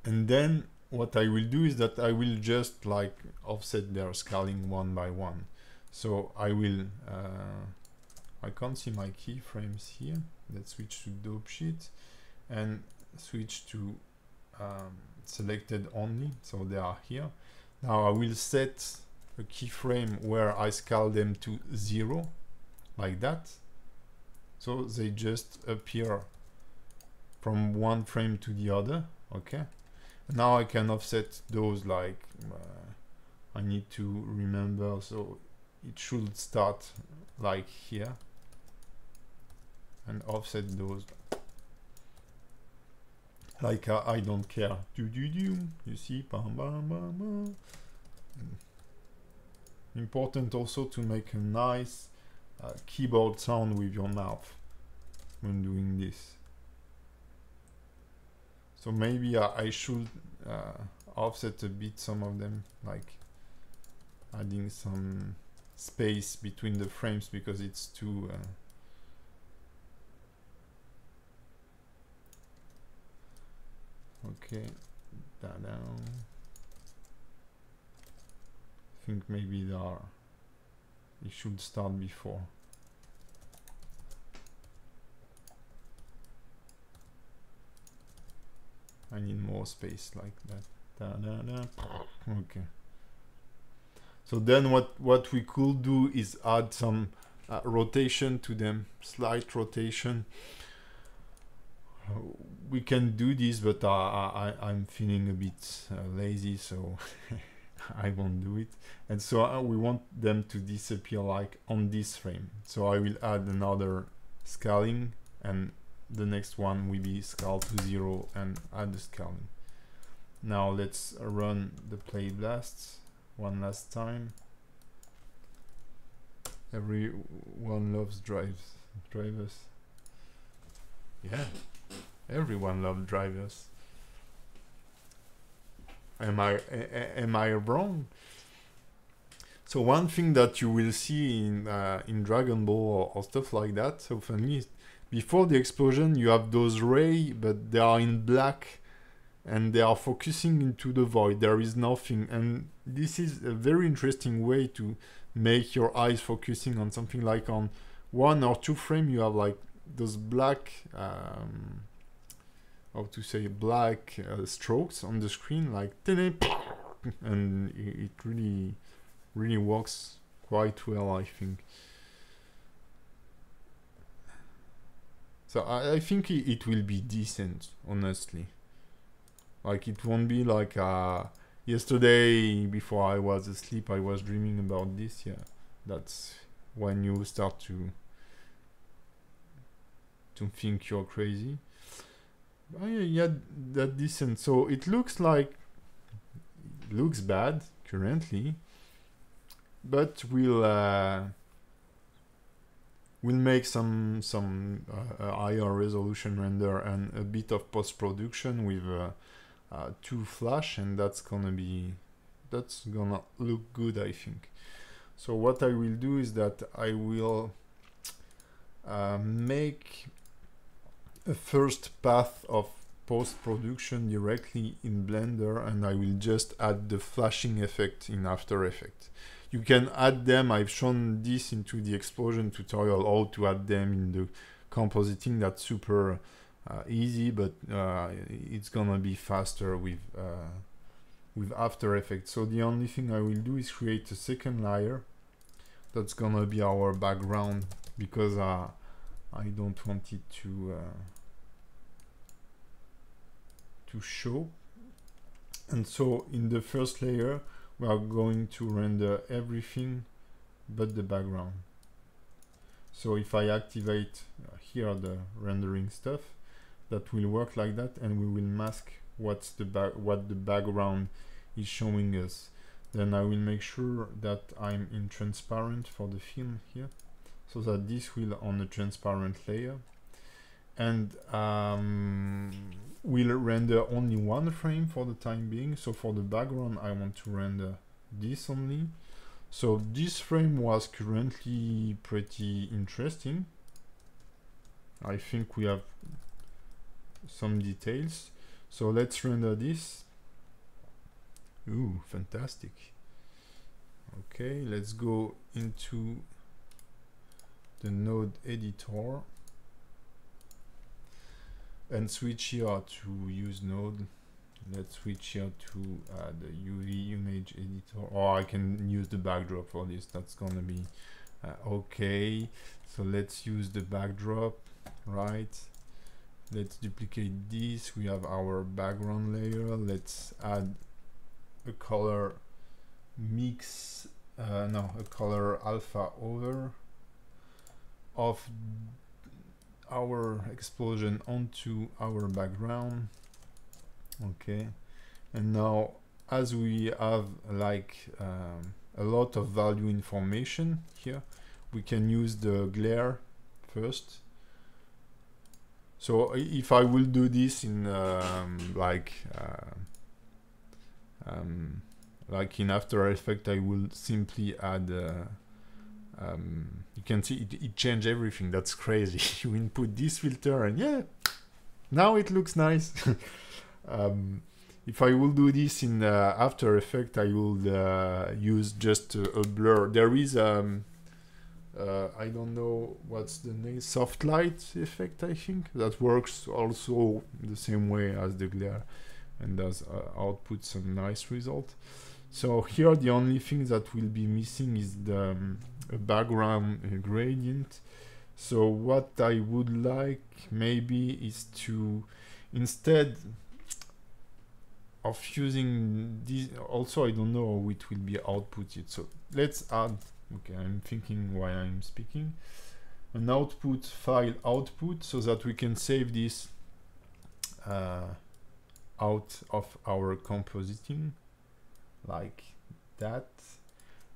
And then what I will do is that I will just like offset their scaling one by one. So I will I can't see my keyframes here. Let's switch to dope sheet and switch to selected only, so they are here. Now I will set a keyframe where I scale them to 0, like that, so they just appear from one frame to the other. Okay, now I can offset those, like I need to remember, so it should start like here, and offset those like I don't care. You see, bam, bam, bam, bam. Important also to make a nice keyboard sound with your mouth when doing this. So maybe I should offset a bit some of them, like adding some space between the frames, because it's too okay, that down. I think maybe it should start before. I need more space like that. Okay. So then what we could do is add some rotation to them, slight rotation. We can do this, but I'm feeling a bit lazy, so I won't do it. And so we want them to disappear like on this frame. So I will add another scaling, and the next one will be scale to 0 and add the scaling. Now let's run the play blasts one last time. Everyone loves drivers. Yeah, everyone loves drivers. Am I wrong? So one thing that you will see in Dragon Ball or stuff like that, so for me, before the explosion you have those rays, but they are in black and they are focusing into the void. There is nothing, and this is a very interesting way to make your eyes focusing on something. Like on 1 or 2 frame you have like those black how to say, black strokes on the screen, like, and it really works quite well, I think. So I think it will be decent, honestly. Like, it won't be like yesterday before I was asleep I was dreaming about this. Yeah, that's when you start to think you're crazy. Oh, yeah, that decent. So it looks bad currently, but we'll make some higher resolution render and a bit of post-production with 2 flash, and that's gonna look good, I think. So what I will do is that I will make a first path of post-production directly in Blender, and I will just add the flashing effect in After Effects. You can add them. I've shown this into the explosion tutorial, how to add them in the compositing. That's super easy, but it's gonna be faster with After Effects. So the only thing I will do is create a second layer that's gonna be our background, because I don't want it to show. And so in the first layer we are going to render everything but the background. So if I activate here the rendering stuff, that will work like that, and we will mask what the background is showing us. Then I will make sure that I'm in transparent for the film here, so that this will on a transparent layer, and will render only one frame for the time being. So for the background I want to render this only. So this frame was currently pretty interesting. I think we have some details. So let's render this. Ooh, fantastic. Okay, let's go into the node editor and switch here to use node. Let's switch here to the UV image editor, or I can use the backdrop for this. That's gonna be okay. So let's use the backdrop, right? Let's duplicate this. We have our background layer. Let's add a color mix, a color alpha over of our explosion onto our background. Okay, and now as we have like a lot of value information here, we can use the glare first. So if I will do this in like in After Effects, I will simply add you can see it changed everything. That's crazy. You input this filter and yeah, now it looks nice. If I will do this in After Effects, I will use just a blur. There is I don't know what's the name, soft light effect, I think, that works also the same way as the glare and does output some nice result. So here the only thing that will be missing is the background gradient. So what I would like maybe is to, instead of using this, also I don't know how it will be outputted, so let's add, okay, I'm thinking while I'm speaking, an output file output, so that we can save this out of our compositing like that,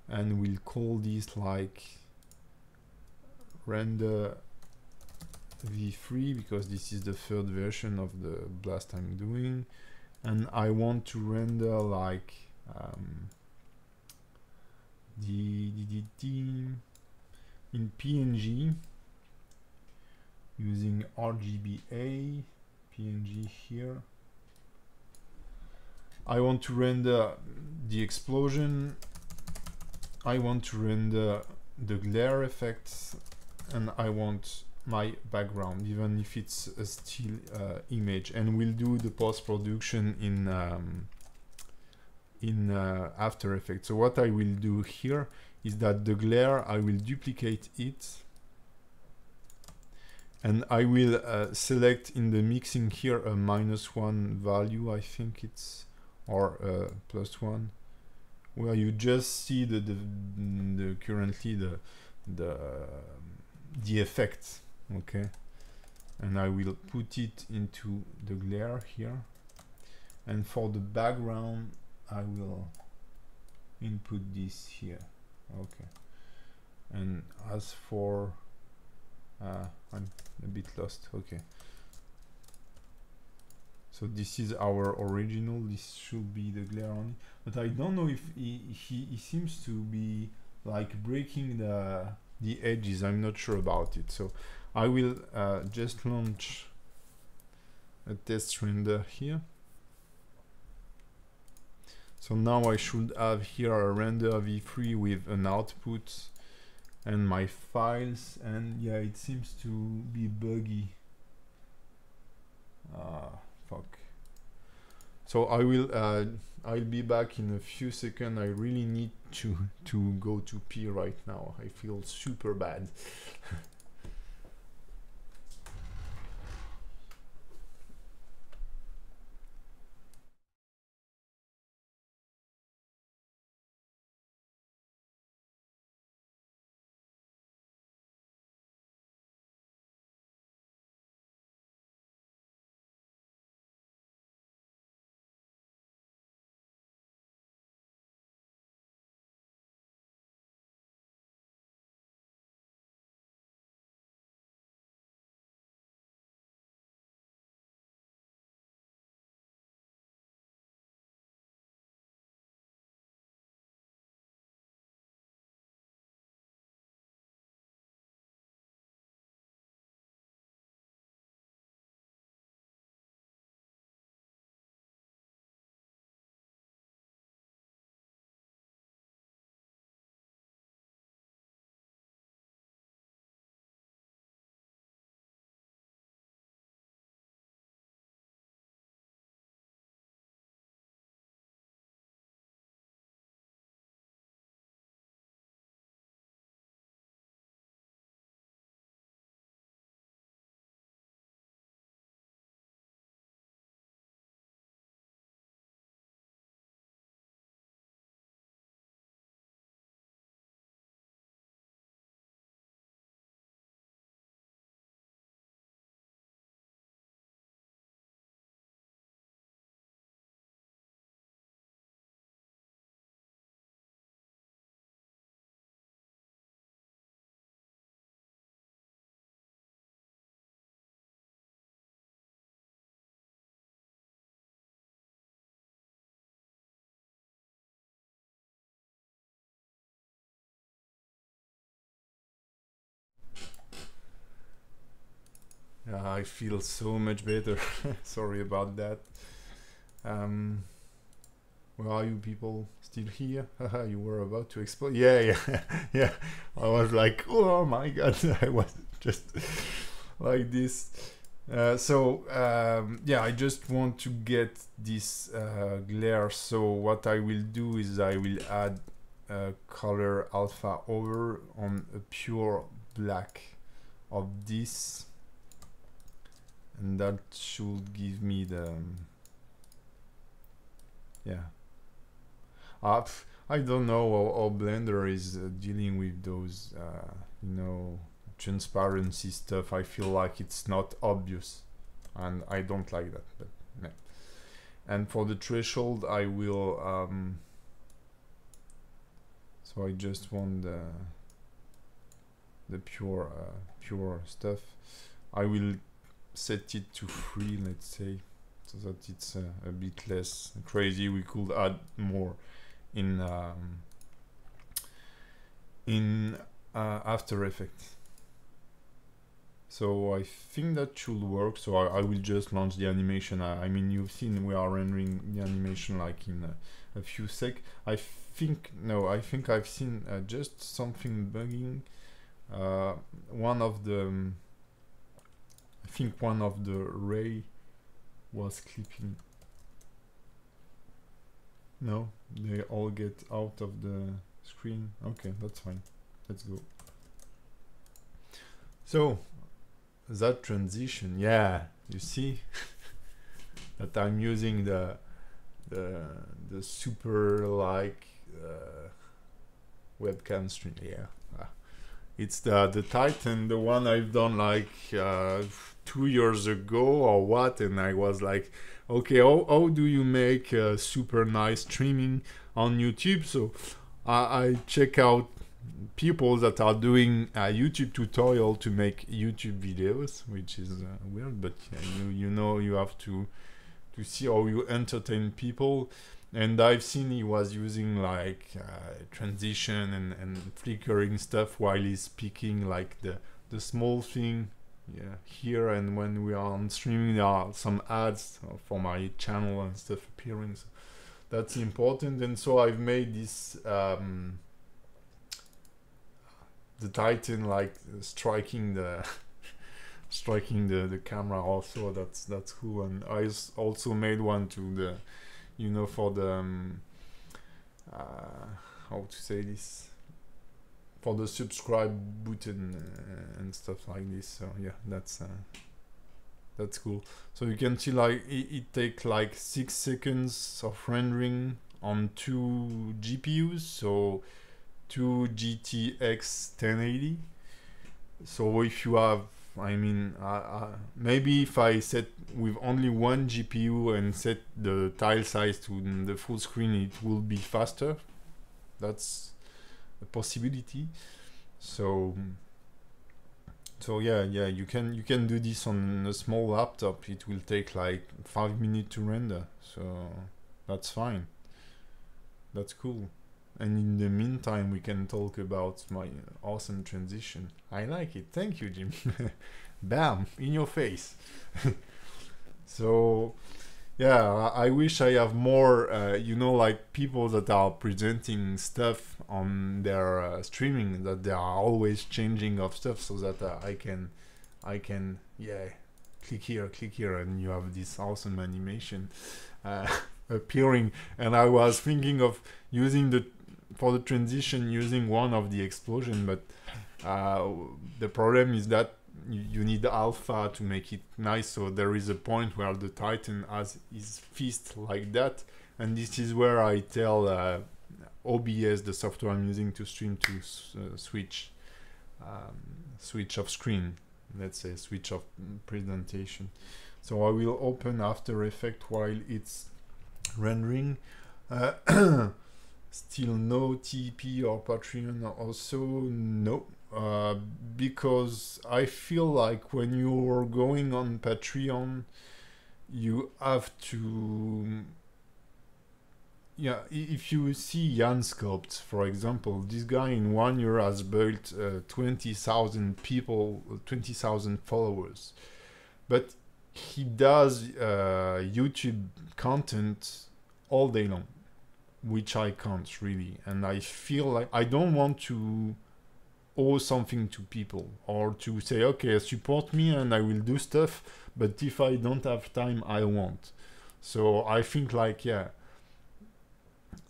and we'll call this like render v3, because this is the third version of the blast I'm doing, and I want to render like in PNG using RGBA PNG here. I want to render the explosion, I want to render the glare effects, and I want my background, even if it's a still image, and we'll do the post-production in After Effects. So what I will do here is that the glare, I will duplicate it, and I will select in the mixing here a -1 value, I think it's, or +1, where you just see the currently the effect. Okay, and I will put it into the glare here, and for the background I will input this here. Okay, and as for I'm a bit lost. Okay, so this is our original, this should be the glare only, but I don't know if he seems to be like breaking the edges. I'm not sure about it, so I will just launch a test render here. So now I should have here a render v3 with an output and my files, and yeah, it seems to be buggy. Fuck. So I'll be back in a few seconds. I really need to go to pee right now. I feel super bad. I feel so much better. Sorry about that. Where are you people? Still here? Haha, you were about to explode. Yeah. Yeah. I was like, oh my god, I was just like this. Yeah, I just want to get this glare. So what I will do is I will add color alpha over on a pure black of this, and that should give me the yeah. I don't know how Blender is dealing with those you know, transparency stuff. I feel like it's not obvious, and I don't like that. But yeah. And for the threshold, I will so I just want the pure stuff. I will set it to 3, let's say, so that it's a bit less crazy. We could add more in After Effects. So I think that should work. So I will just launch the animation. I mean, you've seen we are rendering the animation like in a few sec. I think I've seen just something bugging. One of the I think one of the ray was clipping. No, they all get out of the screen. Okay, that's fine. Let's go. So that transition, yeah, you see that I'm using the super like webcam stream. Yeah, it's the Titan, the one I've done like 2 years ago or what, and I was like, okay, how do you make super nice streaming on YouTube? So I check out people that are doing a YouTube tutorial to make YouTube videos, which is weird, but you know, you have to see how you entertain people. And I've seen he was using like transition and flickering stuff while he's speaking, like the small thing yeah, here, and when we are on streaming, there are some ads for my channel and stuff appearing. So that's important. And so I've made this the Titan like striking the the camera also. That's cool. And I also made one to the, you know, for the how to say this, for the subscribe button and stuff like this. So yeah, that's cool. So you can see like it takes like 6 seconds of rendering on 2 GPUs, so 2 GTX 1080. So if you have, I mean, maybe if I set with only 1 GPU and set the tile size to the full screen, it will be faster. That's a possibility. So yeah, you can do this on a small laptop. It will take like 5 minutes to render, so that's fine. That's cool. And in the meantime, we can talk about my awesome transition. I like it. Thank you, Jim. Bam, in your face. So yeah, I wish I have more, you know, like people that are presenting stuff on their streaming, that they are always changing of stuff, so that I can, yeah, click here, and you have this awesome animation appearing. And I was thinking of using for the transition, using one of the explosion, but the problem is that you need alpha to make it nice. So there is a point where the Titan has his fist like that, and this is where I tell OBS, the software I'm using to stream, to switch of screen, let's say switch of presentation. So I will open After Effects while it's rendering. Still no TP or Patreon also, no. Because I feel like when you're going on Patreon, you have to, yeah, if you see Jan Sculpt, for example, this guy in 1 year has built 20,000 people, 20,000 followers, but he does YouTube content all day long, which I can't really. And I feel like I don't want to owe something to people, or to say, okay, support me and I will do stuff, but if I don't have time, I won't. So I think like, yeah,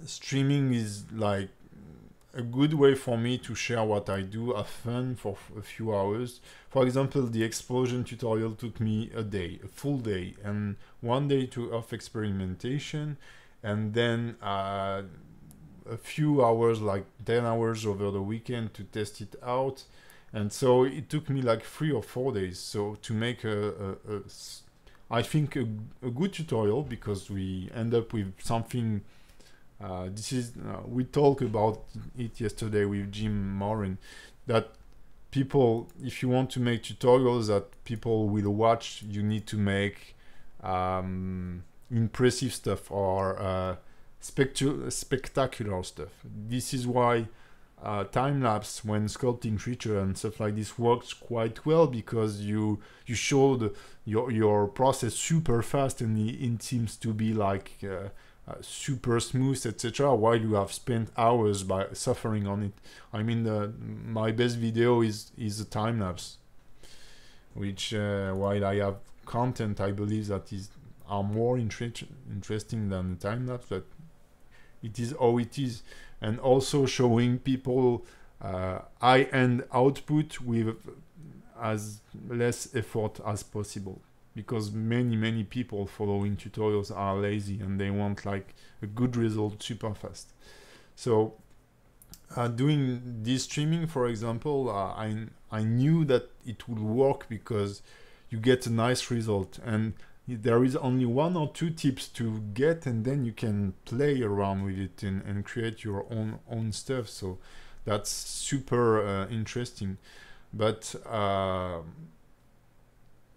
streaming is like a good way for me to share what I do, have fun for a few hours. For example, the explosion tutorial took me a day, a full day, and 1 day of experimentation, and then a few hours, like 10 hours over the weekend to test it out. And so it took me like 3 or 4 days so to make I think a good tutorial, because we end up with something. This is we talked about it yesterday with Jim Morin, that people, if you want to make tutorials that people will watch, you need to make impressive stuff, or spectacular stuff. This is why time-lapse, when sculpting creature and stuff like this, works quite well, because you show your process super fast, and it seems to be like super smooth, etc., while you have spent hours by suffering on it. I mean, my best video is a time-lapse, which while I have content I believe that are more interesting than the time-lapse, but it is how it is. And also showing people high-end output with as less effort as possible, because many people following tutorials are lazy and they want like a good result super fast. So doing this streaming, for example, I knew that it would work because you get a nice result, and there is only 1 or 2 tips to get, and then you can play around with it and create your own stuff. So that's super interesting. But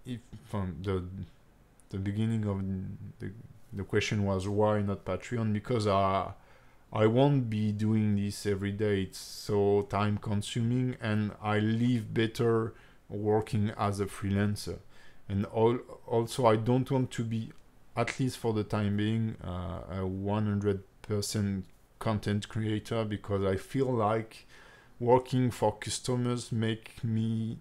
if from the beginning of the question was why not Patreon, because I won't be doing this every day. It's so time consuming, and I live better working as a freelancer. And also I don't want to be, at least for the time being, a 100% content creator, because I feel like working for customers make me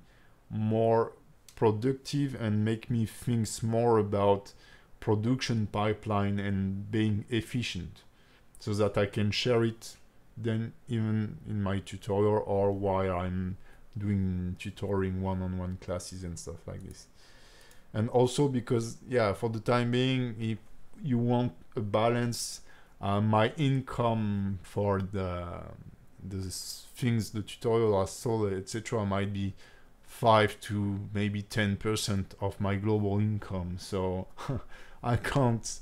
more productive and make me think more about production pipeline and being efficient, so that I can share it then even in my tutorial or while I'm doing tutoring one-on-one classes and stuff like this. And also because, yeah, for the time being, if you want a balance, my income for the things, the tutorial I sold, etc., might be 5 to maybe 10% of my global income. So I can't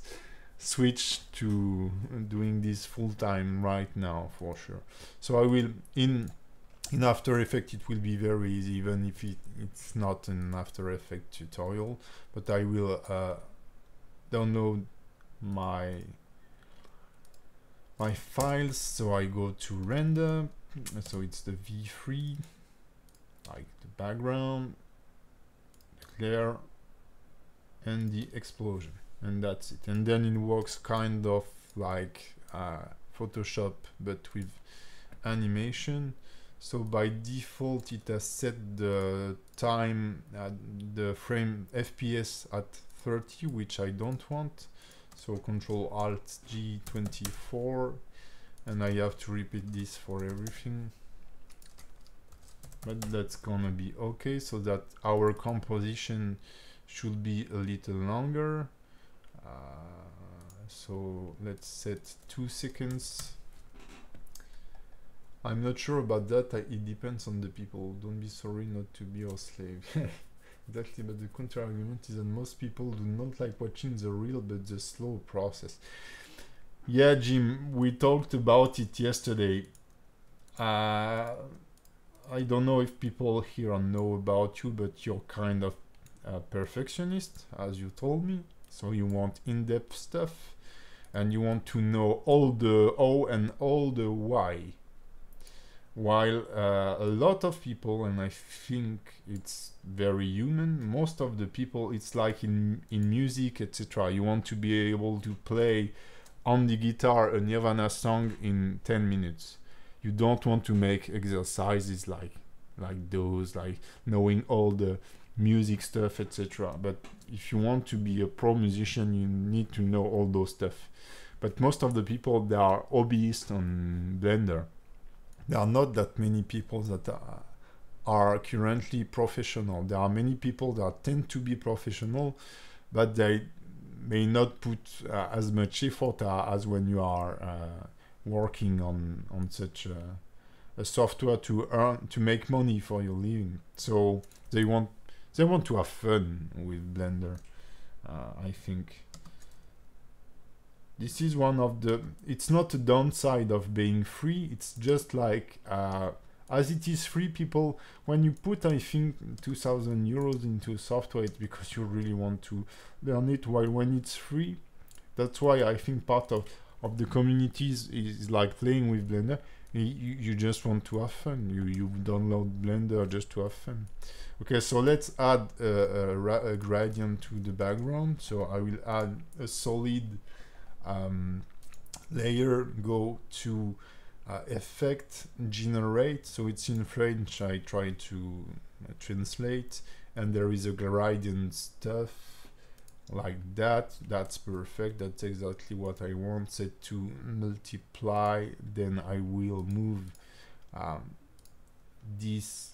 switch to doing this full time right now for sure. So I will, in After Effects it will be very easy, even if it's not an After Effects tutorial, but I will download my files. So I go to render, so it's the V3, like the background, the glare, and the explosion, and that's it. And then it works kind of like Photoshop but with animation. So by default it has set the time, the frame FPS at 30, which I don't want. So Control Alt G 24, and I have to repeat this for everything. But that's gonna be okay, so that our composition should be a little longer. So let's set 2 seconds. I'm not sure about that. It depends on the people. Don't be sorry not to be your slave. Exactly, but the counter argument is that most people do not like watching the real but the slow process. Yeah, Jim, we talked about it yesterday. I don't know if people here know about you, but you're kind of a perfectionist, as you told me. So you want in-depth stuff, and you want to know all the how and all the why. While a lot of people, and I think it's very human, most of the people, it's like in music, etc. You want to be able to play on the guitar a Nirvana song in 10 minutes. You don't want to make exercises like those, like knowing all the music stuff, etc. But if you want to be a pro musician, you need to know all those stuff. But most of the people, they are hobbyists on Blender. There are not that many people that are currently professional. There are many people that tend to be professional, but they may not put as much effort as when you are working on such a software to make money for your living. So they want to have fun with Blender. I think this is one of the, it's not a downside of being free, it's just like as it is free, people, when you put, I think, 2,000 euros into software, it's because you really want to learn it, while when it's free, that's why I think part of the communities is like playing with Blender. You just want to have fun. You download Blender just to have fun. Okay, so let's add a gradient to the background. So I will add a solid layer, go to effect, generate. So it's in French, I try to translate, and there is a gradient stuff like that. That's perfect. That's exactly what I want. Set to multiply. Then I will move this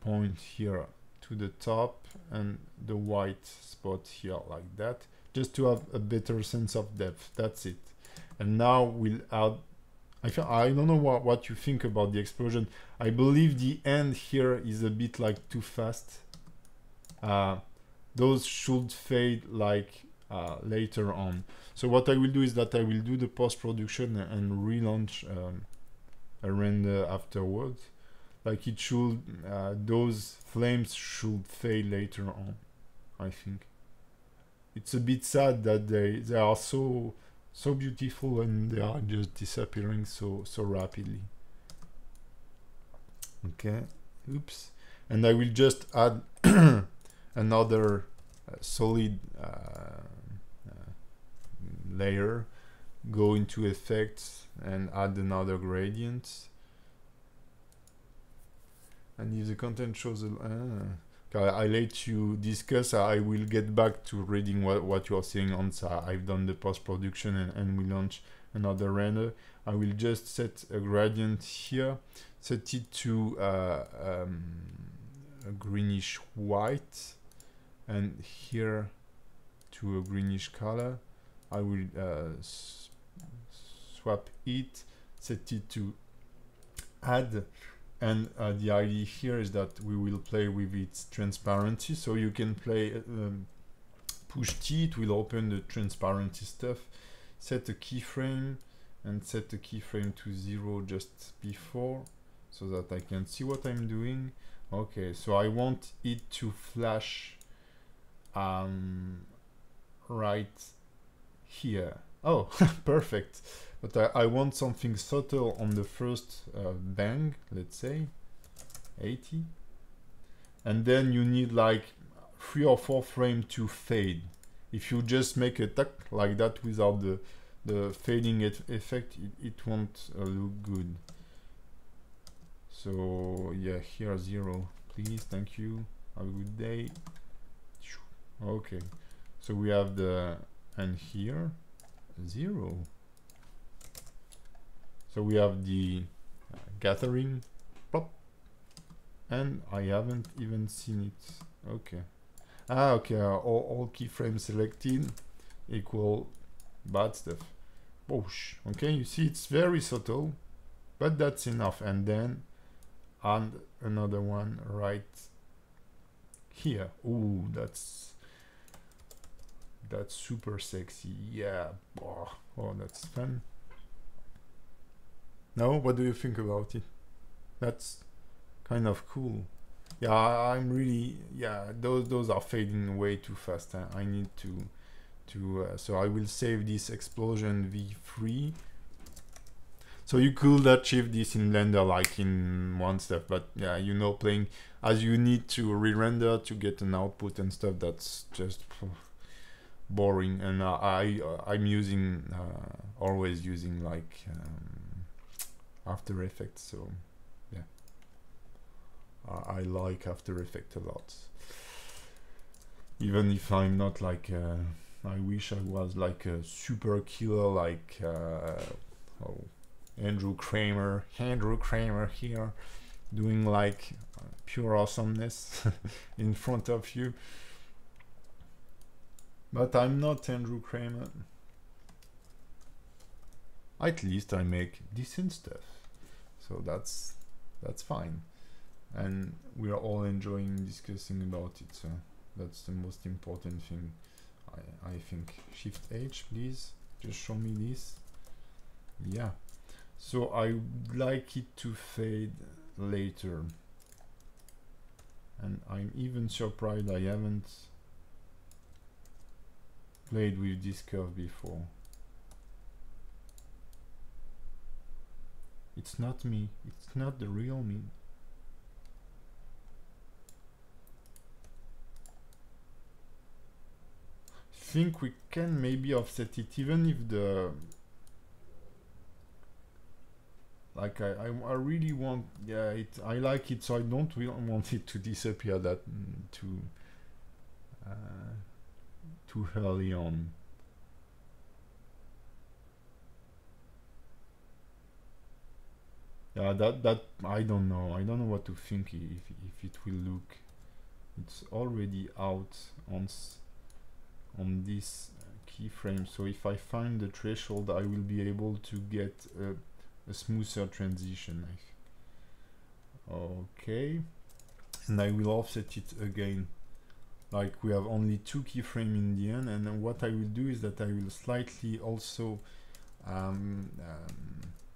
point here to the top and the white spot here like that, just to have a better sense of depth. That's it. And now we'll add, I don't know what you think about the explosion. I believe the end here is a bit like too fast. Those should fade like later on. So what I will do is that I will do the post-production and relaunch a render afterwards. Like it should, those flames should fade later on, I think. It's a bit sad that they are so beautiful and they are just disappearing so rapidly. Okay, oops. and I will just add another solid layer, go into effects and add another gradient. And if the content shows I let you discuss, I will get back to reading what you are saying once I've done the post-production and we launch another render. I will just set a gradient here, set it to a greenish white, and here to a greenish color. I will swap it, set it to add, and the idea here is that we will play with its transparency. So you can play push T, it will open the transparency stuff, set a keyframe and set the keyframe to 0 just before so that I can see what I'm doing. Okay, so I want it to flash right here. Oh, perfect. But I want something subtle on the first bang, let's say 80, and then you need like 3 or 4 frames to fade. If you just make a tuck like that without the fading effect, it won't look good. So yeah, here 0, please, thank you, have a good day. Okay, so we have the, and here 0. So we have the gathering, pop, and I haven't even seen it. Okay. Okay, all keyframes selected equal bad stuff. Whoosh. Okay, you see it's very subtle, but that's enough. And then add another one right here. Ooh, that's super sexy. Yeah. Oh, that's fun. Now, what do you think about it? That's kind of cool. Yeah, I'm really, yeah, those are fading way too fast. I need to so I will save this explosion v3. So you could achieve this in Blender like in one step, but yeah, you know, playing as you need to re-render to get an output and stuff, that's just boring. And I'm using always using like After Effects, so yeah, I like After Effects a lot, even if I'm not like I wish I was like a super killer like Andrew Kramer here doing like pure awesomeness in front of you, but I'm not Andrew Kramer. At least I make decent stuff, so that's fine, and we are all enjoying discussing about it, so that's the most important thing. I think. Shift H, please, just show me this. Yeah, so I would like it to fade later, and I'm even surprised I haven't played with this curve before. It's not me, it's not the real me. I think we can maybe offset it, even if the like I really want, yeah, I like it, so I don't really want it to disappear that too early on. Yeah, that I don't know what to think if it will look. It's already out on this keyframe, so if I find the threshold, I will be able to get a smoother transition. Okay, and I will offset it again. Like we have only 2 keyframes in the end, and then what I will do is that I will slightly also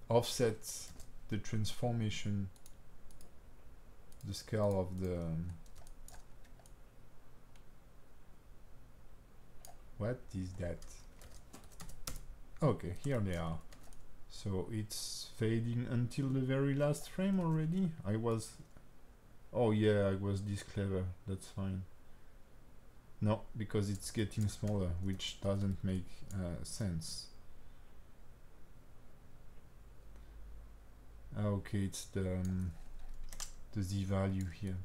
offset the transformation, the scale of the what is that? Okay, here they are. So it's fading until the very last frame already. I was Oh yeah, I was this clever. That's fine. No, because it's getting smaller, which doesn't make sense. Okay, it's the z value here.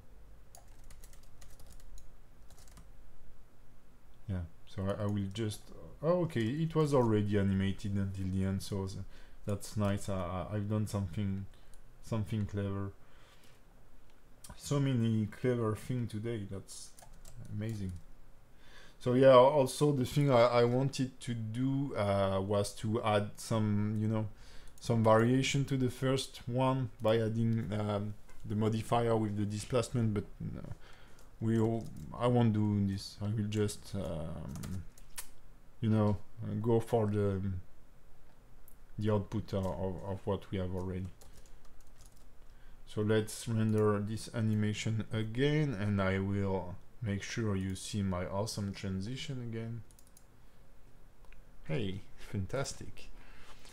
Yeah, so I will just. Oh, okay, it was already animated until the end, so that's nice. I've done something clever. So many clever things today. That's amazing. So yeah, also the thing I wanted to do was to add some, you know, some variation to the first one by adding the modifier with the displacement, but I won't do this. I will just you know, go for the output of what we have already. So let's render this animation again, and I will make sure you see my awesome transition again. Hey, fantastic.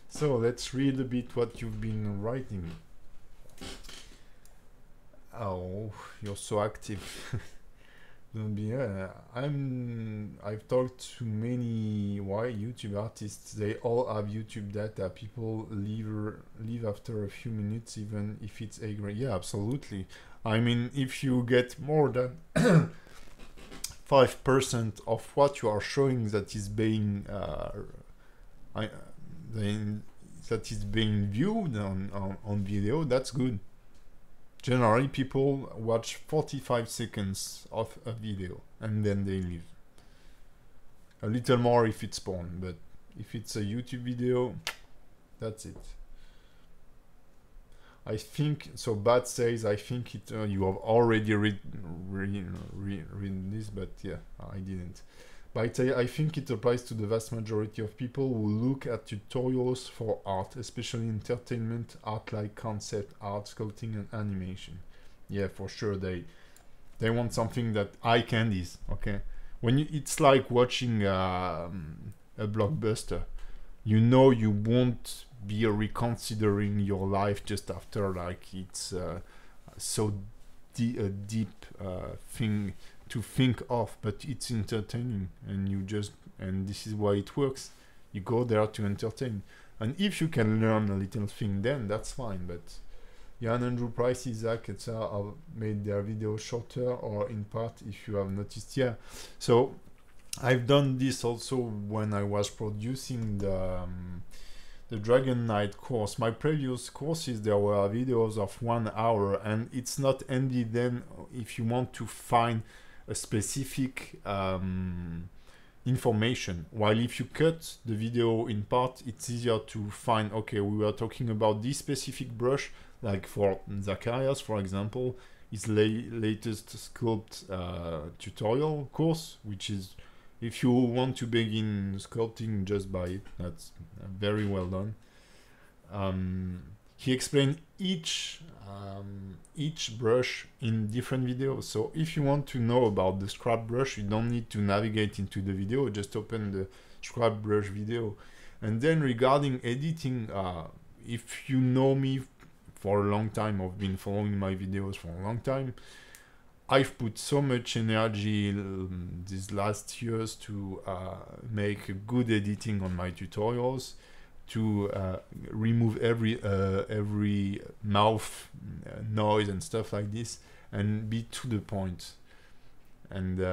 So let's read a bit what you've been writing. Oh, you're so active. Don't be. I've talked to many YouTube artists. They all have YouTube data. People leave after a few minutes, even if it's A grade. Yeah, absolutely. I mean, if you get more than 5% of what you are showing that is being viewed on video, that's good. Generally, people watch 45 seconds of a video and then they leave. A little more if it's porn, but if it's a YouTube video, that's it. I think so. Bat says I think it. You have already read this, but yeah, I didn't. But I think it applies to the vast majority of people who look at tutorials for art, especially entertainment art like concept art, sculpting, and animation. Yeah, for sure. They want something that eye candies. Okay, it's like watching a blockbuster. You know you won't be reconsidering your life just after, like, it's so a deep thing to think of, but it's entertaining, and this is why it works. You go there to entertain, and if you can learn a little thing, then that's fine. But Jan, Andrew, Price, Isaac, etc. have made their videos shorter, or in part, if you have noticed. Yeah, so I've done this also when I was producing the Dragon Knight course. My previous courses, there were videos of 1 hour, and it's not handy then if you want to find a specific information. While if you cut the video in part, it's easier to find, okay, we were talking about this specific brush, like for Zacharias, for example, his latest sculpt tutorial course, which is, if you want to begin sculpting, just buy it. That's very well done. He explained each brush in different videos. So if you want to know about the scrap brush, you don't need to navigate into the video. Just open the scrap brush video. And then regarding editing, if you know me for a long time, I've been following my videos for a long time, I've put so much energy these last years to make good editing on my tutorials, to remove every mouth noise and stuff like this, and be to the point. And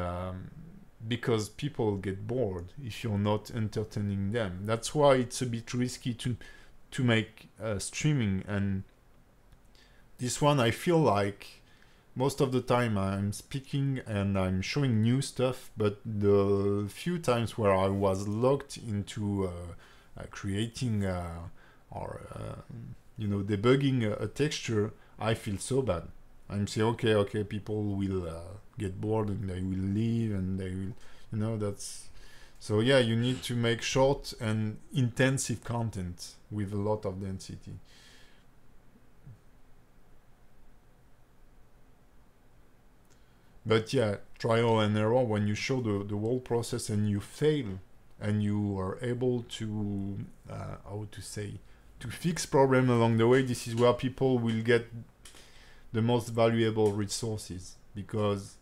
because people get bored if you're not entertaining them. That's why it's a bit risky to make streaming. And this one, I feel like most of the time I'm speaking and I'm showing new stuff, but the few times where I was locked into creating or debugging a texture, I feel so bad. I'm saying, okay, people will get bored and they will leave, and they will, that's. So yeah, you need to make short and intensive content with a lot of density. But yeah, trial and error, when you show the whole process and you fail, and you are able to, to fix problem along the way, this is where people will get the most valuable resources, because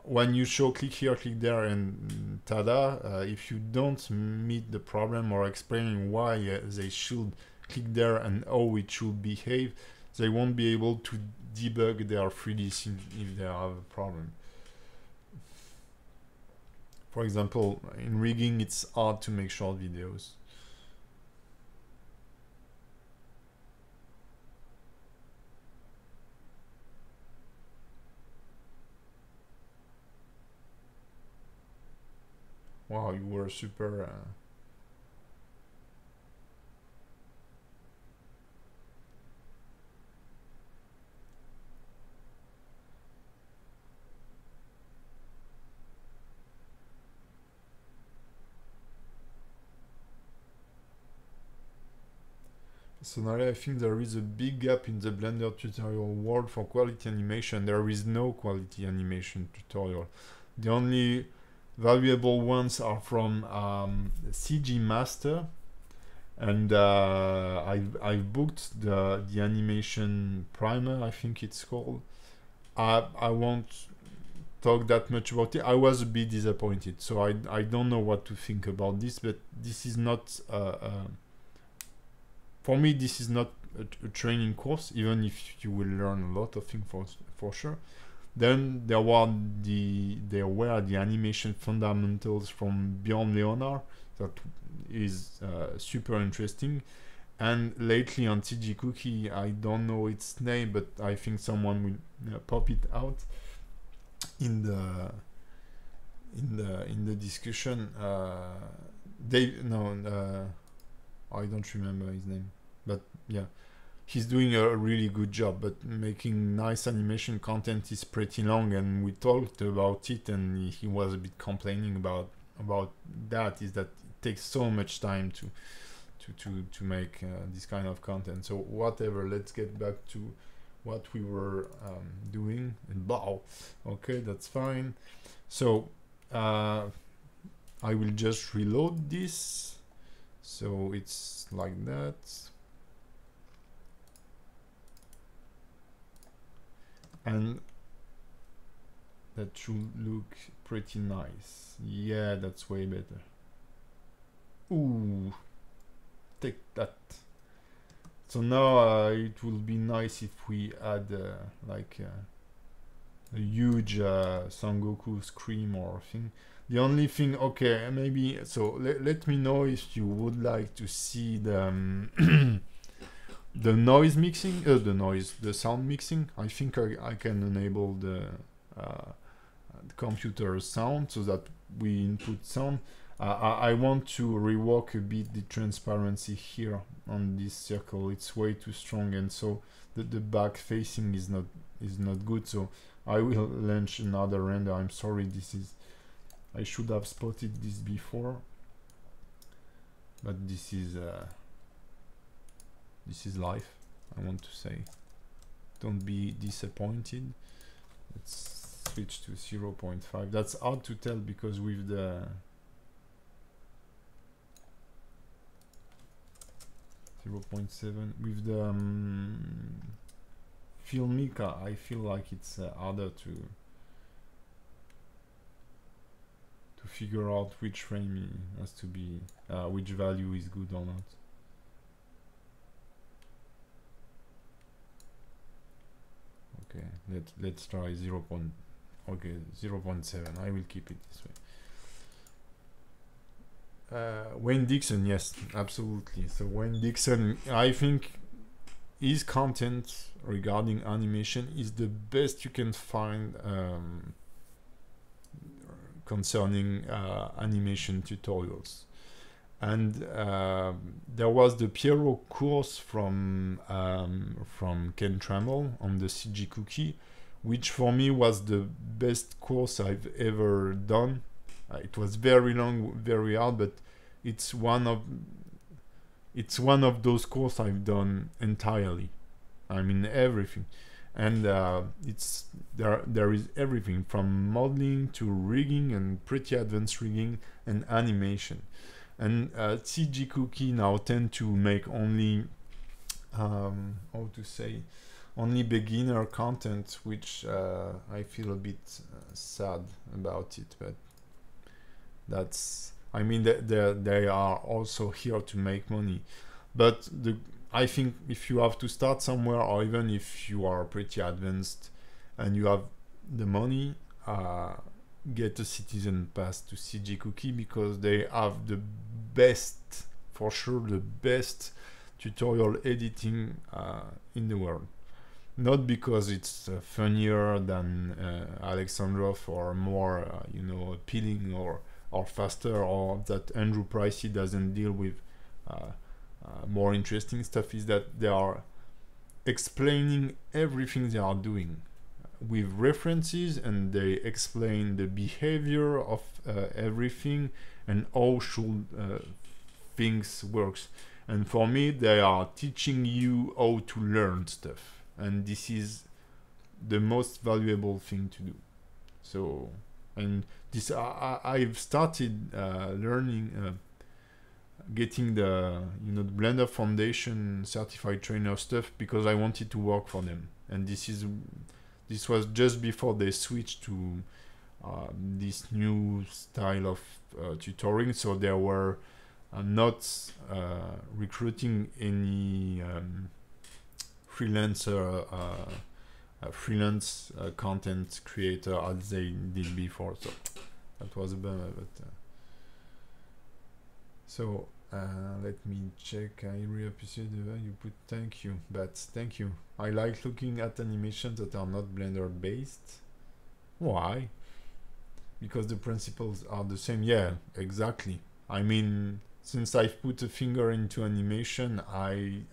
when you show click here, click there, and tada, if you don't meet the problem or explaining why they should click there and how it should behave, they won't be able to debug their 3D scene if they have a problem. For example, in rigging, it's hard to make short videos. Wow, you were super... So now I think there is a big gap in the Blender tutorial world for quality animation. There is no quality animation tutorial. The only valuable ones are from CG Master, and I've booked the animation primer, I think it's called. I won't talk that much about it. I was a bit disappointed, so I don't know what to think about this, but this is not for me, this is not a training course, even if you will learn a lot of things for sure. Then there were the animation fundamentals from Bjorn Leonard that is super interesting. And lately on TG Cookie, I don't know its name, but I think someone will pop it out in the discussion. I don't remember his name, but yeah, he's doing a really good job, but making nice animation content is pretty long, and we talked about it, and he was a bit complaining about that, is that it takes so much time to make this kind of content. So whatever, let's get back to what we were doing. And bow, okay, that's fine. So I will just reload this, so it's like that. And that should look pretty nice. Yeah, that's way better. Ooh, take that. So now it will be nice if we add like a huge Son Goku scream or thing. The only thing, okay, maybe, so let me know if you would like to see the the noise mixing, the sound mixing. I think I can enable the computer sound so that we input sound. I want to rework a bit the transparency here on this circle. It's way too strong, and so the back facing is not good. So I will launch another render. I'm sorry, I should have spotted this before, but this is life, I want to say. Don't be disappointed. Let's switch to 0.5. That's hard to tell because with the 0.7 with the Filmica, I feel like it's harder to figure out which frame has to be, which value is good or not. Okay, let's try 0.7. I will keep it this way. Wayne Dixon, yes, absolutely. So Wayne Dixon, I think his content regarding animation is the best you can find concerning animation tutorials. And there was the Pierrick course from Ken Trammell on the CG Cookie, which for me was the best course I've ever done. It was very long, very hard, but it's one of those courses I've done entirely. I mean everything, and there is everything from modeling to rigging and pretty advanced rigging and animation. And CG Cookie now tend to make only how to say, only beginner content, which I feel a bit sad about it, but that's, I mean, they are also here to make money. But I think if you have to start somewhere, or even if you are pretty advanced and you have the money, get a citizen pass to CG Cookie, because they have the best, for sure, the best tutorial editing in the world. Not because it's funnier than Alexandrov, or more you know, appealing, or faster, or that Andrew Pricey doesn't deal with more interesting stuff, is that they are explaining everything they are doing with references, and they explain the behavior of everything and how should things works. And for me, they are teaching you how to learn stuff, and this is the most valuable thing to do. So, and this I've started learning, getting the, you know, the Blender Foundation certified trainer stuff, because I wanted to work for them, and this was just before they switched to this new style of tutoring. So they were not recruiting any freelancer, freelance content creator as they did before. So that was a bummer. But so let me check. I really appreciate the way you put thank you, but thank you. I like looking at animations that are not Blender based. Why? Because the principles are the same. Yeah, exactly. I mean, since I've put a finger into animation, I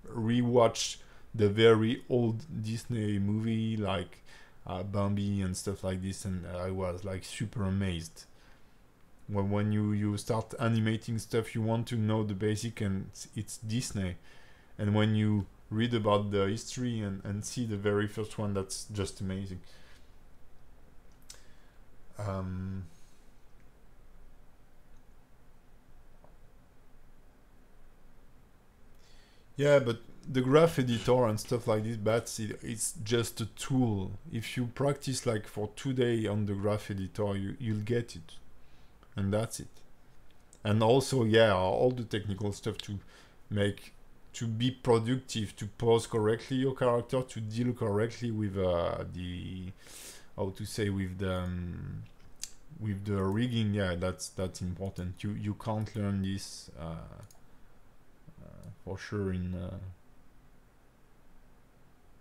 rewatched the very old Disney movie like Bambi and stuff like this, and I was like super amazed. When you start animating stuff, you want to know the basic, and it's Disney. And when you read about the history and see the very first one, that's just amazing. Yeah, but the graph editor and stuff like this, but it's just a tool. If you practice like for 2 days on the graph editor, you'll get it, and that's it. And also, yeah, all the technical stuff to be productive, to pose correctly your character, to deal correctly with the, how to say, with the rigging. Yeah, that's important. You can't learn this for sure in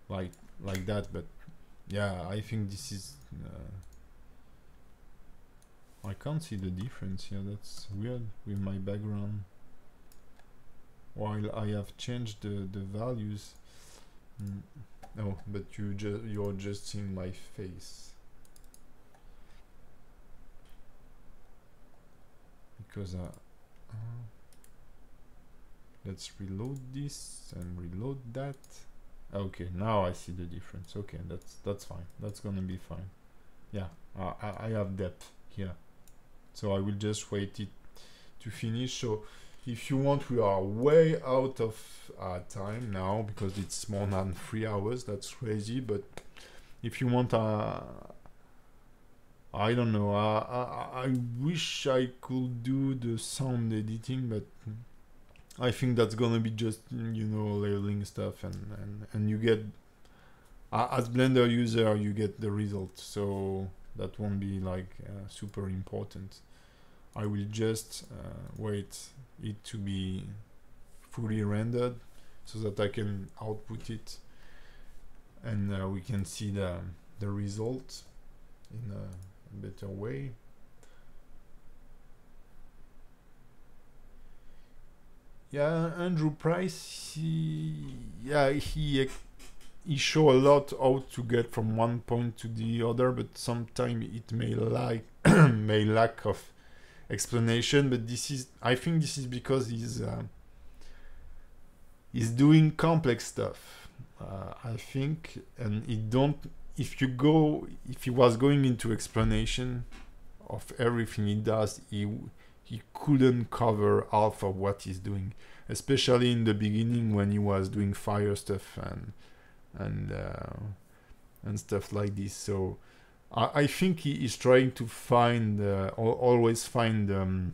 like that. But yeah, I think this is I can't see the difference here. That's weird with my background. While I have changed the values. No, but you're just seeing my face. Because let's reload this and reload that. Okay, now I see the difference. Okay, that's fine. That's gonna be fine. Yeah, I have depth here, so I will just wait it to finish. So if you want, we are way out of time now, because it's more than 3 hours. That's crazy. But if you want, I don't know, I wish I could do the sound editing, but I think that's gonna be just, you know, labeling stuff, and you get, as Blender user, you get the result, so that won't be like super important. I will just wait it to be fully rendered so that I can output it, and we can see the result in a better way. Yeah, Andrew Price, he show a lot how to get from one point to the other, but sometimes it may lack of explanation. But I think this is because he's doing complex stuff, I think, and if he was going into explanation of everything he does, he couldn't cover half of what he's doing, especially in the beginning when he was doing fire stuff, and and stuff like this. So I think he is trying to find always find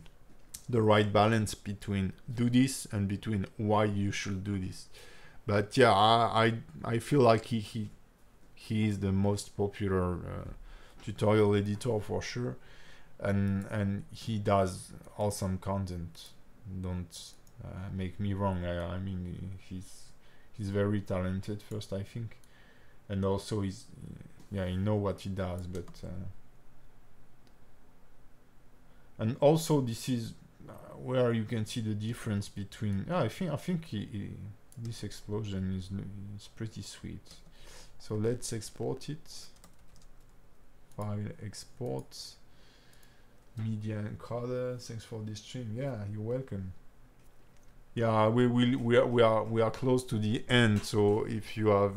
the right balance between do this and between why you should do this. But yeah, I feel like he is the most popular tutorial editor for sure, and he does awesome content. Don't make me wrong. I mean, he's very talented first, I think, and also he know what he does. But and also this is where you can see the difference between. I think this explosion is pretty sweet. So let's export it. File export. Media encoder. Thanks for this stream. Yeah, you're welcome. Yeah, we are close to the end. So if you have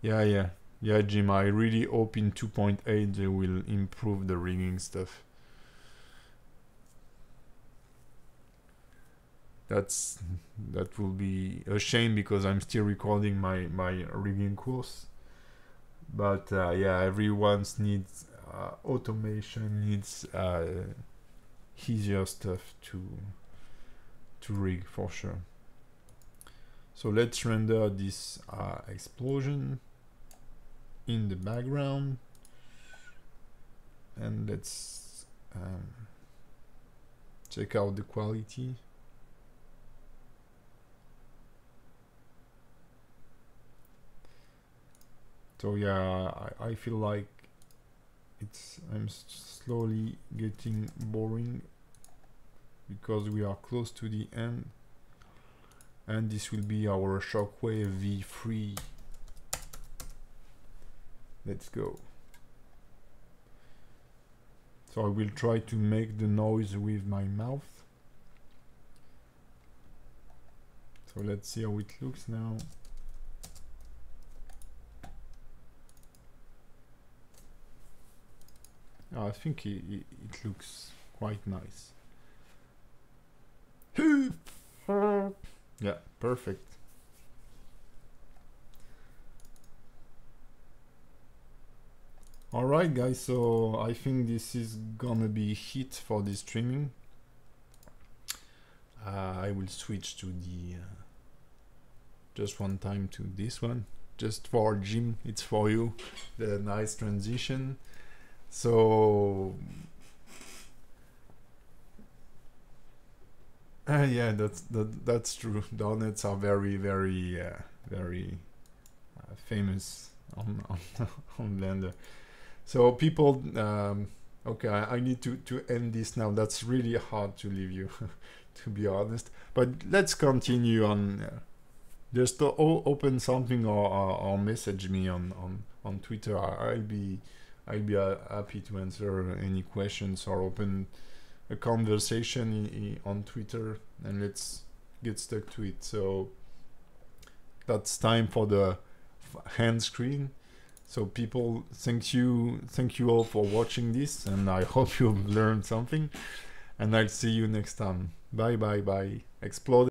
yeah, Jim, I really hope in 2.8 they will improve the rigging stuff. That will be a shame because I'm still recording my rigging course. But yeah, everyone's needs automation, needs easier stuff to rig for sure. So let's render this explosion in the background, and let's check out the quality. So yeah, I feel like I'm slowly getting boring because we are close to the end, and this will be our Shockwave V3. Let's go. So I will try to make the noise with my mouth. So let's see how it looks now. I think it looks quite nice. Yeah, perfect. Alright guys, so I think this is gonna be it for this streaming. I will switch to the just one time to this one, just for Jim, it's for you, the nice transition. So yeah, that's true. Donuts are very famous on Blender. So people, okay, I need to end this now. That's really hard to leave you, to be honest. But let's continue on. Just open something or message me on Twitter. I'll be happy to answer any questions or open a conversation on Twitter, and let's get stuck to it. So that's time for the hand screen. So people, thank you all for watching this, and I hope you've learned something, and I'll see you next time. Bye. Explode.